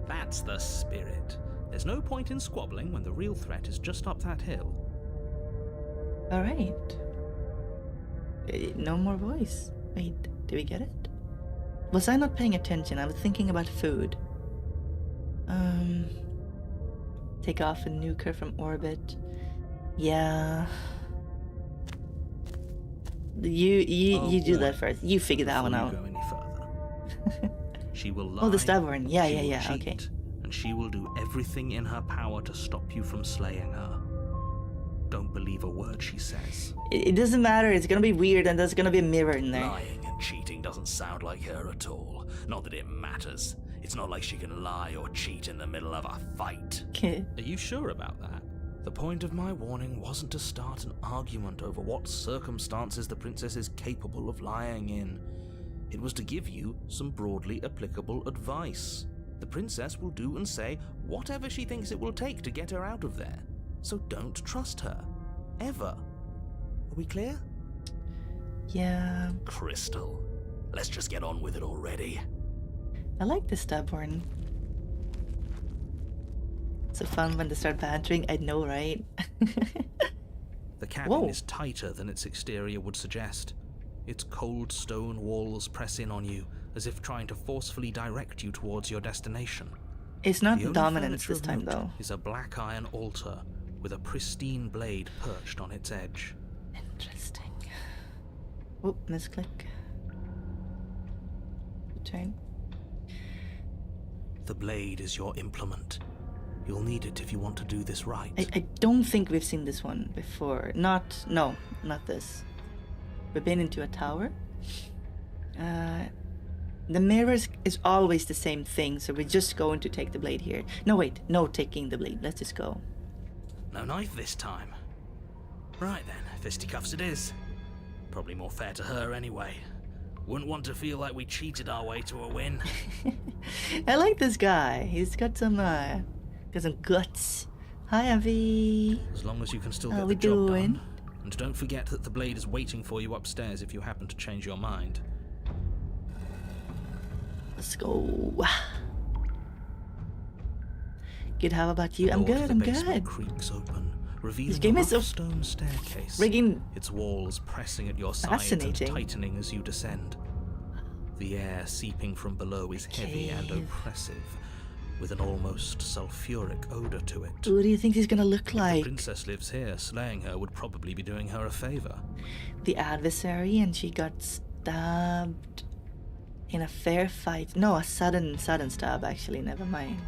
That's the spirit. There's no point in squabbling when the real threat is just up that hill. Alright. No more voice. Wait, did we get it? Was I not paying attention? I was thinking about food. Take off a nuker from orbit. Yeah. You do that first. You figure that one out. Before you go any further, she will lie. Oh, the stubborn. Yeah, she will yeah, cheat, okay. And she will do everything in her power to stop you from slaying her. Don't believe a word she says. It doesn't matter. It's gonna be weird, and there's gonna be a mirror in there. Lying and cheating doesn't sound like her at all. Not that it matters. It's not like she can lie or cheat in the middle of a fight. Okay. Are you sure about that? The point of my warning wasn't to start an argument over what circumstances the princess is capable of lying in. It was to give you some broadly applicable advice. The princess will do and say whatever she thinks it will take to get her out of there. So don't trust her. Ever. Are we clear? Yeah. Crystal, let's just get on with it already. I like the stubborn. It's so fun when they start bantering. I know, right? The cabin is tighter than its exterior would suggest. Its cold stone walls press in on you, as if trying to forcefully direct you towards your destination. It's not The only dominance furniture this of time, note though. is a black iron altar with a pristine blade perched on its edge. Interesting. Oh, misclick. Turn. The blade is your implement. You'll need it if you want to do this right. I don't think we've seen this one before. No, not this. We've been into a tower. The mirrors is always the same thing, so we're just going to take the blade here. No, wait, no taking the blade. Let's just go. No knife this time. Right then, fisticuffs it is. Probably more fair to her anyway. Wouldn't want to feel like we cheated our way to a win. I like this guy. He's got some guts. Hi, Avi. As long as you can still How get we the job doing? done. And don't forget that the blade is waiting for you upstairs if you happen to change your mind. Let's go. Good, how about you? The I'm door to good, the I'm basement good. creaks open, revealing This game a is so rough stone staircase. friggin' Its walls pressing at your sides and fascinating. tightening as you descend. The air seeping from below is heavy and Cave. oppressive, with an almost sulfuric odor to it. Who do you think he's gonna look If the like? princess lives here, slaying her would probably be doing her a favor. The adversary, and she got stabbed in a fair fight. No, a sudden stab, actually. Never mind.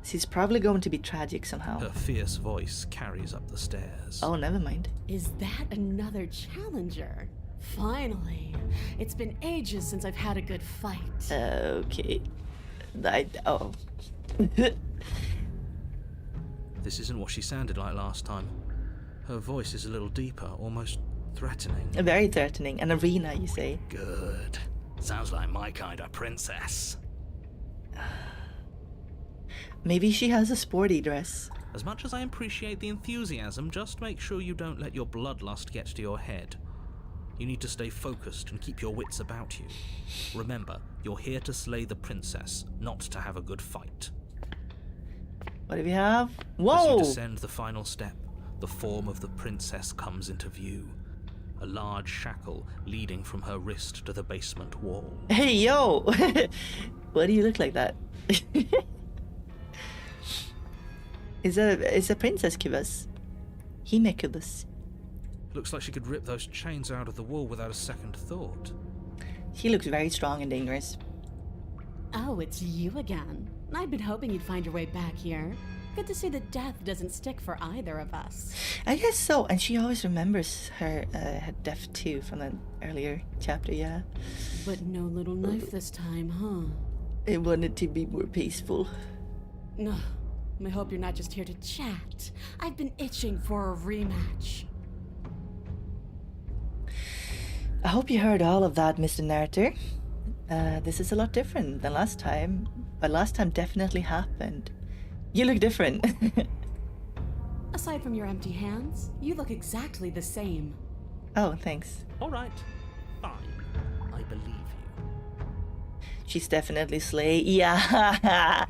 She's probably going to be tragic somehow. Her fierce voice carries up the stairs. Oh, never mind. Is that another challenger? Finally. It's been ages since I've had a good fight. Okay. Oh. This isn't what she sounded like last time. Her voice is a little deeper, almost threatening. Very threatening. An arena, you say? Good. Sounds like my kind of princess. Maybe she has a sporty dress. As much as I appreciate the enthusiasm, just make sure you don't let your bloodlust get to your head. You need to stay focused and keep your wits about you. Remember, you're here to slay the princess, not to have a good fight. What do we have? As Whoa! you descend the final step, the form of the princess comes into view. A large shackle leading from her wrist to the basement wall. Hey, yo! Why do you look like that? Is a princess kubus. Hime kubus. Looks like she could rip those chains out of the wall without a second thought. She looks very strong and dangerous. Oh, it's you again. I'd been hoping you'd find your way back here. Good to see that death doesn't stick for either of us. I guess so, and she always remembers her death too from an earlier chapter, yeah. But no little knife this time, huh? I wanted to be more peaceful. No, I hope you're not just here to chat. I've been itching for a rematch. I hope you heard all of that, Mr. Narrator. This is a lot different than last time, but last time definitely happened. You look different. Aside from your empty hands, you look exactly the same. Oh, thanks. All right, fine. I believe you. She's definitely Slay. Yeah.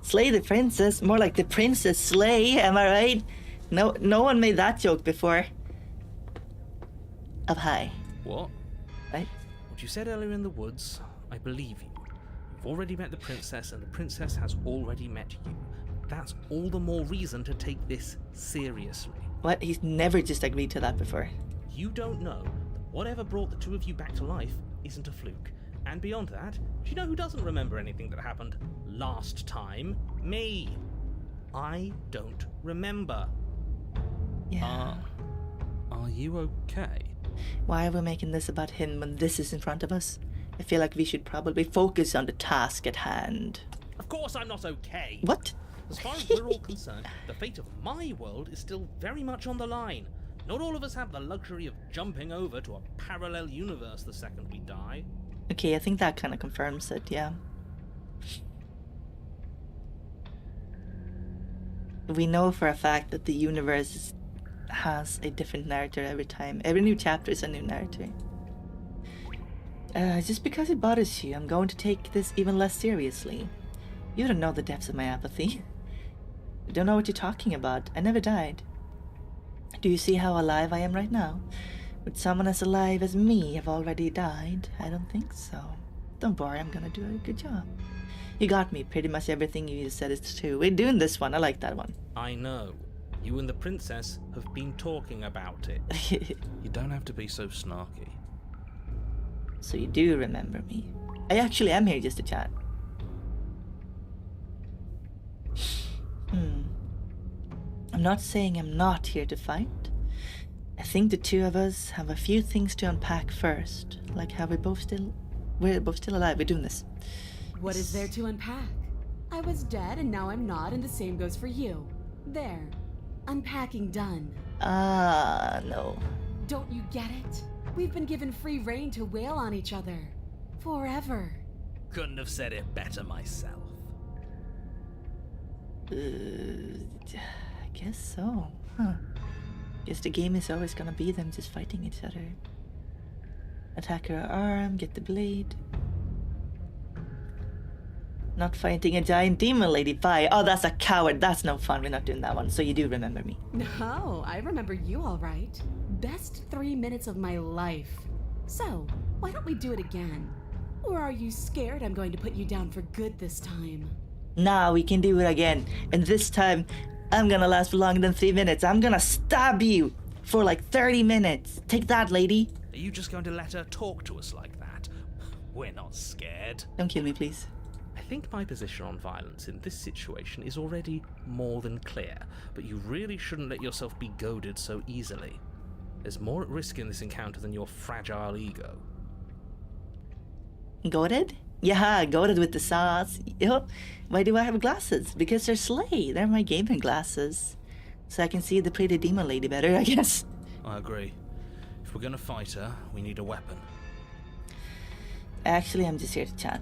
Slay the princess. More like the princess Slay, am I right? No one made that joke before. Up high. What? Right? What you said earlier in the woods, I believe you. You've already met the princess, and the princess has already met you. That's all the more reason to take this seriously. What? He's never just agreed to that before. You don't know that whatever brought the two of you back to life isn't a fluke. And beyond that, do you know who doesn't remember anything that happened last time? Me. I don't remember. Yeah. Are you okay? Why are we making this about him when this is in front of us? I feel like we should probably focus on the task at hand. Of course I'm not okay. What? As far as we're all concerned, the fate of my world is still very much on the line. Not all of us have the luxury of jumping over to a parallel universe the second we die. Okay, I think that kind of confirms it, yeah. We know for a fact that the universe has a different narrator every time. Every new chapter is a new narrator. Just because it bothers you, I'm going to take this even less seriously. You don't know the depths of my apathy. You don't know what you're talking about. I never died. Do you see how alive I am right now? Would someone as alive as me have already died? I don't think so. Don't worry, I'm gonna do a good job. You got me. Pretty much everything you said is true. We're doing this one. I like that one. I know. You and the princess have been talking about it. You don't have to be so snarky. So you do remember me. I actually am here just to chat. I'm not saying I'm not here to fight. I think the two of us have a few things to unpack first. Like how we're both still alive. We're doing this. What is there to unpack? I was dead and now I'm not, and the same goes for you. There. Unpacking done. No. Don't you get it? We've been given free rein to wail on each other. Forever. Couldn't have said it better myself. I guess so. Huh. Guess the game is always gonna be them just fighting each other. Attack her arm, get the blade. Not fighting a giant demon lady. Bye. Oh, that's a coward. That's no fun. We're not doing that one. So you do remember me. No, I remember you all right. Best 3 minutes of my life. So, why don't we do it again? Or are you scared I'm going to put you down for good this time? Nah, we can do it again. And this time, I'm gonna last for longer than 3 minutes. I'm gonna stab you for like 30 minutes. Take that, lady. Are you just going to let her talk to us like that? We're not scared. Don't kill me, please. I think my position on violence in this situation is already more than clear, but you really shouldn't let yourself be goaded so easily. There's more at risk in this encounter than your fragile ego. Goated? Yeah, goated with the sauce. Yo, why do I have glasses? Because they're Slay. They're my gaming glasses. So I can see the pretty demon lady better, I guess. I agree. If we're gonna fight her, we need a weapon. Actually, I'm just here to chat.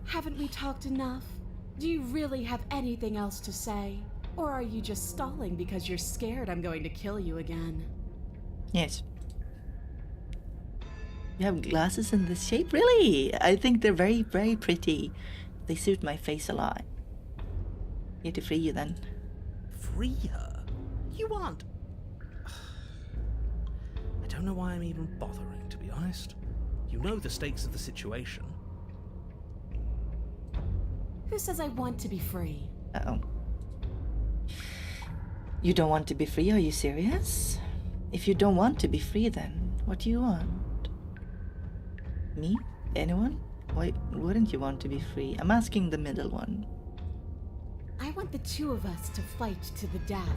Haven't we talked enough? Do you really have anything else to say? Or are you just stalling because you're scared I'm going to kill you again? Yes. You have glasses in this shape? Really? I think they're very, very pretty. They suit my face a lot. Here to free you then. Free her? You aren't. I don't know why I'm even bothering, to be honest. You know the stakes of the situation. Who says I want to be free? Uh-oh. You don't want to be free? Are you serious? If you don't want to be free, then what do you want? Me? Anyone? Why wouldn't you want to be free? I'm asking the middle one. I want the two of us to fight to the death.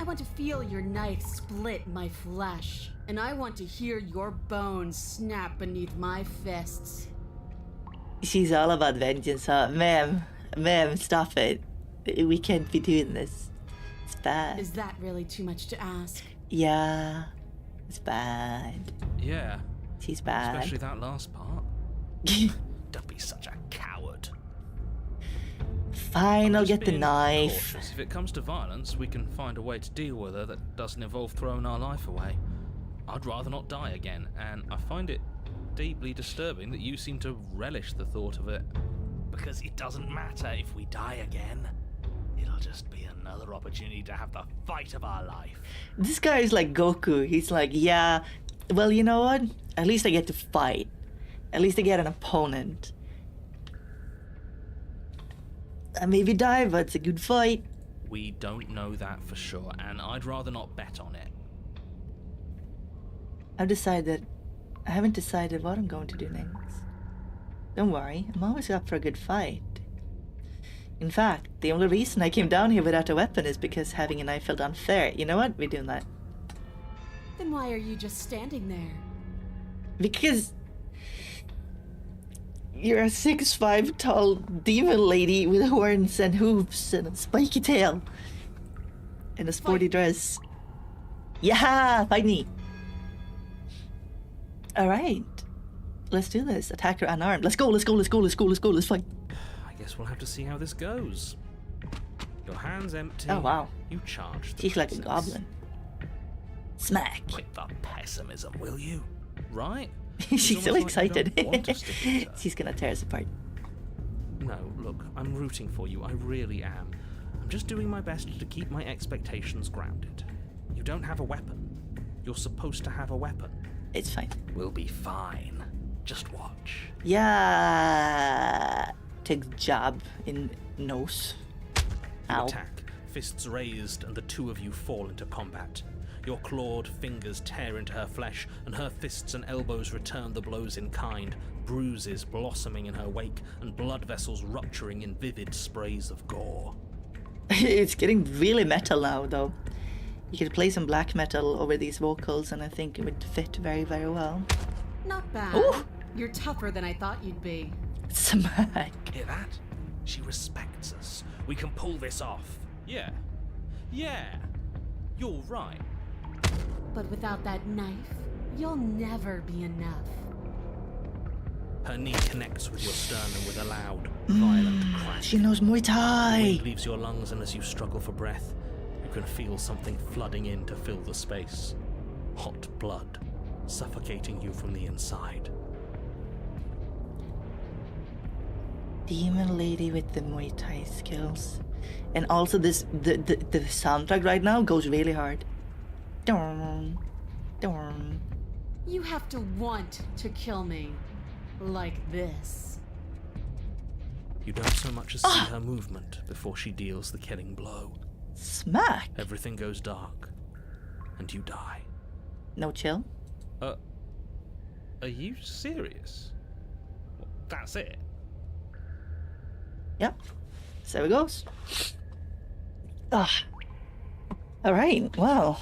I want to feel your knife split my flesh. And I want to hear your bones snap beneath my fists. She's all about vengeance, huh? Ma'am, stop it. We can't be doing this. It's bad. Is that really too much to ask? Yeah, it's bad. Yeah, She's bad. especially that last part. Don't be such a coward. Fine, I'll Just get the being knife. cautious. If it comes to violence, we can find a way to deal with her that doesn't involve throwing our life away. I'd rather not die again, and I find it deeply disturbing that you seem to relish the thought of it. Because it doesn't matter if we die again. It'll just be another opportunity to have the fight of our life. This guy is like Goku. He's like, yeah, well, you know what? At least I get to fight. At least I get an opponent. I maybe die, but it's a good fight. We don't know that for sure, and I'd rather not bet on it. I haven't decided what I'm going to do next. Don't worry, I'm always up for a good fight. In fact, the only reason I came down here without a weapon is because having a knife felt unfair. You know what? We're doing that. Then why are you just standing there? Because you're a 6'5" tall demon lady with horns and hooves and a spiky tail. And a sporty dress. Yeah, fight me. Alright. Let's do this. Attack her unarmed. Let's go, let's fight. I guess we'll have to see how this goes. Your hand's empty. Oh, wow. You charge the She's like a princess. goblin. Smack. Quit the pessimism, will you? Right? She's It's so almost like you excited. don't want us to beat her. She's gonna tear us apart. No, look, I'm rooting for you. I really am. I'm just doing my best to keep my expectations grounded. You don't have a weapon. You're supposed to have a weapon. It's fine. We'll be fine. Just watch. Yeah. Take jab in nose. You Ow. attack, fists raised, and the two of you fall into combat. Your clawed fingers tear into her flesh, and her fists and elbows return the blows in kind, bruises blossoming in her wake, and blood vessels rupturing in vivid sprays of gore. It's getting really metal now, though. You could play some black metal over these vocals, and I think it would fit very, very well. Not bad. Ooh. You're tougher than I thought you'd be. Smack. Hear that? She respects us. We can pull this off. Yeah. Yeah. You're right. But without that knife, you'll never be enough. Her knee connects with your sternum with a loud, violent crack. She knows Muay Thai. Wind leaves your lungs, and as you struggle for breath, you can feel something flooding in to fill the space. Hot blood, suffocating you from the inside. Demon lady with the Muay Thai skills. And also this the soundtrack right now goes really hard. Dorm. Dorm. You have to want to kill me. Like this. You don't so much as see her movement before she deals the killing blow. Smack. Everything goes dark, and you die. No chill. Are you serious? Well, that's it? Yep. So it goes. Alright, well.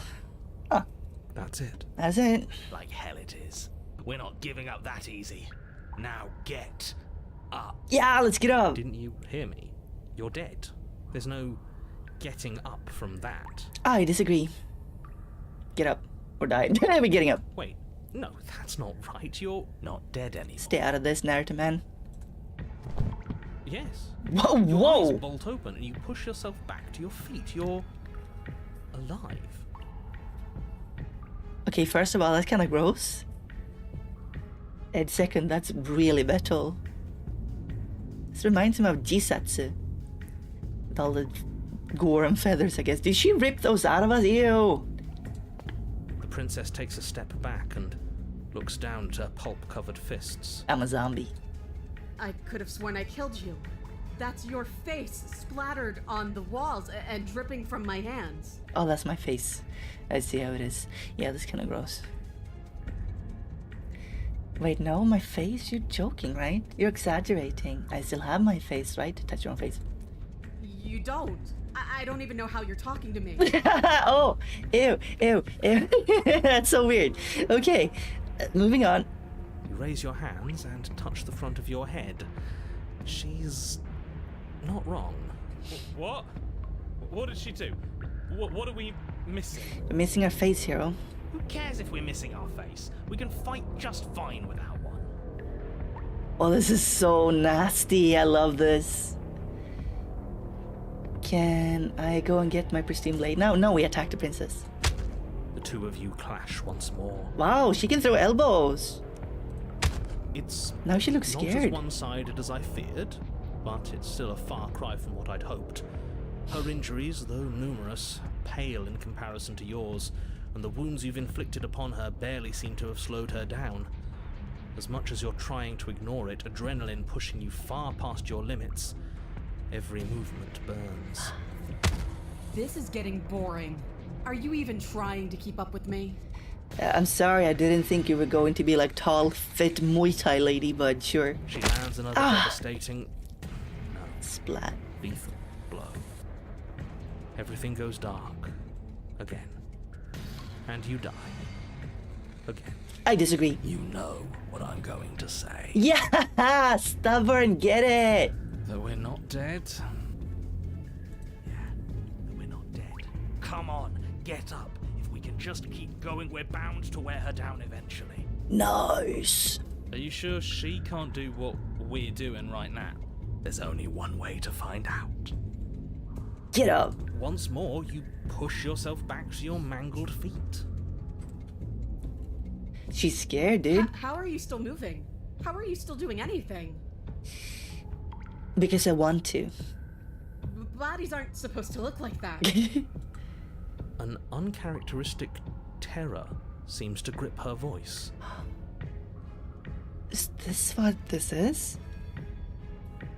That's it. That's it. Like hell it is. We're not giving up that easy. Now get up. Yeah, let's get up. Didn't you hear me? You're dead. There's no getting up from that. I disagree. Get up. Or die. We're getting up. Wait, no, that's not right. You're not dead anymore. Stay out of this, Naruto man. Yes. Whoa, Your whoa! eyes bolt open and you push yourself back to your feet. You're alive. Okay, first of all, that's kind of gross. And second, that's really metal. This reminds me of Jisatsu. With all the gore and feathers, I guess. Did she rip those out of us? Ew! The princess takes a step back and looks down at her pulp-covered fists. I'm a zombie. I could have sworn I killed you. That's your face splattered on the walls and dripping from my hands. Oh, that's my face. I see how it is. Yeah, that's kind of gross. Wait, no, my face? You're joking, right? You're exaggerating. I still have my face, right? Touch your own face. You don't. I don't even know how you're talking to me. Oh, ew. That's so weird. Okay, moving on. You raise your hands and touch the front of your head. She's not wrong. What? What did she do? What are we missing? We're missing our face, hero. Who cares if we're missing our face? We can fight just fine without one. Oh, this is so nasty. I love this. Can I go and get my pristine blade now? No, we attack the princess. The two of you clash once more. Wow, she can throw elbows. It's Now she looks not as scared. one-sided as I feared, but it's still a far cry from what I'd hoped. Her injuries, though numerous, pale in comparison to yours, and the wounds you've inflicted upon her barely seem to have slowed her down. As much as you're trying to ignore it, adrenaline pushing you far past your limits. Every movement burns. This is getting boring. Are you even trying to keep up with me? I'm sorry, I didn't think you were going to be like tall, fit Muay Thai lady, but sure. She lands another devastating, Splat. lethal blow. Everything goes dark. Again. And you die. Again. I disagree. You know what I'm going to say. Yeah, stubborn, get it. That we're not dead? Yeah, we're not dead. Come on, get up. If we can just keep going, we're bound to wear her down eventually. Nice. Are you sure she can't do what we're doing right now? There's only one way to find out. Get up. Once more, you push yourself back to your mangled feet. She's scared, dude. How are you still moving? How are you still doing anything? Because I want to. Bodies aren't supposed to look like that. An uncharacteristic terror seems to grip her voice. Is this what this is?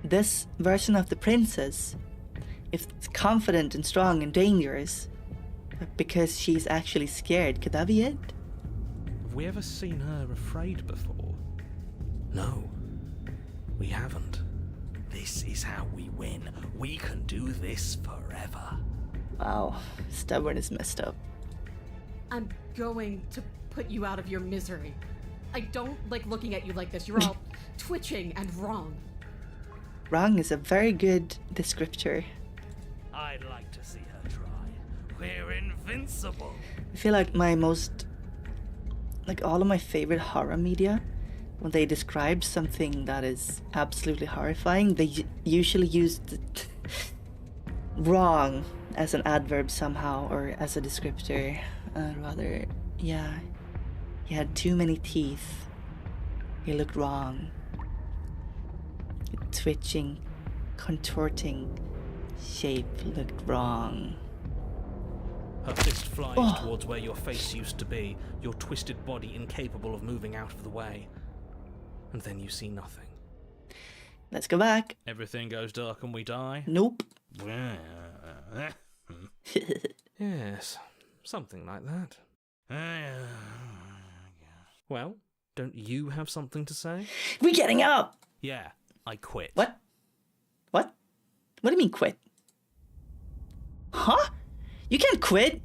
This version of the princess, if it's confident and strong and dangerous, but because she's actually scared, could that be it? Have we ever seen her afraid before? No, we haven't. This is how we win. We can do this forever. Wow, stubborn is messed up. I'm going to put you out of your misery. I don't like looking at you like this. You're all twitching and wrong. Wrong is a very good descriptor. I'd like to see her try. We're invincible. I feel like all of my favorite horror media, when they describe something that is absolutely horrifying, they usually use the wrong as an adverb somehow, or as a descriptor. Rather, yeah, he had too many teeth. He looked wrong. Twitching, contorting shape looked wrong. Her fist flies towards where your face used to be, your twisted body incapable of moving out of the way. And then you see nothing. Let's go back. Everything goes dark and we die? Nope. Yes, something like that. Well, don't you have something to say? We're getting up! Yeah, I quit. What? What? What do you mean quit? Huh? You can't quit!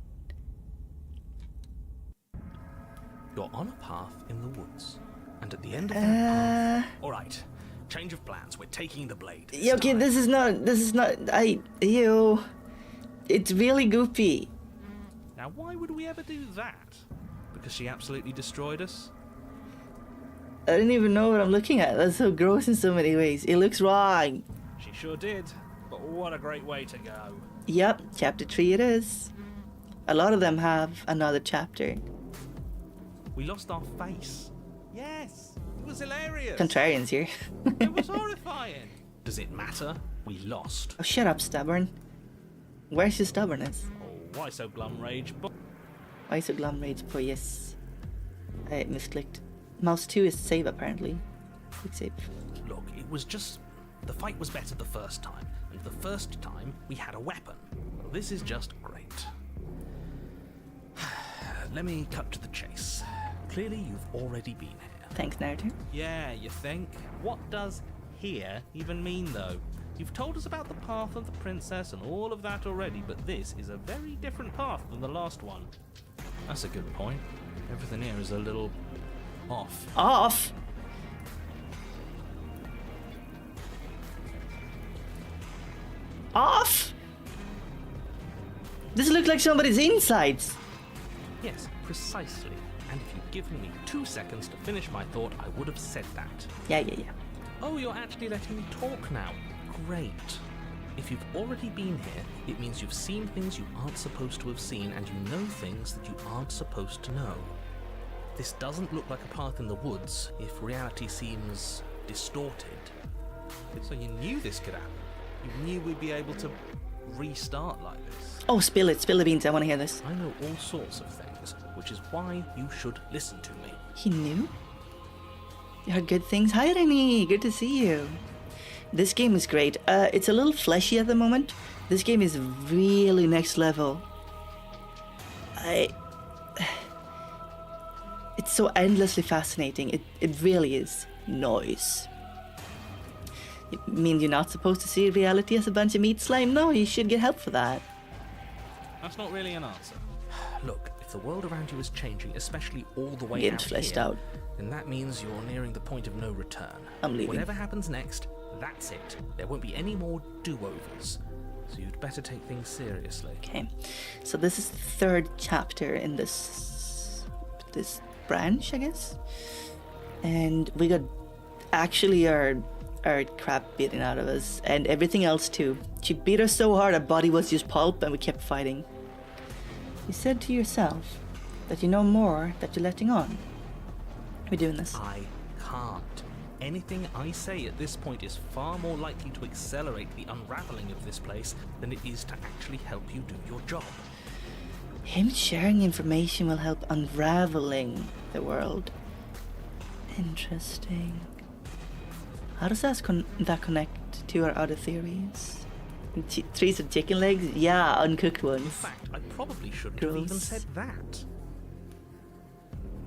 You're on a path in the woods, and at the end of that path... Alright, change of plans. We're taking the blade. Yeah, okay, this is not, ew. It's really goopy. Now, why would we ever do that? Because she absolutely destroyed us? I don't even know what I'm looking at. That's so gross in so many ways. It looks wrong. She sure did, but what a great way to go. Yep, chapter 3 it is. A lot of them have another chapter. We lost our face. Yes, it was hilarious. Contrarians here. It was horrifying. Does it matter? We lost. Oh, shut up, stubborn. Where's your stubbornness? Oh, why so glum rage? Why so glum rage? Oh, yes. I misclicked. Mouse 2 is save, apparently. Quick save. Look, it was just The fight was better the first time, and the first time we had a weapon. Well, this is just great. Let me cut to the chase. Clearly, you've already been here. Thanks, Naruto. Yeah, you think? What does here even mean, though? You've told us about the path of the princess and all of that already, but this is a very different path than the last one. That's a good point. Everything here is a little off. Off? Off? This looks like somebody's insides. Yes, precisely. And if you'd given me 2 seconds to finish my thought, I would have said that. Yeah. Oh, you're actually letting me talk now. Great. If you've already been here, it means you've seen things you aren't supposed to have seen, and you know things that you aren't supposed to know. This doesn't look like a path in the woods if reality seems distorted. So you knew this could happen. You knew we'd be able to restart like this. Oh, spill the beans. I want to hear this. I know all sorts of things, which is why you should listen to me. He knew? You heard good things? Hi, Rennie. Good to see you. This game is great. It's a little fleshy at the moment. This game is really next level. It's so endlessly fascinating. It really is. Noise. It means you're not supposed to see reality as a bunch of meat slime? No, you should get help for that. That's not really an answer. Look, if the world around you is changing, especially all the way Getting out fleshed here, out. then that means you're nearing the point of no return. I'm leaving. Whatever happens next, that's it. There won't be any more do-overs. So you'd better take things seriously. Okay, so this is the third chapter in this branch, I guess. And we got actually our crap beaten out of us, and everything else too. She beat us so hard our body was just pulp, and we kept fighting. You said to yourself that you know more that you're letting on. We're doing this. I can't. Anything I say at this point is far more likely to accelerate the unraveling of this place than it is to actually help you do your job. Him sharing information will help unraveling the world. Interesting. How does that connect to our other theories? Trees with chicken legs? Yeah, uncooked ones. In fact, I probably shouldn't have even Gross. said that.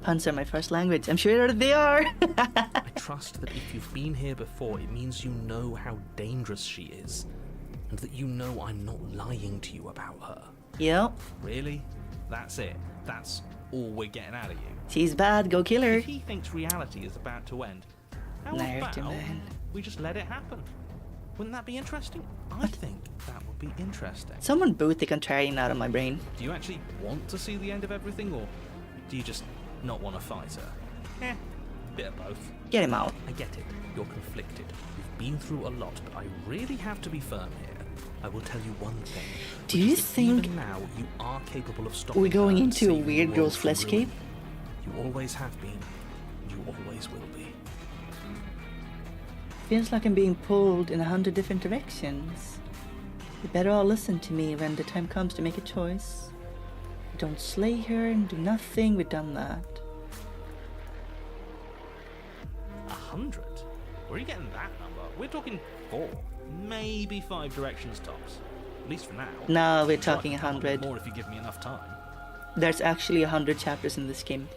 Puns are my first language. I'm sure they are. I trust that if you've been here before, it means you know how dangerous she is. And that you know I'm not lying to you about her. Yep. Really? That's it? That's all we're getting out of you? She's bad. Go kill her. If he thinks reality is about to end, how Naruto, about man. we just let it happen? Wouldn't that be interesting? I think that would be interesting. Someone boot the contrarian out of my brain. Do you actually want to see the end of everything, or do you just not want to fight her? Bit of both. Get him out. I get it. You're conflicted. You've been through a lot, but I really have to be firm here. I will tell you one thing. Do which you is that think even now you are capable of stopping we're going her and into a saving the weird world girl's from flesh ruin? cape? You always have been. And you always will be. Feels like I'm being pulled in 100 different directions. You better all listen to me when the time comes to make a choice. Don't slay her and do nothing. We've done that. 100? Where are you getting that number? We're talking 4, maybe 5 directions tops. At least for now. No, we're I'm sure I talking can come up with 100. more if you give me enough time. There's actually 100 chapters in this game.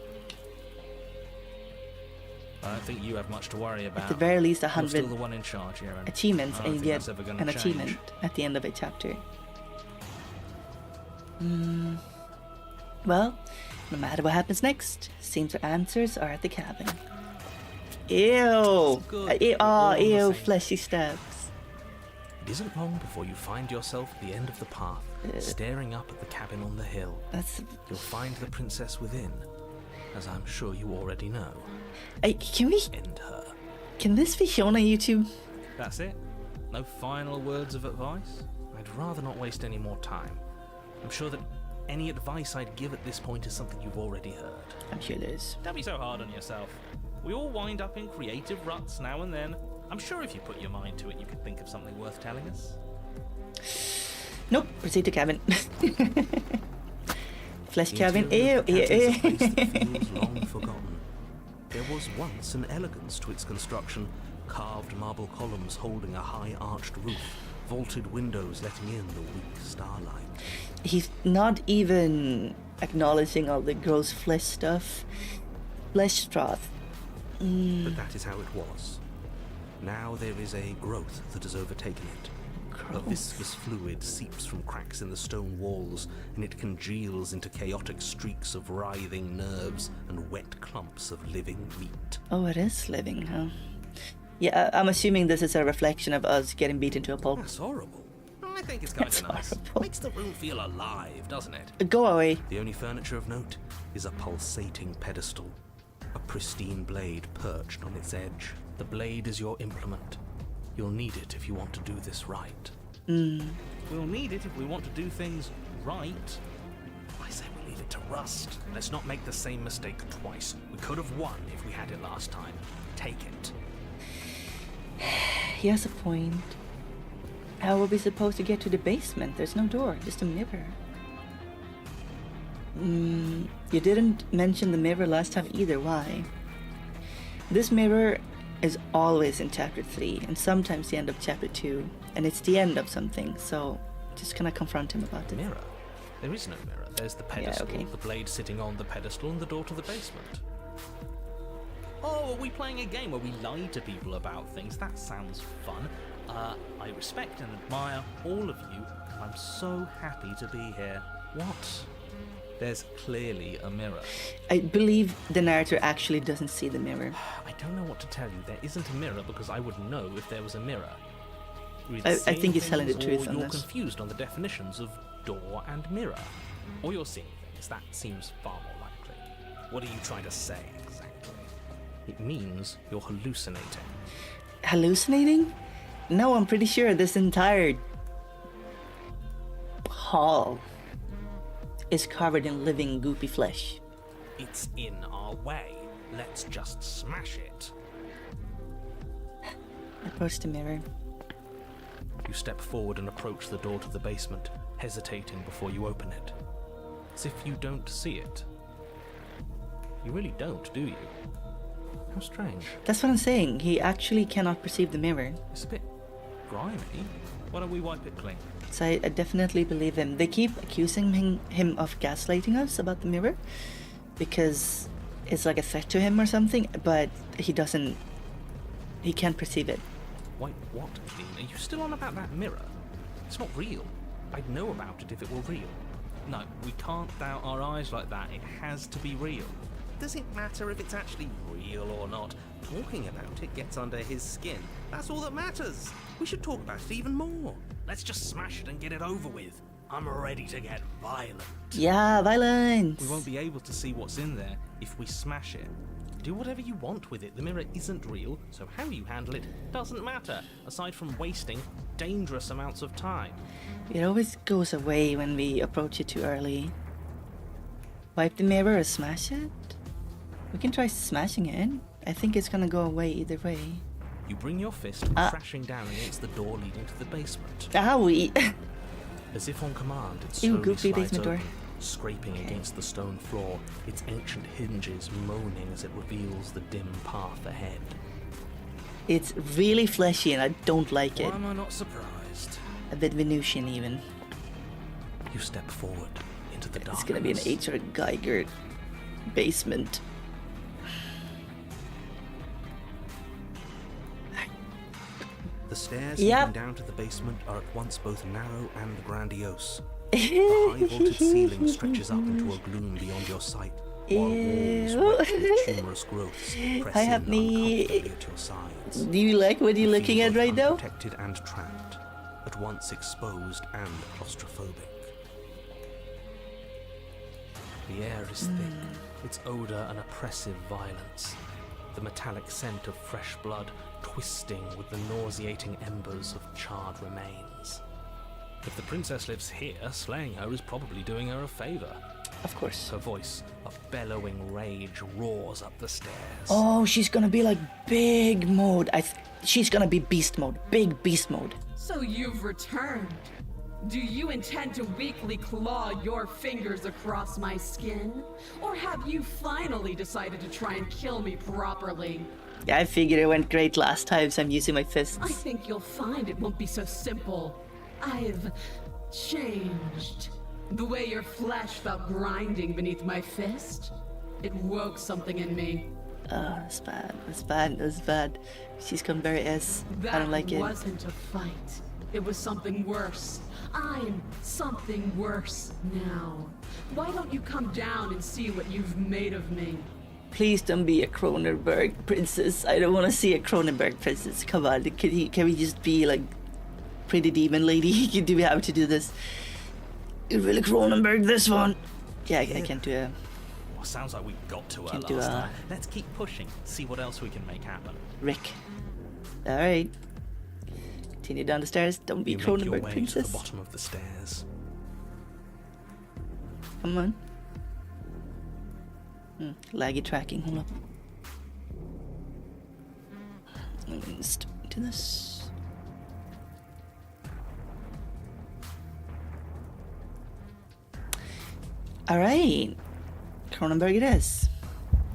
I don't think you have much to worry about. At the very least, You're still 100 the one in charge here. And achievements, I don't and you think get that's ever gonna an change. achievement at the end of a chapter. Well, no matter what happens next, seems our answers are at the cabin. Ew! Good. Ew, We're all on the ew, same fleshy steps. It isn't long before you find yourself at the end of the path, staring up at the cabin on the hill. That's... You'll find the princess within, as I'm sure you already know. Can we... End her. Can this be shown on YouTube? That's it? No final words of advice? I'd rather not waste any more time. I'm sure that any advice I'd give at this point is something you've already heard. I'm sure there is. Don't be so hard on yourself. We all wind up in creative ruts now and then. I'm sure if you put your mind to it, you could think of something worth telling us. Nope, proceed to cabin. Flesh The cabin. interior Ew, of the cabin is a place that ew. feels long forgotten. There was once an elegance to its construction carved marble columns holding a high arched roof, vaulted windows letting in the weak starlight. He's not even acknowledging all the gross flesh stuff. Flesh froth. But that is how it was. Now there is a growth that has overtaken it. A viscous fluid seeps from cracks in the stone walls, and it congeals into chaotic streaks of writhing nerves and wet clumps of living meat. Oh, it is living, huh? Yeah, I'm assuming this is a reflection of us getting beaten to a pulp. That's horrible. I think it's kind That's of nice. horrible. Makes the room feel alive, doesn't it? Go away. The only furniture of note is a pulsating pedestal, a pristine blade perched on its edge. The blade is your implement. You'll need it if you want to do this right. We'll need it if we want to do things right. I say we leave it to rust. Let's not make the same mistake twice. We could have won if we had it last time. Take it. He has a point. How are we supposed to get to the basement? There's no door, just a mirror. You didn't mention the mirror last time either. Why? This mirror is always in chapter 3 and sometimes the end of chapter 2, and it's the end of something, so just gonna confront him about it. Mirror? There is no mirror. There's the pedestal, okay. the blade sitting on the pedestal, and the door to the basement. Oh, are we playing a game where we lie to people about things? That sounds fun. I respect and admire all of you. I'm so happy to be here. What? There's clearly a mirror. I believe the narrator actually doesn't see the mirror. I don't know what to tell you. There isn't a mirror because I would know if there was a mirror. I think he's telling the truth on Or you're this. confused on the definitions of door and mirror. Or you're seeing things. That seems far more likely. What are you trying to say exactly? It means you're hallucinating. Hallucinating? No, I'm pretty sure this entire hall is covered in living goopy flesh. It's in our way. Let's just smash it. Approach the mirror. You step forward and approach the door to the basement, hesitating before you open it. As if you don't see it. You really don't, do you? How strange. That's what I'm saying. He actually cannot perceive the mirror. It's a bit grimy. Why don't we wipe it clean? So I definitely believe him. They keep accusing him of gaslighting us about the mirror because it's like a threat to him or something, but he can't perceive it. Wait, what, Dean? Are you still on about that mirror? It's not real. I'd know about it if it were real. No, we can't doubt our eyes like that. It has to be real. Does it matter if it's actually real or not? Talking about it gets under his skin. That's all that matters. We should talk about it even more. Let's just smash it and get it over with. I'm ready to get violent. Yeah, violence! We won't be able to see what's in there if we smash it. Do whatever you want with it. The mirror isn't real, so how you handle it doesn't matter, aside from wasting dangerous amounts of time. It always goes away when we approach it too early. Wipe the mirror or smash it? We can try smashing it. I think it's gonna go away either way. You bring your fist crashing down against the door leading to the basement. Owie! As if on command, it Ew, slowly goofy slides basement door. open, scraping against the stone floor, its ancient hinges moaning as it reveals the dim path ahead. It's really fleshy and I don't like it. Why am I not surprised? A bit Venusian even. You step forward into the darkness. It's gonna be an H.R. Geiger basement. The stairs Yep. leading down to the basement are at once both narrow and grandiose. The high vaulted ceiling stretches up into a gloom beyond your sight, while walls wet with tumorous growths press I in have me. uncomfortably at your sides. Do you like what you're You looking feel at both right now? unprotected and trapped, at once exposed and claustrophobic. The air is thick, its odour an oppressive violence. The metallic scent of fresh blood twisting with the nauseating embers of charred remains. If the princess lives here, slaying her is probably doing her a favour. Of course. Her voice, a bellowing rage, roars up the stairs. Oh, she's gonna be like big mode. She's gonna be beast mode. Big beast mode. So you've returned. Do you intend to weakly claw your fingers across my skin? Or have you finally decided to try and kill me properly? Yeah, I figured it went great last time, so I'm using my fists. I think you'll find it won't be so simple. I've changed. The way your flesh felt grinding beneath my fist, it woke something in me. That's bad. That's bad. That's bad. She's gone very S. I don't like it. That wasn't a fight. It was something worse. I'm something worse now. Why don't you come down and see what you've made of me? Please don't be a Cronenberg princess. I don't want to see a Cronenberg princess. Come on, can we just be like pretty demon lady? Do we have to do this? You really Cronenberg this one? Yeah, I can't do it. Well, sounds like we got to her Can't last do time. Let's keep pushing, see what else we can make happen. Rick. All right. Continue down the stairs. Don't be You make your Cronenberg way princess. to the bottom of the stairs. Come on. Laggy tracking. Hold up. Let's do this. All right. Cronenberg it is.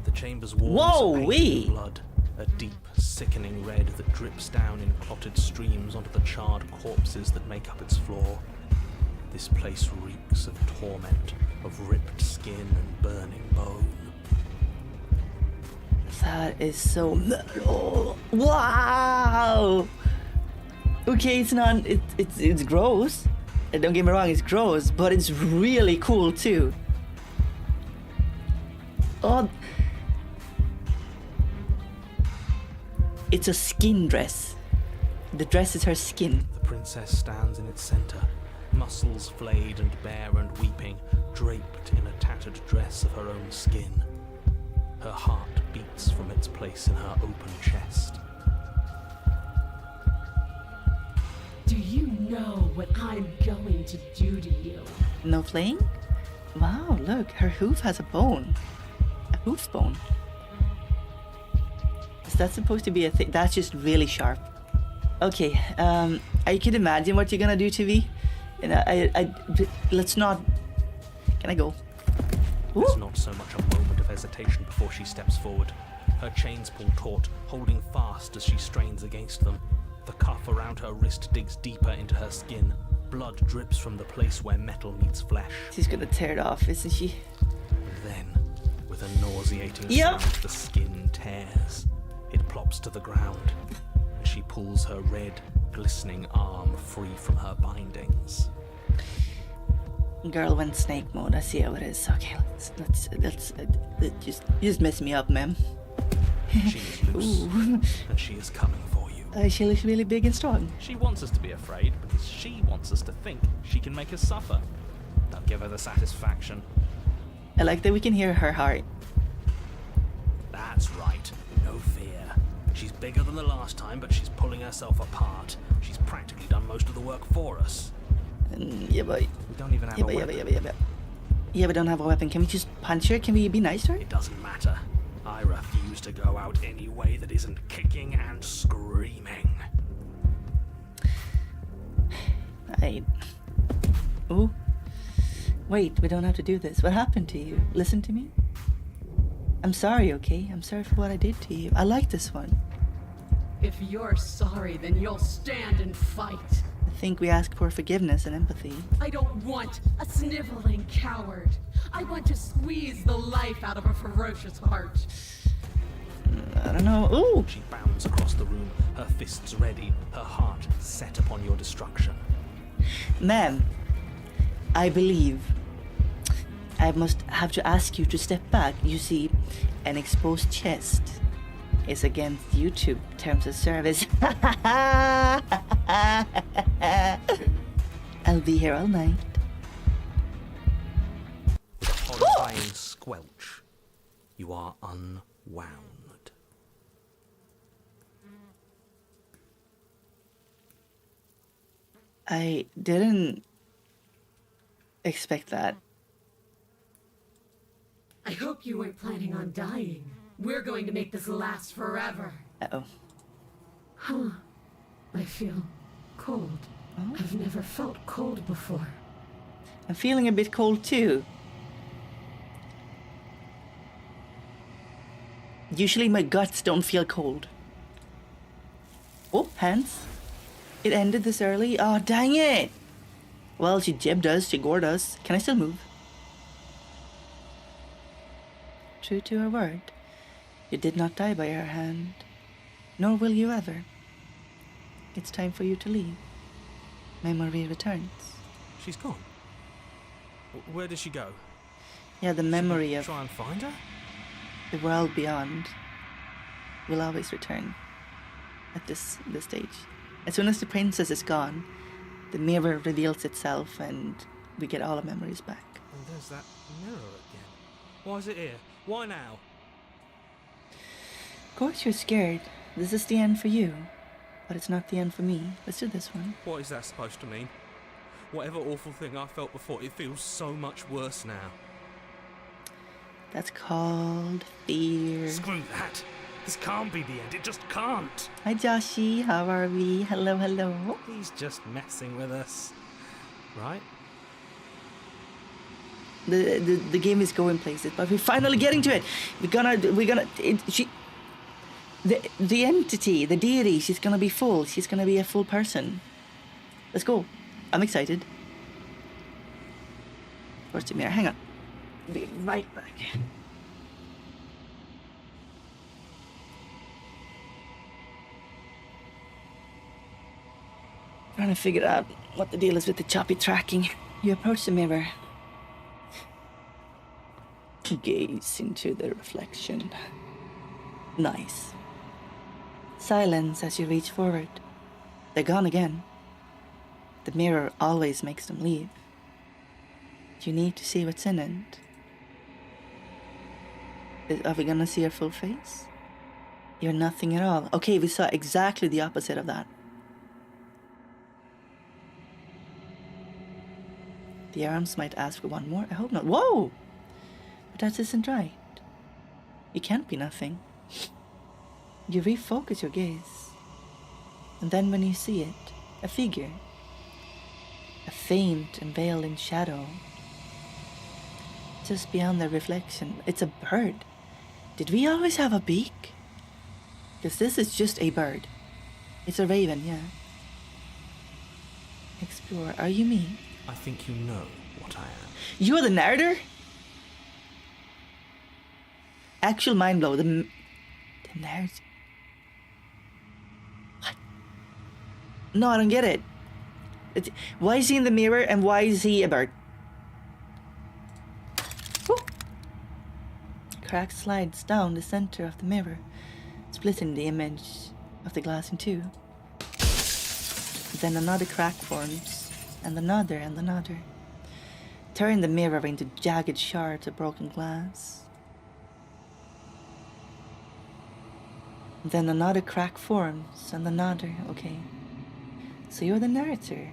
The chamber's walls are painted Whoa-wee. in blood, a deep, sickening red that drips down in clotted streams onto the charred corpses that make up its floor. This place reeks of torment, of ripped skin and burning bone. That is so metal. Wow. Okay, it's not. It's gross. And don't get me wrong, it's gross, but it's really cool too. Oh, it's a skin dress. The dress is her skin. The princess stands in its center, muscles flayed and bare and weeping, draped in a tattered dress of her own skin. Her heart beats from its place in her open chest. Do you know what I'm going to do to you? No flaying? Wow, look, her hoof has a bone. A hoof bone. Is that supposed to be a thing? That's just really sharp. Okay, I can imagine what you're gonna do to me. And let's not. Can I go? Ooh. There's not so much a moment of hesitation before she steps forward. Her chains pull taut, holding fast as she strains against them. The cuff around her wrist digs deeper into her skin. Blood drips from the place where metal meets flesh. She's gonna tear it off, isn't she? And then, with a nauseating sound, the skin tears. It plops to the ground, and she pulls her red, glistening arm free from her bindings. Girl went snake mode. I see how it is. Okay, let's just mess me up, ma'am. She is loose, Ooh. and she is coming for you. She looks really big and strong. She wants us to be afraid because she wants us to think she can make us suffer. Don't give her the satisfaction. I like that we can hear her heart. That's right, no fear. She's bigger than the last time, but she's pulling herself apart. She's practically done most of the work for us. Yeah, but We don't even have a weapon. Yeah, we don't have a weapon. Can we just punch her? Can we be nice to her? It doesn't matter. I refuse to go out any way that isn't kicking and screaming. Ooh. Wait, we don't have to do this. What happened to you? Listen to me. I'm sorry, okay? I'm sorry for what I did to you. I like this one. If you're sorry, then you'll stand and fight. I think we ask for forgiveness and empathy. I don't want a sniveling coward. I want to squeeze the life out of a ferocious heart. I don't know. Ooh! She bounds across the room, her fists ready, her heart set upon your destruction. Ma'am, I believe I must have to ask you to step back. You see, an exposed chest is against YouTube terms of service. I'll be here all night. With a horrifying squelch, you are unwound. I didn't expect that. I hope you weren't planning on dying. We're going to make this last forever. Uh-oh. Huh. I feel cold. Oh. I've never felt cold before. I'm feeling a bit cold too. Usually my guts don't feel cold. Oh, hands. It ended this early? Oh, dang it! Well, she jibbed us, she gored us. Can I still move? True to her word, you did not die by her hand, nor will you ever. It's time for you to leave. Memory returns. She's gone. Where did she go? Yeah, the memory of Try and find her? the world beyond will always return at this stage. As soon as the princess is gone, the mirror reveals itself and we get all our memories back. And there's that mirror again. Why is it here? Why now? Of course you're scared. This is the end for you. But it's not the end for me. Let's do this one. What is that supposed to mean? Whatever awful thing I felt before, it feels so much worse now. That's called fear. Screw that. This can't be the end. It just can't. Hi Joshi, how are we? Hello, hello. He's just messing with us. Right? The game is going places, but we're finally getting to it. The entity, the deity, she's gonna be full. She's gonna be a full person. Let's go. I'm excited. Where's the mirror? Hang on. Be right back. Trying to figure out what the deal is with the choppy tracking. You approach the mirror. Gaze into the reflection. Nice. Silence as you reach forward. They're gone again. The mirror always makes them leave. You need to see what's in it. Are we gonna see her full face? You're nothing at all. Okay, we saw exactly the opposite of that. The arms might ask for one more. I hope not. Whoa! But that isn't right. You can't be nothing. You refocus your gaze. And then when you see it, a figure. A faint and veiled in shadow. Just beyond the reflection, it's a bird. Did we always have a beak? Because this is just a bird. It's a raven, yeah. Explore, are you me? I think you know what I am. You're the narrator? Actual mind blow. The narrator. What? No, I don't get it. Why is he in the mirror and why is he a bird? Woo. Crack slides down the center of the mirror, splitting the image of the glass in two. Then another crack forms, and another, turning the mirror into jagged shards of broken glass. Then another crack forms, and another. Okay. So you're the narrator.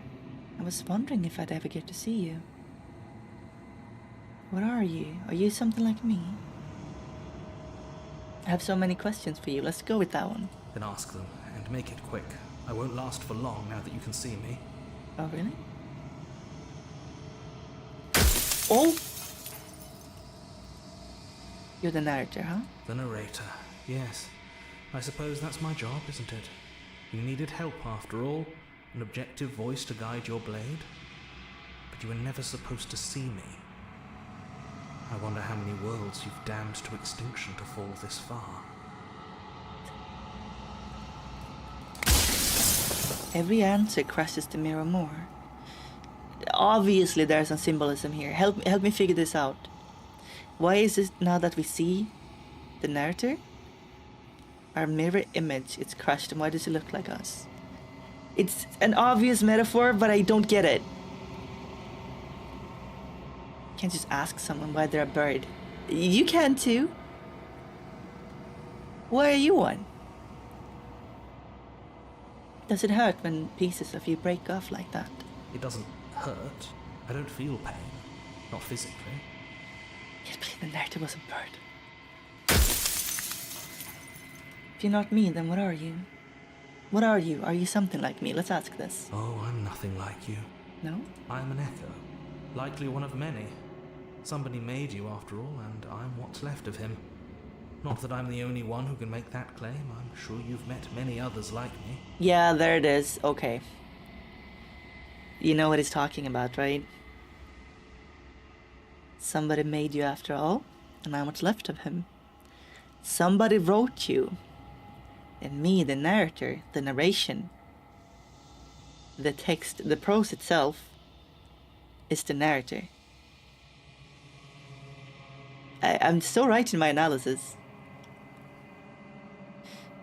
I was wondering if I'd ever get to see you. What are you? Are you something like me? I have so many questions for you. Let's go with that one. Then ask them, and make it quick. I won't last for long now that you can see me. Oh, really? Oh! You're the narrator, huh? The narrator, yes. I suppose that's my job, isn't it? You needed help after all, an objective voice to guide your blade. But you were never supposed to see me. I wonder how many worlds you've damned to extinction to fall this far. Every answer crushes the mirror more. Obviously there's some symbolism here. Help me figure this out. Why is it now that we see the narrator? Our mirror image, it's crushed, and why does it look like us? It's an obvious metaphor, but I don't get it. You can't just ask someone why they're a bird. You can too. Why are you one? Does it hurt when pieces of you break off like that? It doesn't hurt. I don't feel pain. Not physically. Can't believe the narrator was a bird. If you're not me, then what are you? What are you? Are you something like me? Let's ask this. Oh, I'm nothing like you. No? I am an echo. Likely one of many. Somebody made you after all, and I'm what's left of him. Not that I'm the only one who can make that claim. I'm sure you've met many others like me. Yeah, there it is. Okay. You know what he's talking about, right? Somebody made you after all, and how much left of him? Somebody wrote you. And me, the narrator, the narration, the text, the prose itself, is the narrator. I'm so right in my analysis.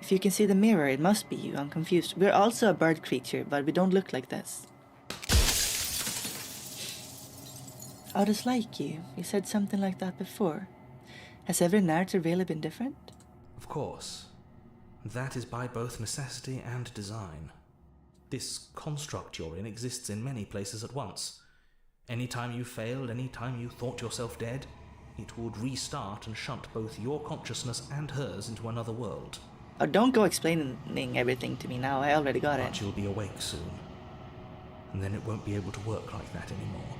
If you can see the mirror, it must be you. I'm confused. We're also a bird creature, but we don't look like this. Others like you. You said something like that before. Has every narrator really been different? Of course. That is by both necessity and design. This construct you're in exists in many places at once. Any time you failed, any time you thought yourself dead, it would restart and shunt both your consciousness and hers into another world. Oh, don't go explaining everything to me now. I already got it. But you'll be awake soon. And then it won't be able to work like that anymore.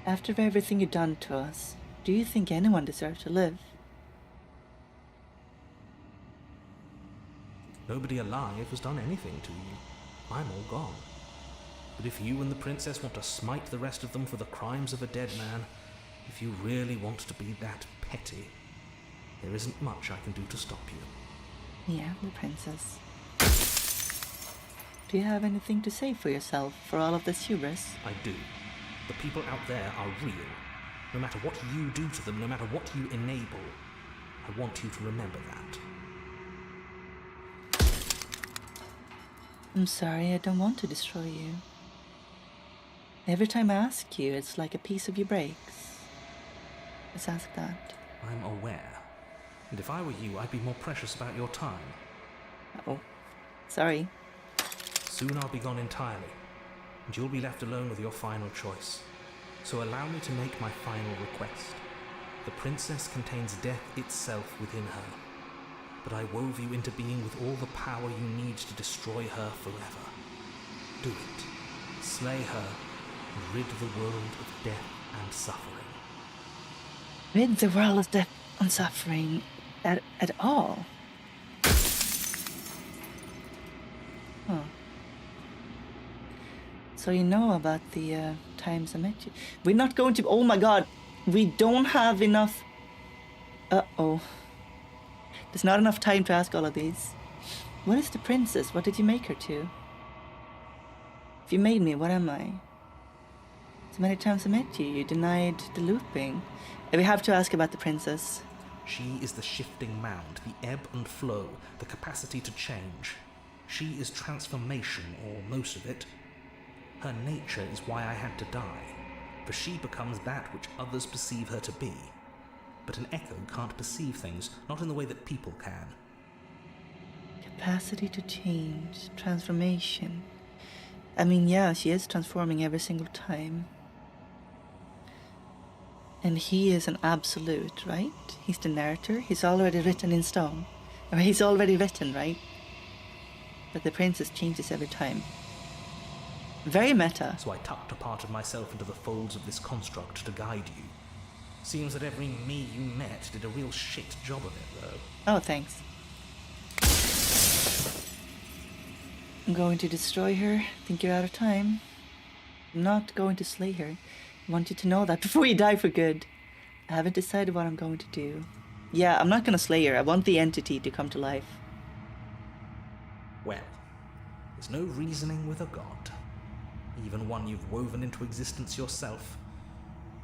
After everything you've done to us, do you think anyone deserves to live? Nobody alive has done anything to you. I'm all gone. But if you and the princess want to smite the rest of them for the crimes of a dead man, if you really want to be that petty, there isn't much I can do to stop you. Yeah, the princess. Do you have anything to say for yourself for all of this hubris? I do. The people out there are real. No matter what you do to them, no matter what you enable, I want you to remember that. I'm sorry, I don't want to destroy you. Every time I ask you, it's like a piece of you breaks. Let's ask that. I'm aware. And if I were you, I'd be more precious about your time. Oh, sorry. Soon I'll be gone entirely, and you'll be left alone with your final choice. So allow me to make my final request. The princess contains death itself within her, but I wove you into being with all the power you need to destroy her forever. Do it. Slay her, and rid the world of death and suffering. Rid the world of death and suffering at all? Huh. So you know about the times I met you. We're not going to... Oh my god. We don't have enough... Uh-oh. There's not enough time to ask all of these. What is the princess? What did you make her to? If you made me, what am I? So many times I met you, you denied the looping. And we have to ask about the princess. She is the shifting mound, the ebb and flow, the capacity to change. She is transformation, or most of it. Her nature is why I had to die, for she becomes that which others perceive her to be. But an echo can't perceive things, not in the way that people can. Capacity to change, transformation. I mean, yeah, she is transforming every single time. And he is an absolute, right? He's the narrator. He's already written in stone. Or he's already written, right? But the princess changes every time. Very meta. So I tucked a part of myself into the folds of this construct to guide you. Seems that every me you met did a real shit job of it, though. Oh, thanks. I'm going to destroy her. Think you're out of time. I'm not going to slay her. I want you to know that before you die for good. I haven't decided what I'm going to do. Yeah, I'm not going to slay her. I want the entity to come to life. Well, there's no reasoning with a god. Even one you've woven into existence yourself.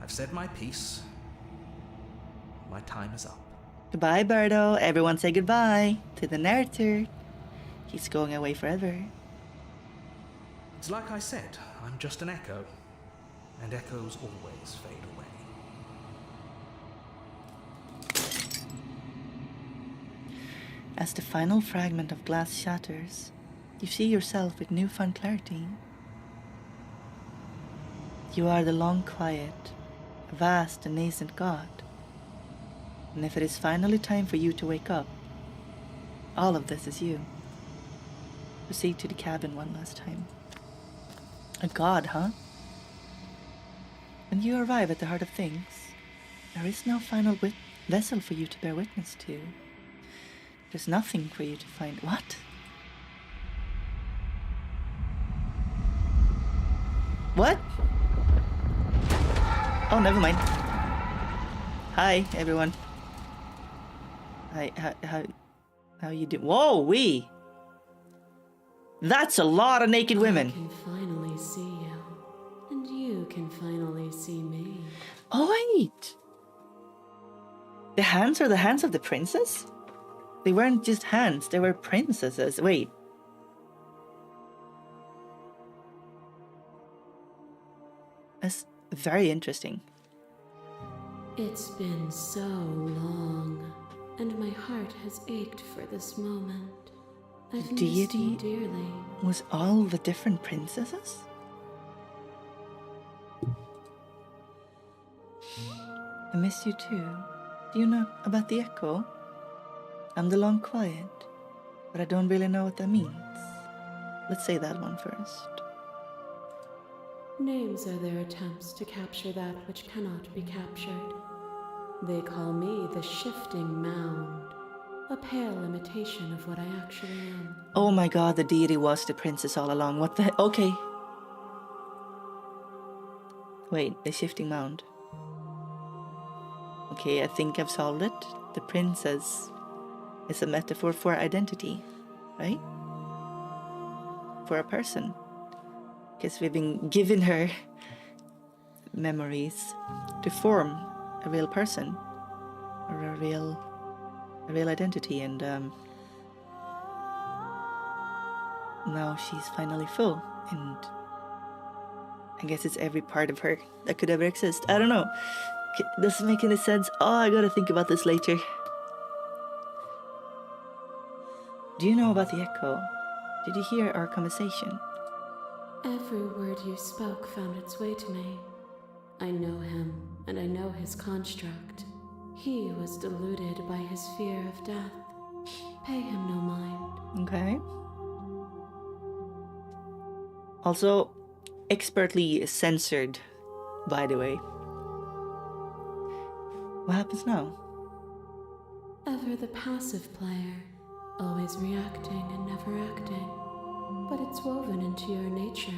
I've said my piece. My time is up. Goodbye, Birdo. Everyone say goodbye to the narrator. He's going away forever. It's like I said, I'm just an echo. And echoes always fade away. As the final fragment of glass shatters, you see yourself with newfound clarity. You are the long quiet, vast and nascent God. And if it is finally time for you to wake up, all of this is you. Proceed to the cabin one last time. A god, huh? When you arrive at the heart of things, There is no final vessel for you to bear witness to. There's nothing for you to find. What? What? Oh, never mind. Hi, everyone. Hi, how you doing? Whoa, we. That's a lot of naked women. I can finally see you, and you can finally see me. Oh, wait. The hands are the hands of the princess? They weren't just hands, they were princesses. Wait. That's very interesting. It's been so long, and my heart has ached for this moment. I've missed Deity you dearly. was all the different princesses? I miss you too. Do you know about the echo? I'm the long quiet, but I don't really know what that means. Let's say that one first. Names are their attempts to capture that which cannot be captured. They call me the shifting mound, a pale imitation of what I actually am. Oh my god, the deity was the princess all along. What the heck? Okay. Wait, the shifting mound. Okay, I think I've solved it. The princess is a metaphor for identity, right? For a person. Because we've been given her memories to form a real person or a real identity, and now she's finally full, and I guess it's every part of her that could ever exist. I don't know. Does it make any sense? Oh, I gotta think about this later. Do you know about the echo? Did you hear our conversation? Every word you spoke found its way to me. I know him, and I know his construct. He was deluded by his fear of death. Pay him no mind. Okay. Also, expertly censored, by the way. What happens now? Ever the passive player, always reacting and never acting. But it's woven into your nature,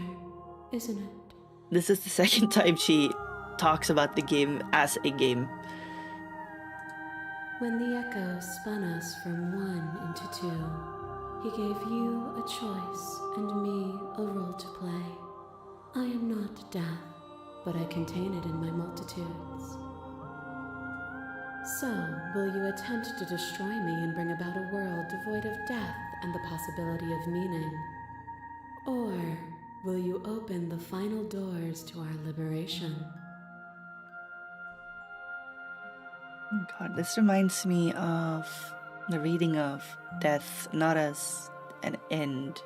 isn't it? This is the second time she talks about the game as a game. When the echo spun us from one into two, he gave you a choice and me a role to play. I am not death, but I contain it in my multitudes. So, will you attempt to destroy me and bring about a world devoid of death and the possibility of meaning? Or will you open the final doors to our liberation? Oh God, this reminds me of the reading of death not as an end,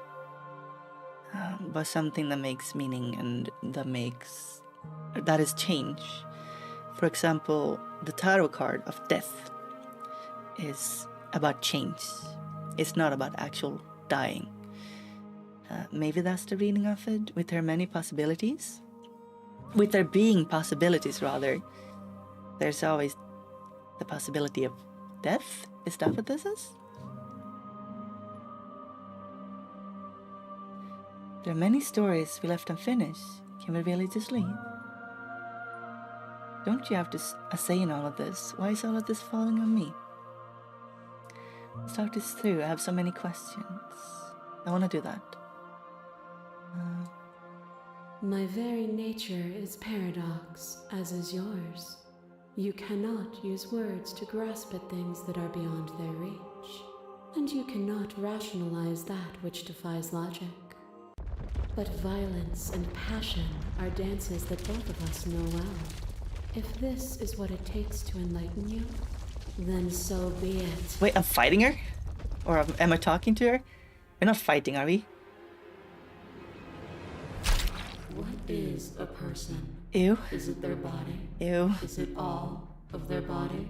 but something that makes meaning and that is change. For example, the tarot card of death is about change. It's not about actual dying. Maybe that's the reading of it, with there many possibilities. With there being possibilities, rather, there's always the possibility of death. Is that what this is? There are many stories we left unfinished. Can we really just leave? Don't you have a say in all of this? Why is all of this falling on me? Let's talk this through. I have so many questions. I want to do that. My very nature is paradox, as is yours. You cannot use words to grasp at things that are beyond their reach, and you cannot rationalize that which defies logic. But violence and passion are dances that both of us know well. If this is what it takes to enlighten you, then so be it. Wait, I'm fighting her? Or am I talking to her? We're not fighting, are we? What is a person? Ew. Is it their body? Ew. Is it all of their body?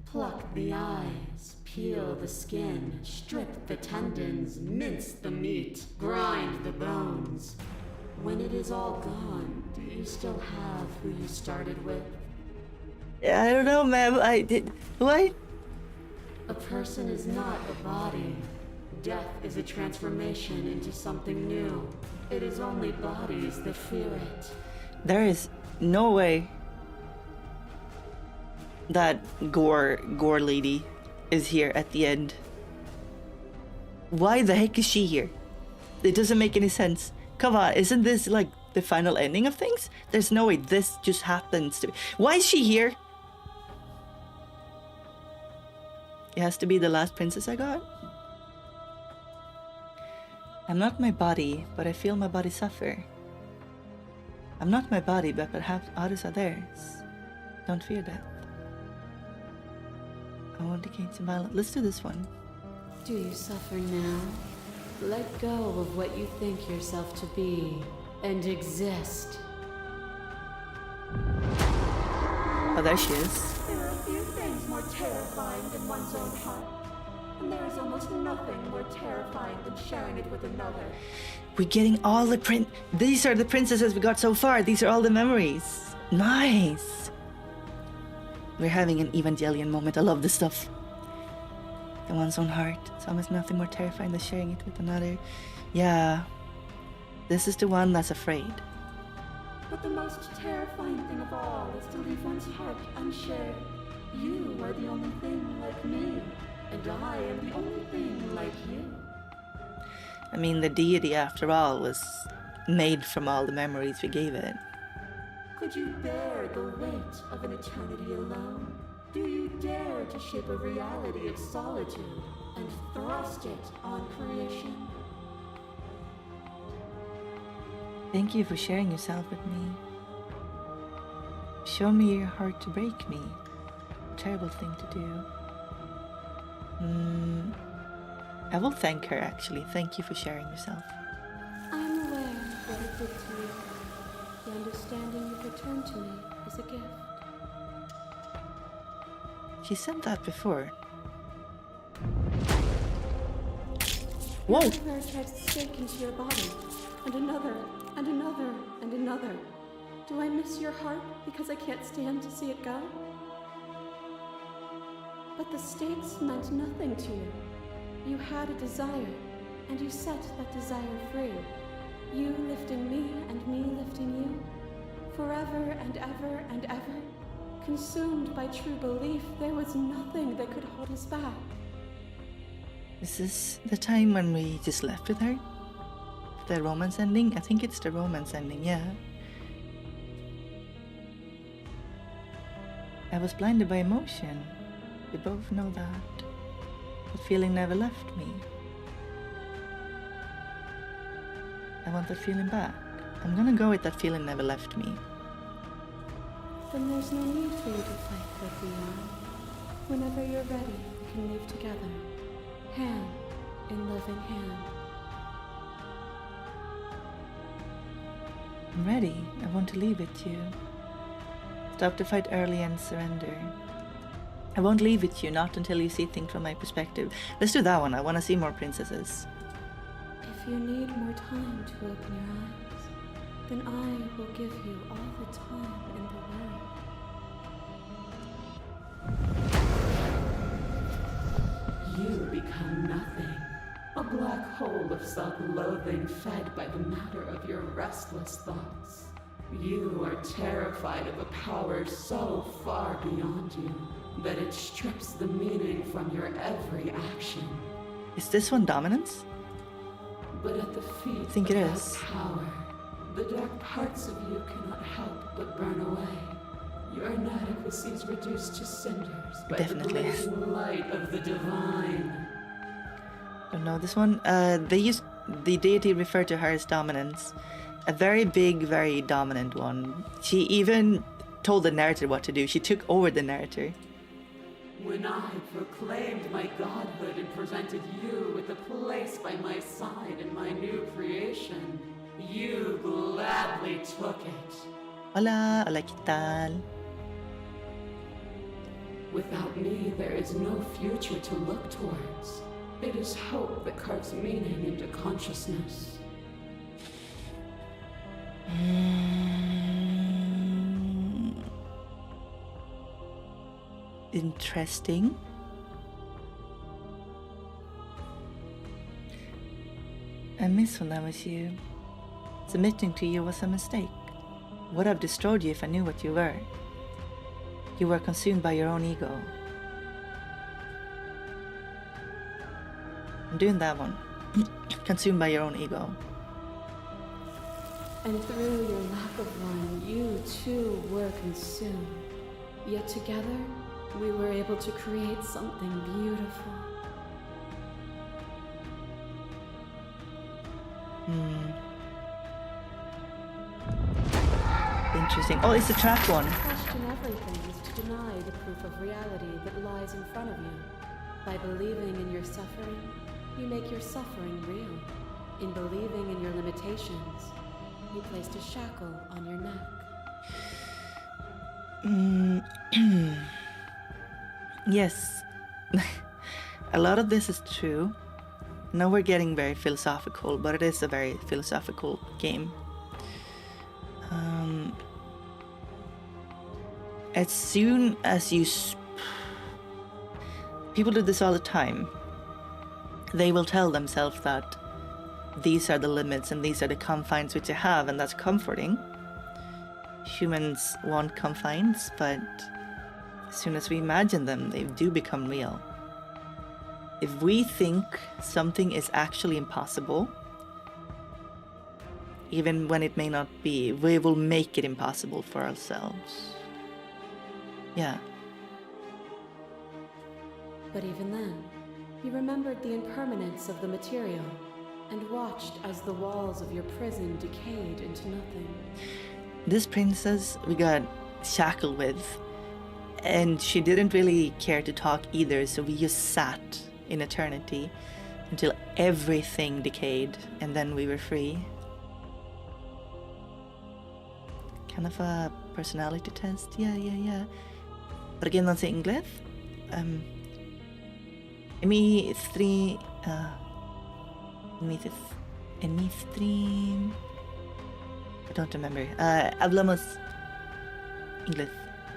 Pluck the eyes, peel the skin, strip the tendons, mince the meat, grind the bones. When it is all gone, do you still have who you started with? I don't know, ma'am. I did. What? A person is not a body. Death is a transformation into something new. It is only bodies that fear it. There is no way that gore lady is here at the end. Why the heck is she here? It doesn't make any sense. Come on, isn't this like the final ending of things? There's no way this just happens to. Why is she here? It has to be the last princess I got. I'm not my body, but I feel my body suffer. I'm not my body, but perhaps others are theirs. Don't fear death. I want to gain some violence. Let's do this one. Do you suffer now? Let go of what you think yourself to be and exist. Oh, there she is. There are few things more terrifying than one's own heart. And there is almost nothing more terrifying than sharing it with another. We're getting all the These are the princesses we got so far. These are all the memories. Nice. We're having an Evangelion moment. I love this stuff. The one's own heart. It's almost nothing more terrifying than sharing it with another. Yeah. This is the one that's afraid. But the most terrifying thing of all is to leave one's heart unshared. You are the only thing like me, and I am the only thing like you. I mean, the deity, after all, was made from all the memories we gave it. Could you bear the weight of an eternity alone? Do you dare to shape a reality of solitude and thrust it on creation? Thank you for sharing yourself with me. Show me your heart to break me. Terrible thing to do. I will thank her, actually. Thank you for sharing yourself. I am aware of what it did to you. The understanding you've returned to me is a gift. She said that before. Whoa! Another tries to stake into your body, and another, and another, and another. Do I miss your heart because I can't stand to see it go? But the stakes meant nothing to you. You had a desire, and you set that desire free. You lifting me, and me lifting you. Forever and ever and ever. Consumed by true belief, there was nothing that could hold us back. Is this the time when we just left with her? The romance ending? I think it's the romance ending, yeah. I was blinded by emotion. We both know that. That feeling never left me. I want that feeling back. I'm gonna go with that feeling never left me. Then there's no need for you to fight for Bjorn. Whenever you're ready, we can move together. Hand in loving hand. I'm ready. I want to leave with you. Stop the fight early and surrender. I won't leave with you, not until you see things from my perspective. Let's do that one. I want to see more princesses. If you need more time to open your eyes, then I will give you all the time in the world. You become nothing. A black hole of self-loathing fed by the matter of your restless thoughts. You are terrified of a power so far beyond you that it strips the meaning from your every action. Is this one dominance? But at the feet I think of it that is. power, the dark parts of you cannot help but burn away. Your inadequacy is reduced to cinders by Definitely. the blazing light of the divine. Don't know this one. The deity referred to her as dominance. A very big, very dominant one. She even told the narrator what to do. She took over the narrator. When I proclaimed my godhood and presented you with a place by my side in my new creation, you gladly took it. Hola, hola, ¿qué tal? Without me, there is no future to look towards. It is hope that carves meaning into consciousness. Interesting. I miss when I was you. Submitting to you was a mistake. Would have destroyed you if I knew what you were. You were consumed by your own ego. I'm doing that one. Consumed by your own ego. And through your lack of one, you too were consumed. Yet together, we were able to create something beautiful. Interesting. Oh, it's the trap one. To question everything is to deny the proof of reality that lies in front of you. By believing in your suffering, you make your suffering real. In believing in your limitations, you placed a shackle on your neck. Yes. A lot of this is true. Now we're getting very philosophical, but it is a very philosophical game. As soon as you... People do this all the time. They will tell themselves that these are the limits and these are the confines which I have, and that's comforting. Humans want confines, but as soon as we imagine them, they do become real. If we think something is actually impossible, even when it may not be, we will make it impossible for ourselves. Yeah. But even then, you remembered the impermanence of the material and watched as the walls of your prison decayed into nothing. This princess we got shackled with, and she didn't really care to talk either, so we just sat in eternity until everything decayed, and then we were free. Kind of a personality test, yeah. But again, that's English. Emi3 I don't remember. Hablamos inglés,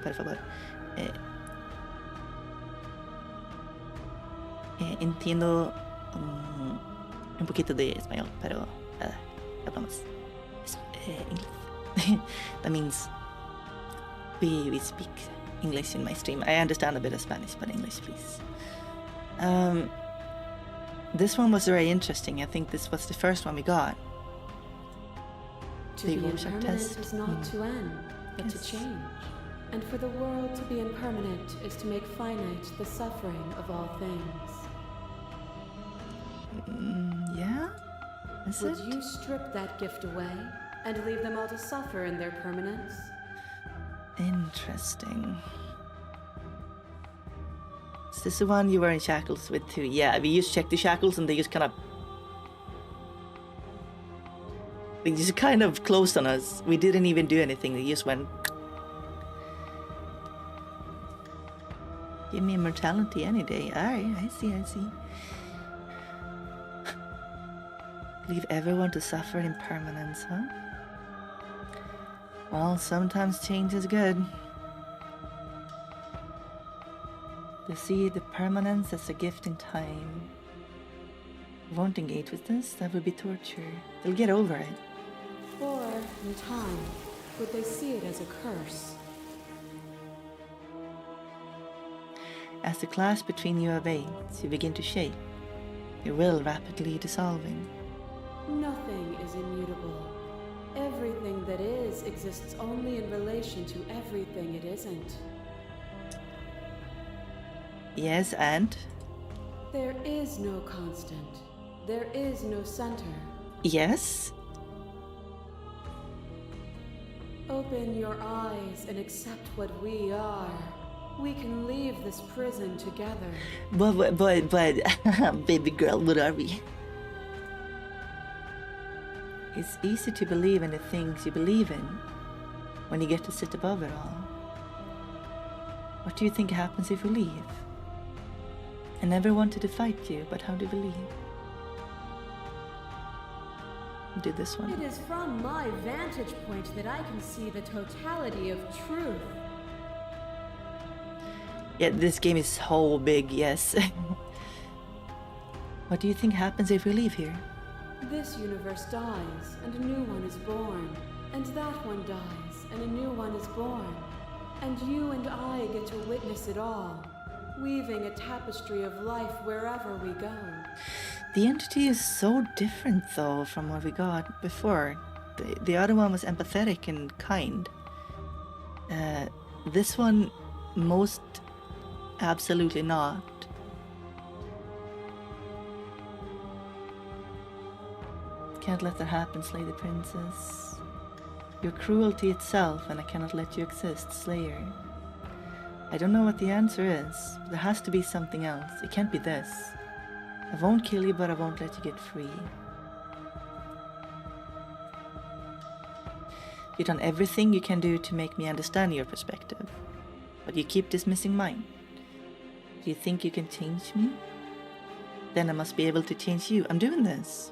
por favor. Entiendo un poquito de español, pero hablamos inglés. That means we speak English in my stream. I understand a bit of Spanish, but English, please. This one was very interesting. I think this was the first one we got. To be impermanent is not to end, but Yes. to change. And for the world to be impermanent is to make finite the suffering of all things. Yeah? Is Would it? you strip that gift away and leave them all to suffer in their permanence? Interesting. Is this the one you were in shackles with too? Yeah, we just checked the shackles and they just kind of closed on us. We didn't even do anything. They just went. Give me immortality any day. Alright, I see. Leave everyone to suffer in permanence, huh? Well, sometimes change is good. To see the permanence as a gift in time. Won't engage with this, that would be torture. They'll get over it. Or, in time, would they see it as a curse? As the clash between you abates, you begin to shake, your will rapidly dissolving. Nothing is immutable. Everything that is exists only in relation to everything it isn't. Yes, and? There is no constant. There is no center. Yes? Open your eyes and accept what we are. We can leave this prison together. But, baby girl, what are we? It's easy to believe in the things you believe in when you get to sit above it all. What do you think happens if we leave? I never wanted to fight you, but how do we leave? Do this one. It is from my vantage point that I can see the totality of truth. Yeah, this game is so big, yes. What do you think happens if we leave here? This universe dies, and a new one is born. And that one dies, and a new one is born. And you and I get to witness it all, weaving a tapestry of life wherever we go. The entity is so different, though, from what we got before. The other one was empathetic and kind. This one, most absolutely not. Can't let that happen, slay the princess. Your cruelty itself, and I cannot let you exist, Slayer. I don't know what the answer is. There has to be something else. It can't be this. I won't kill you, but I won't let you get free. You've done everything you can do to make me understand your perspective, but you keep dismissing mine. Do you think you can change me? Then I must be able to change you. I'm doing this.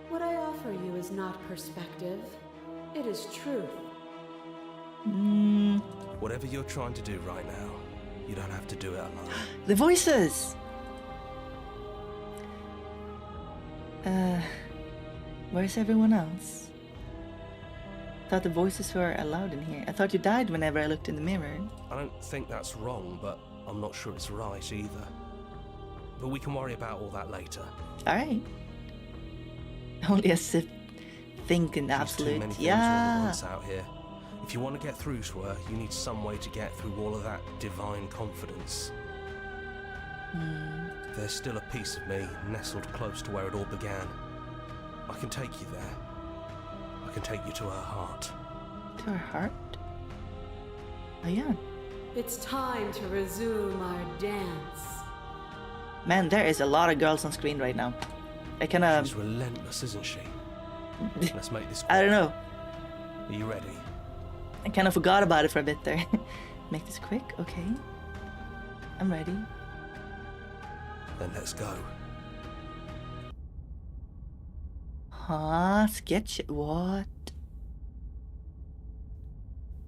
What I offer you is not perspective. It is truth. Whatever you're trying to do right now, you don't have to do it alone. The voices! Where's everyone else? I thought the voices were allowed in here. I thought you died whenever I looked in the mirror. I don't think that's wrong, but I'm not sure it's right either. But we can worry about all that later. Alright. Only as if thinking There's absolute. too many things all at once out here. If you want to get through to her, you need some way to get through all of that divine confidence. There's still a piece of me nestled close to where it all began. I can take you there. I can take you to her heart. To her heart? Oh yeah. It's time to resume our dance. Man, there is a lot of girls on screen right now. I kinda... She's relentless, isn't she? Let's make this quick. I don't know. Are you ready? I kind of forgot about it for a bit there. Make this quick, okay. I'm ready. Then let's go. Huh? Sketch? What?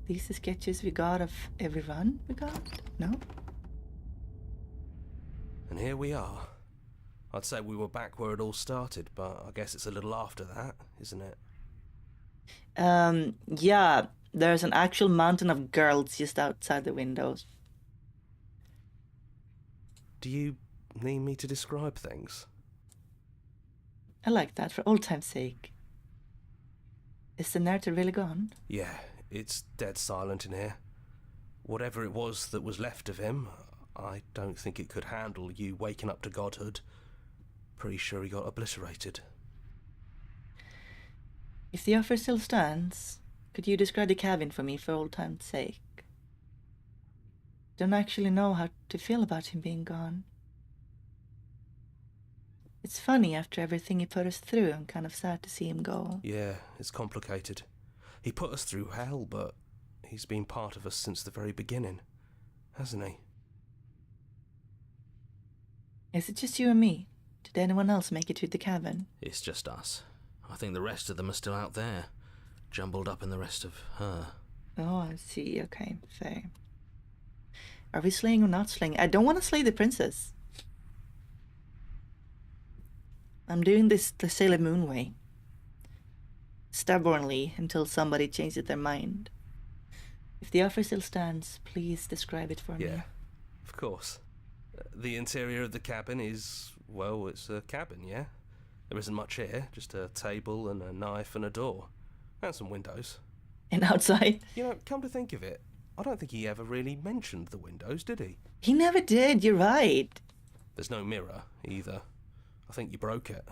These are sketches we got of every run we got? No? And here we are. I'd say we were back where it all started, but I guess it's a little after that, isn't it? Yeah. There's an actual mountain of girls just outside the windows. Do you need me to describe things? I like that, for old time's sake. Is the narrator really gone? Yeah, it's dead silent in here. Whatever it was that was left of him, I don't think it could handle you waking up to godhood. Pretty sure he got obliterated. If the offer still stands, could you describe the cabin for me for old time's sake? Don't actually know how to feel about him being gone. It's funny, after everything he put us through, I'm kind of sad to see him go. Yeah, it's complicated. He put us through hell, but he's been part of us since the very beginning, hasn't he? Is it just you and me? Did anyone else make it to the cabin? It's just us. I think the rest of them are still out there, jumbled up in the rest of her. Oh, I see. Okay, fair. Are we slaying or not slaying? I don't want to slay the princess. I'm doing this the Sailor Moon way. Stubbornly, until somebody changes their mind. If the offer still stands, please describe it for me. Yeah, of course. The interior of the cabin is, well, it's a cabin, yeah? There isn't much here, just a table and a knife and a door. And some windows. And outside? You know, come to think of it, I don't think he ever really mentioned the windows, did he? He never did, you're right. There's no mirror, either. I think you broke it.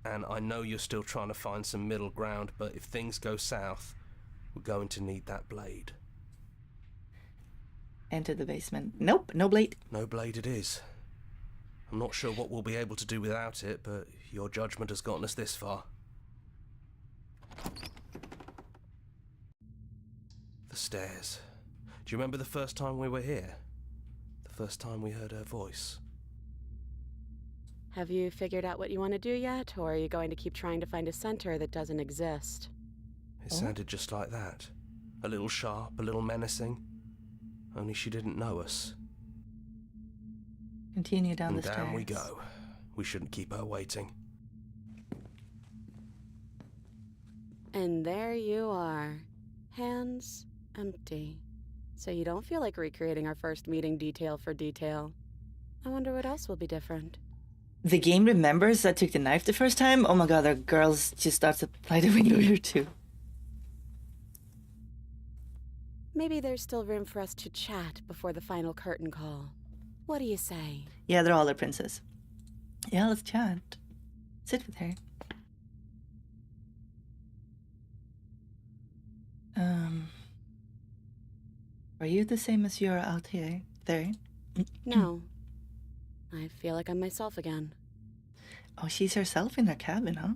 And I know you're still trying to find some middle ground, but if things go south, we're going to need that blade. Enter the basement. Nope, no blade. No blade it is. I'm not sure what we'll be able to do without it, but your judgment has gotten us this far. The stairs. Do you remember the first time we were here? The first time we heard her voice? Have you figured out what you want to do yet, or are you going to keep trying to find a center that doesn't exist? It sounded just like that. A little sharp, a little menacing. Only she didn't know us. Continue down And the stairs. down we go. We shouldn't keep her waiting. And there you are. Hands empty. So you don't feel like recreating our first meeting detail for detail. I wonder what else will be different. The game remembers I took the knife the first time? Oh my god, the girls just start to play the window here too. Maybe there's still room for us to chat before the final curtain call. What do you say? Yeah, they're all the princes. Yeah, let's chat. Sit with her. Are you the same as you're out here? There? No. I feel like I'm myself again. Oh, she's herself in her cabin, huh?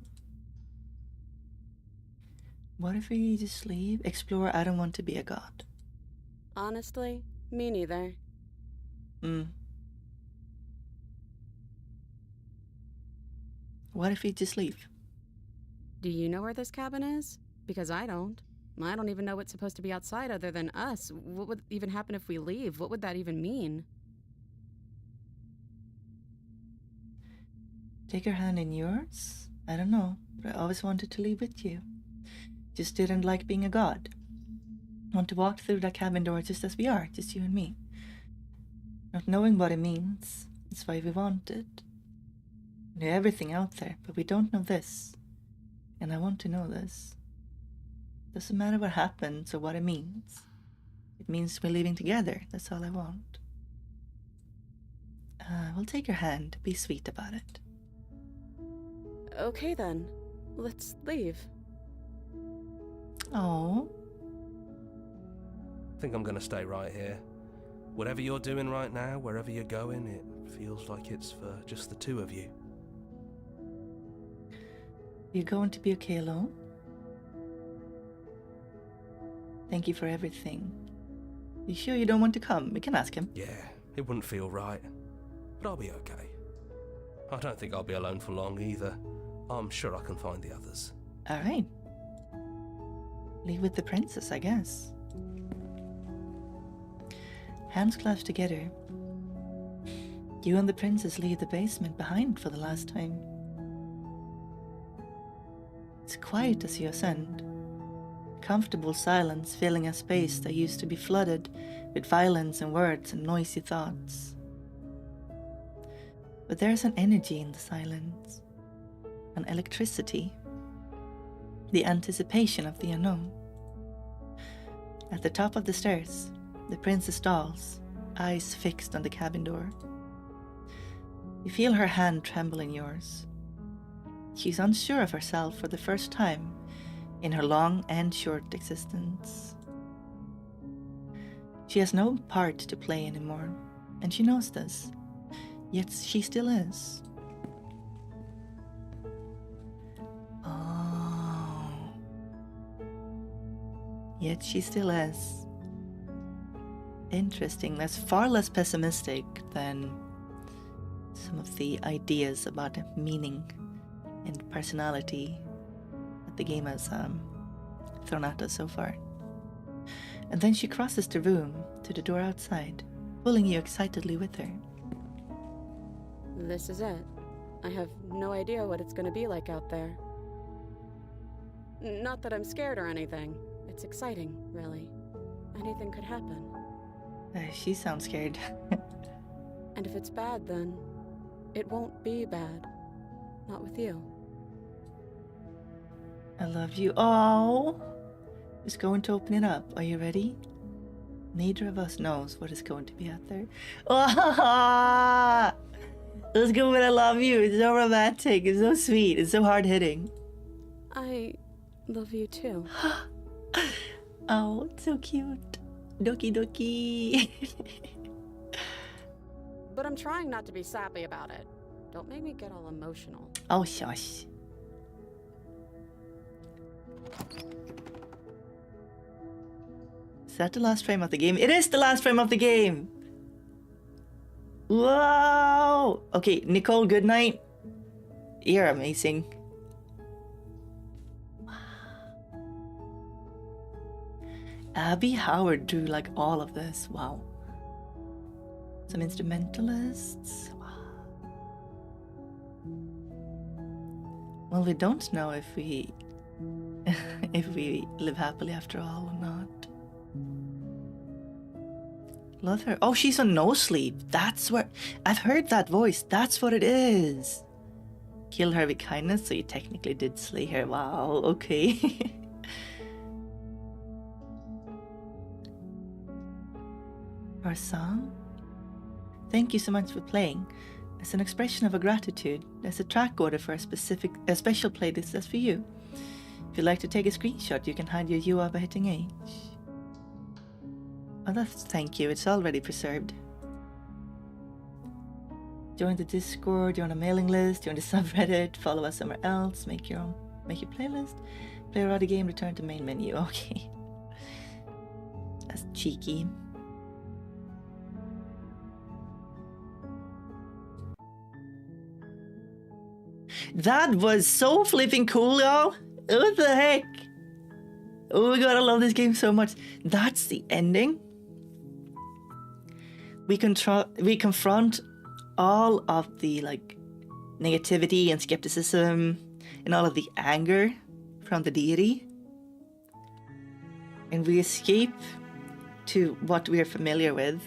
What if we just leave? Explore, I don't want to be a god. Honestly, me neither. What if we just leave? Do you know where this cabin is? Because I don't. I don't even know what's supposed to be outside other than us. What would even happen if we leave? What would that even mean? Take her hand in yours? I don't know, but I always wanted to leave with you. Just didn't like being a god. Want to walk through that cabin door just as we are, just you and me. Not knowing what it means, that's why we want it. We know everything out there, but we don't know this. And I want to know this. Doesn't matter what happens or what it means. It means we're leaving together, that's all I want. We'll take your hand, be sweet about it. Okay then, let's leave. Oh. I think I'm gonna stay right here. Whatever you're doing right now, wherever you're going, it feels like it's for just the two of you. You're going to be okay alone? Thank you for everything. You sure you don't want to come? We can ask him. Yeah, it wouldn't feel right. But I'll be okay. I don't think I'll be alone for long either. I'm sure I can find the others. Alright. Leave with the princess, I guess. Hands clasped together. You and the princess leave the basement behind for the last time. It's quiet as you ascend. Comfortable silence filling a space that used to be flooded with violence and words and noisy thoughts. But there's an energy in the silence, an electricity, the anticipation of the unknown. At the top of the stairs, the princess stalls, eyes fixed on the cabin door. You feel her hand tremble in yours. She's unsure of herself for the first time in her long and short existence. She has no part to play anymore, and she knows this, yet she still is. Oh. Yet she still is. Interesting. That's far less pessimistic than some of the ideas about meaning and personality that the game has thrown at us so far. And then she crosses the room to the door outside, pulling you excitedly with her. This is it. I have no idea what it's gonna be like out there. Not that I'm scared or anything. It's exciting, really. Anything could happen. She sounds scared. And if it's bad, then it won't be bad. Not with you. I love you. Oh! It's going to open it up. Are you ready? Neither of us knows what is going to be out there. Oh! Let's go with I love you. It's so romantic. It's so sweet. It's so hard-hitting. I love you too. Oh, it's so cute. Doki doki. But I'm trying not to be sappy about it. Don't make me get all emotional. Oh, shush. Is that the last frame of the game? It is the last frame of the game! Whoa! Okay, Nicole, good night. You're amazing. Abby Howard drew like all of this. Wow. Some instrumentalists. Well, we don't know if we live happily after all or not. Love her. Oh, she's on no sleep. That's what I've heard that voice. That's what it is. Kill her with kindness, so you technically did slay her. Wow, okay. Our song? Thank you so much for playing. As an expression of our gratitude, there's a track order for a special playlist that's for you. If you'd like to take a screenshot, you can hide your UI by hitting H. Oh, that's thank you. It's already preserved. Join the Discord, join a mailing list, join the subreddit, follow us somewhere else, make your playlist, play around the game, return to main menu. Okay. That's cheeky. That was so flipping cool, y'all. What the heck? Oh my god, I love this game so much. That's the ending. We confront all of the negativity and skepticism and all of the anger from the deity. And we escape to what we are familiar with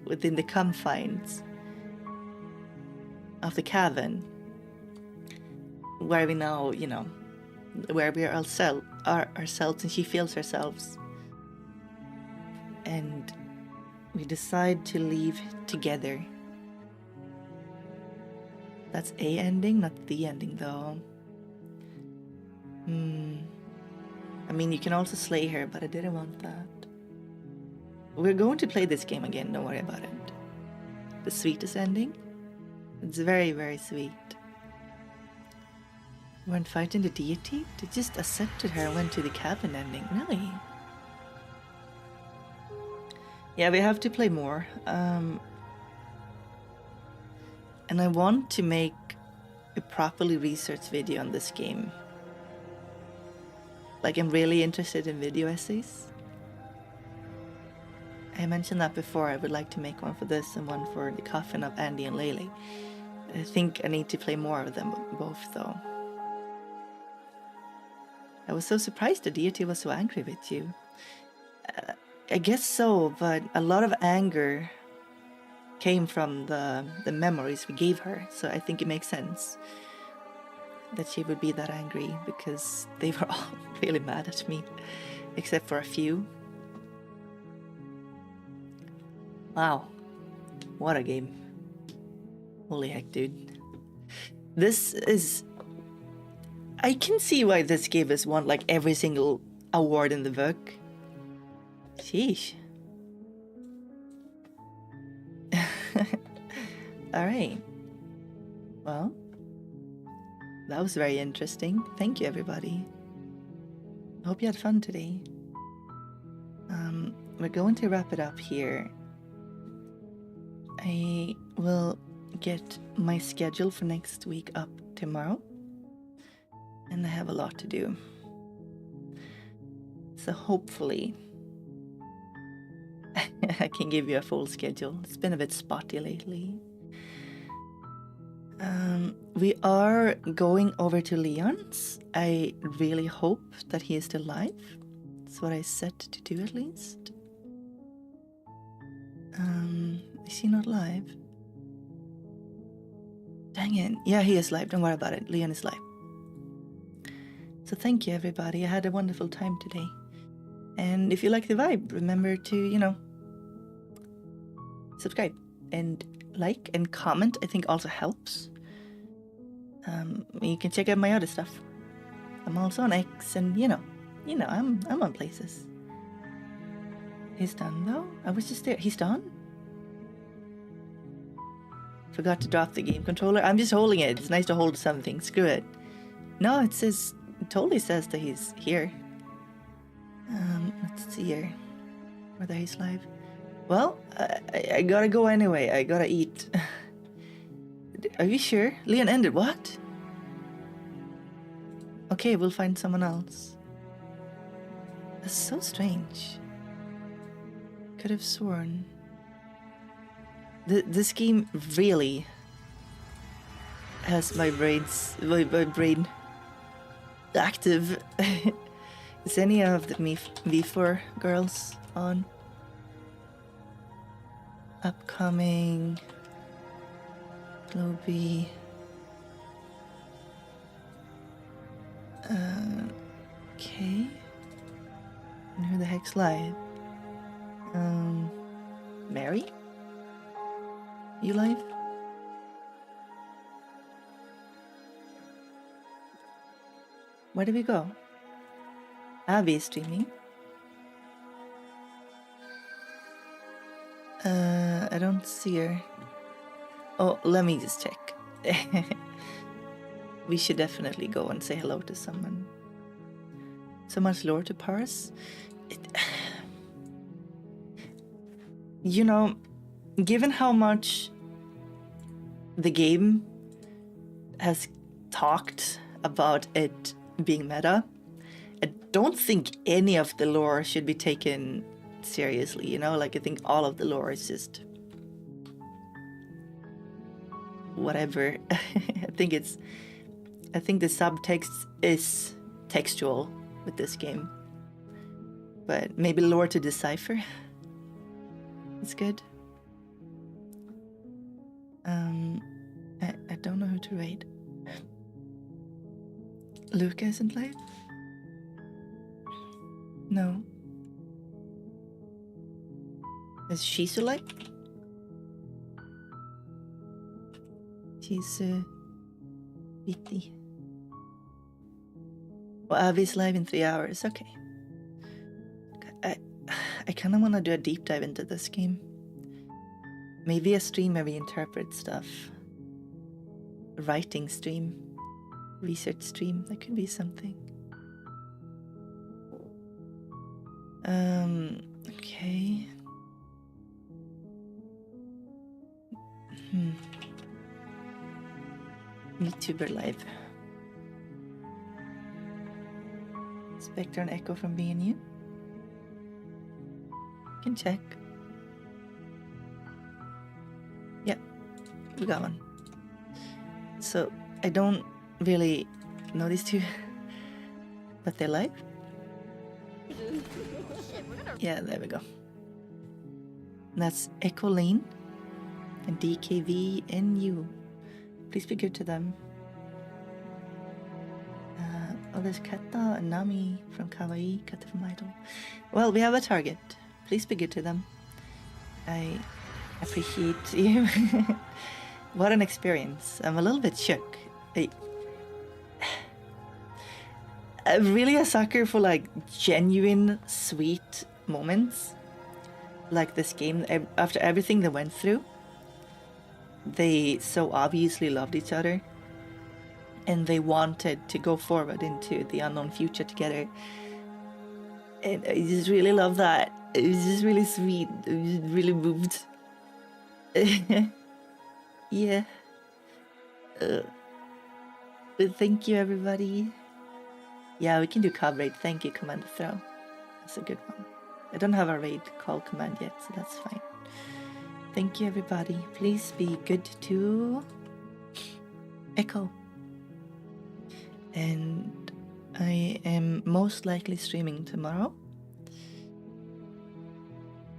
within the confines of the cavern. Where we now, where we are ourselves and she feels herself. And we decide to leave together. That's a ending, not the ending though. I mean, you can also slay her, but I didn't want that. We're going to play this game again, don't worry about it. The sweetest ending? It's very, very sweet. We weren't fighting the deity? They just accepted her and went to the cabin ending. Really? Yeah, we have to play more. And I want to make a properly researched video on this game. I'm really interested in video essays. I mentioned that before. I would like to make one for this and one for the coffin of Andy and Laylee. I think I need to play more of them both though. I was so surprised the deity was so angry with you. I guess so, but a lot of anger came from the memories we gave her, so I think it makes sense that she would be that angry because they were all really mad at me, except for a few. Wow, what a game. Holy heck, dude. This is... I can see why this gave us won every single award in the book. Sheesh. Alright. Well, that was very interesting. Thank you, everybody. I hope you had fun today. We're going to wrap it up here. I will get my schedule for next week up tomorrow. And I have a lot to do. So hopefully I can give you a full schedule. It's been a bit spotty lately. We are going over to Leon's. I really hope that he is still live. That's what I set to do at least. Is he not live? Dang it. Yeah, he is live. Don't worry about it. Leon is live. So thank you, everybody. I had a wonderful time today. And if you like the vibe, remember to, subscribe and like and comment. I think also helps. You can check out my other stuff. I'm also on X, and I'm on places. He's done though. I was just there. He's done. Forgot to drop the game controller. I'm just holding it. It's nice to hold something. Screw it. No, it totally says that he's here. Let's see here. Whether he's live. Well, I gotta go anyway. I gotta eat. Are you sure? Leon ended. What? Okay, we'll find someone else. That's so strange. Could have sworn. This game really has my brain active. Is any of the V4 girls on? Upcoming. Globie. Okay. And who the heck's live? Mary? You live? Where did we go? Abby is streaming. I don't see her. Oh, let me just check. We should definitely go and say hello to someone. So much lore to parse. You know, given how much the game has talked about it being meta, I don't think any of the lore should be taken seriously, you know? Like, I think all of the lore is just whatever. I think the subtext is textual with this game, but maybe lore to decipher. It's good. I don't know who to raid. Luca isn't live? No. Is Shizu live? She's busy. Well, Avi's live in 3 hours. Okay. I kind of want to do a deep dive into this game. Maybe a stream where we interpret stuff. A writing stream. Research stream. That could be something. Okay. YouTuber live. Spectre and Echo from BNU. Can check. Yeah, we got one. So I don't really know these two, but they're live. Yeah, there we go. And that's Echo Lane and DKVNU. Please be good to them. Oh, there's Kata and Nami from Kawaii, Kata from Idol. Well, we have a target. Please be good to them. I appreciate you. What an experience. I'm a little bit shook. I'm really a sucker for like genuine, sweet moments. Like this game, after everything they went through, they so obviously loved each other. And they wanted to go forward into the unknown future together. And I just really love that. It was just really sweet. I was just really moved. Yeah. Thank you, everybody. Yeah, we can do card raid. Thank you, Commander Throw. That's a good one. I don't have a raid call command yet, so that's fine. Thank you, everybody. Please be good to Echo. And I am most likely streaming tomorrow,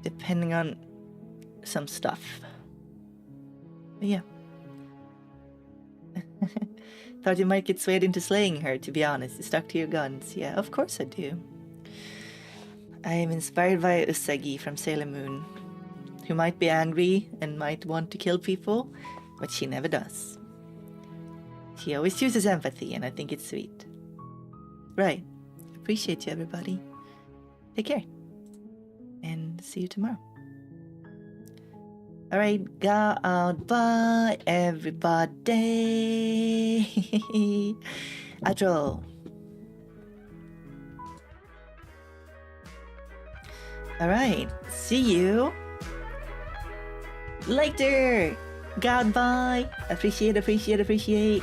depending on some stuff. But yeah. Thought you might get swayed into slaying her, to be honest. You stuck to your guns. Yeah, of course I do. I am inspired by Usagi from Sailor Moon, who might be angry and might want to kill people, but she never does. She always chooses empathy, and I think it's sweet. Right. Appreciate you, everybody. Take care. And see you tomorrow. Alright, goodbye, everybody. Outro. Alright, see you later. Goodbye. Appreciate.